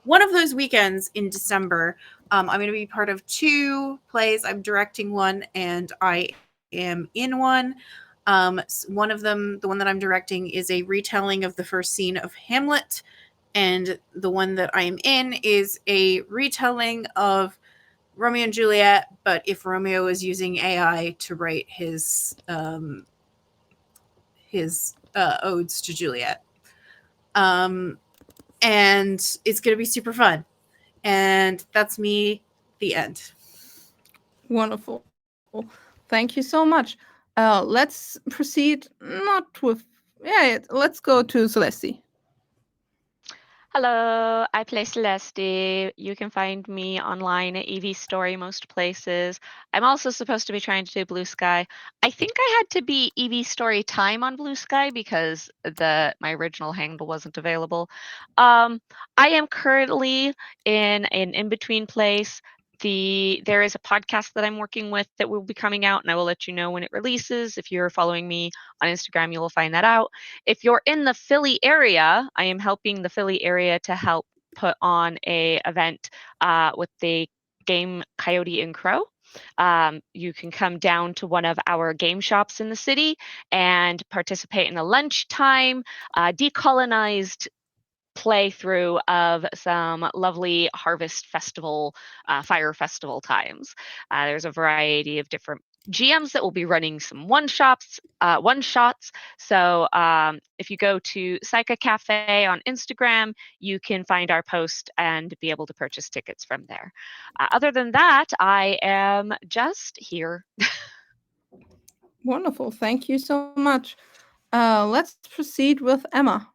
One of those weekends in December. I'm going to be part of 2 plays. I'm directing one, and I am in one. One of them, the one that I'm directing, is a retelling of the first scene of Hamlet, and the one that I'm in is a retelling of Romeo and Juliet, but if Romeo is using AI to write his odes to Juliet. And it's going to be super fun. And that's me, the end. Wonderful. Thank you so much. Let's proceed let's go to Celeste. Hello, I play Celeste. You can find me online at EV Story most places. I'm also supposed to be trying to do Blue Sky. I think I had to be EV Story Time on Blue Sky because my original handle wasn't available. I am currently in an in-between place. There is a podcast that I'm working with that will be coming out, and I will let you know when it releases. If you're following me on Instagram, you will find that out. If you're in the Philly area, I am helping the Philly area to help put on a event with the game Coyote and Crow. You can come down to one of our game shops in the city and participate in the lunchtime decolonized playthrough of some lovely harvest festival, fire festival times. There's a variety of different GMs that will be running some one shots. So if you go to Psycha Cafe on Instagram, you can find our post and be able to purchase tickets from there. Other than that, I am just here. Wonderful. Thank you so much. Let's proceed with Emma.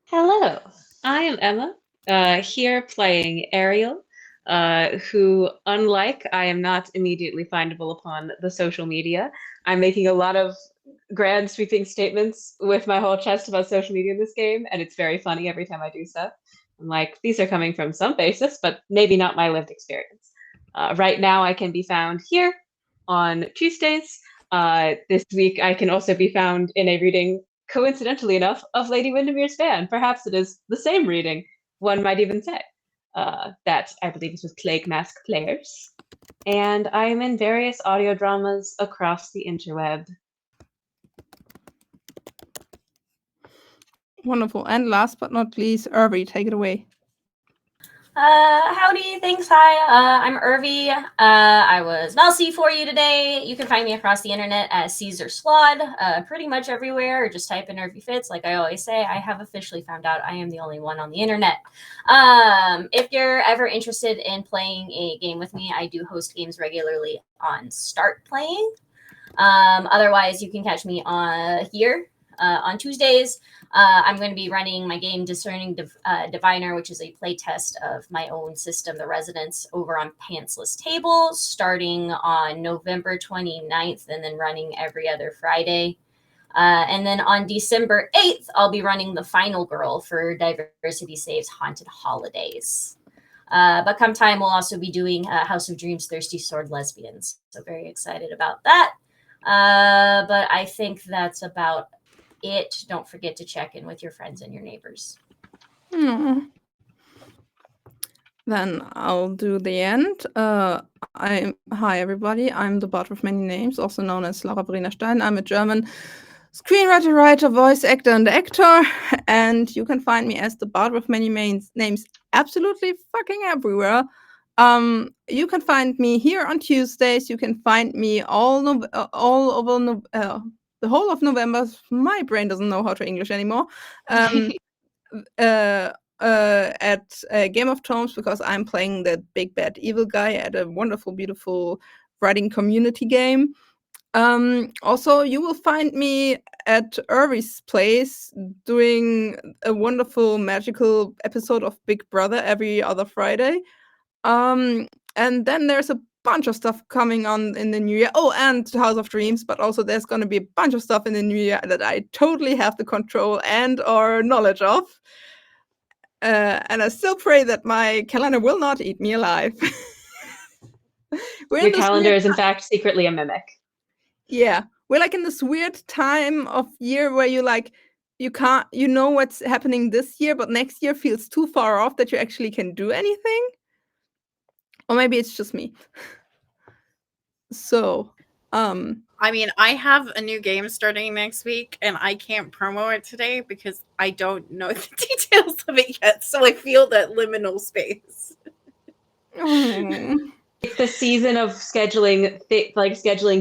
Hello, I am Emma, here playing Ariel, who, unlike I am not immediately findable upon the social media. I'm making a lot of grand sweeping statements with my whole chest about social media in this game, and it's very funny every time I do so. I'm like, these are coming from some basis, but maybe not my lived experience. Right now, I can be found here on Tuesdays. This week, I can also be found in a reading, coincidentally enough, of Lady Windermere's Fan. Perhaps it is the same reading, one might even say. That, I believe, is with Plague Mask players. And I am in various audio dramas across the interweb. Wonderful. And last but not least, Irvi, take it away. Howdy, thanks, hi, I'm Irvi. I was Melcy for you today. You can find me across the internet as Caesar Slod, pretty much everywhere, or just type in Irvi Fits. Like I always say, I have officially found out I am the only one on the internet. If you're ever interested in playing a game with me, I do host games regularly on Start Playing. Otherwise, you can catch me here on Tuesdays. I'm going to be running my game Discerning Diviner, which is a play test of my own system, The Residence, over on Pantsless Tables, starting on November 29th and then running every other Friday. And then on December 8th, I'll be running The Final Girl for Diversity Saves Haunted Holidays. But come time, we'll also be doing House of Dreams Thirsty Sword Lesbians. So very excited about that. But I think that's about it. Don't forget to check in with your friends and your neighbors. Then I'll do the end. Hi everybody. I'm the bard with many names, also known as Laura Brina Stein. I'm a German screenwriter, writer, voice actor, and actor. And you can find me as the bard with many names absolutely fucking everywhere. You can find me here on Tuesdays. You can find me all over the whole of November. My brain doesn't know how to English anymore. At Game of Thrones, because I'm playing the big bad evil guy at a wonderful, beautiful writing community game. Also, you will find me at Irvy's place doing a wonderful magical episode of Big Brother every other Friday. And then there's a bunch of stuff coming on in the new year. Oh, and House of Dreams, but also there's going to be a bunch of stuff in the new year that I totally have the control and or knowledge of. And I still pray that my calendar will not eat me alive. Your calendar is in fact secretly a mimic. Yeah, we're like in this weird time of year where you like you know what's happening this year, but next year feels too far off that you actually can do anything. Or maybe it's just me. So, I mean, I have a new game starting next week, and I can't promo it today because I don't know the details of it yet. So I feel that liminal space. It's the season of scheduling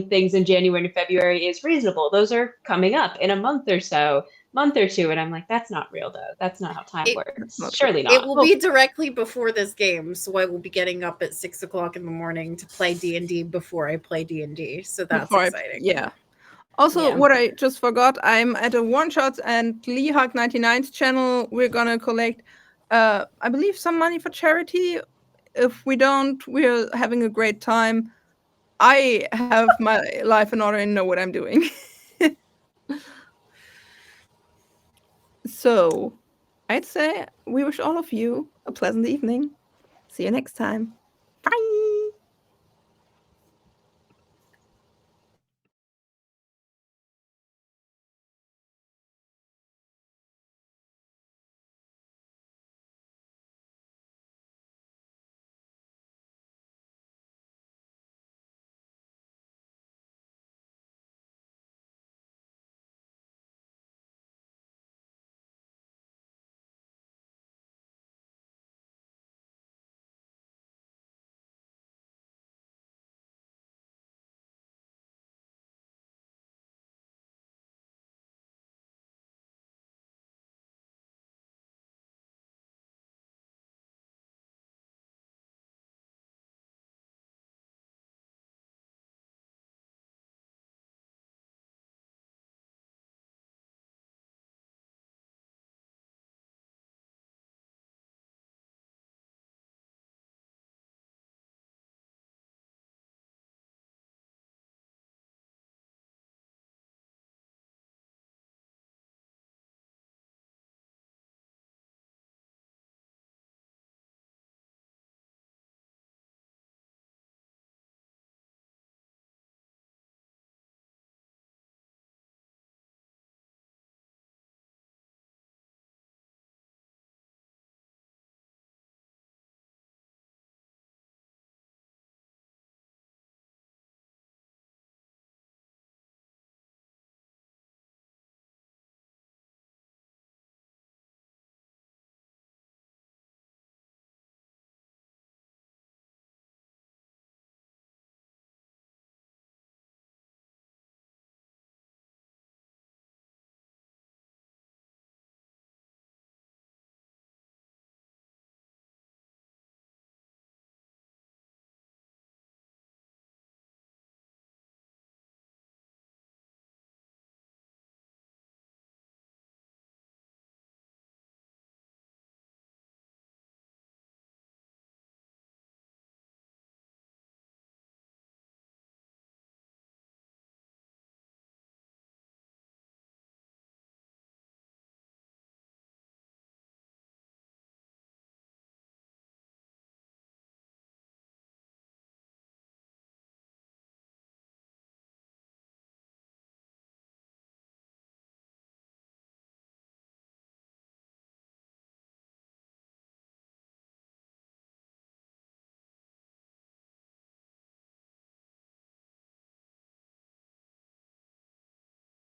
things in January and February is reasonable. Those are coming up in a month or two, and I'm like, that's not real though. That's not how time works. Surely not. It will be directly before this game, so I will be getting up at 6 o'clock in the morning to play D&D before I play D&D. So that's exciting. Yeah. Also, what I just forgot, I'm at a One Shots and Leehawk 99's channel. We're gonna collect, I believe, some money for charity. If we don't, we're having a great time. I have my life in order and know what I'm doing. So, I'd say we wish all of you a pleasant evening. See you next time.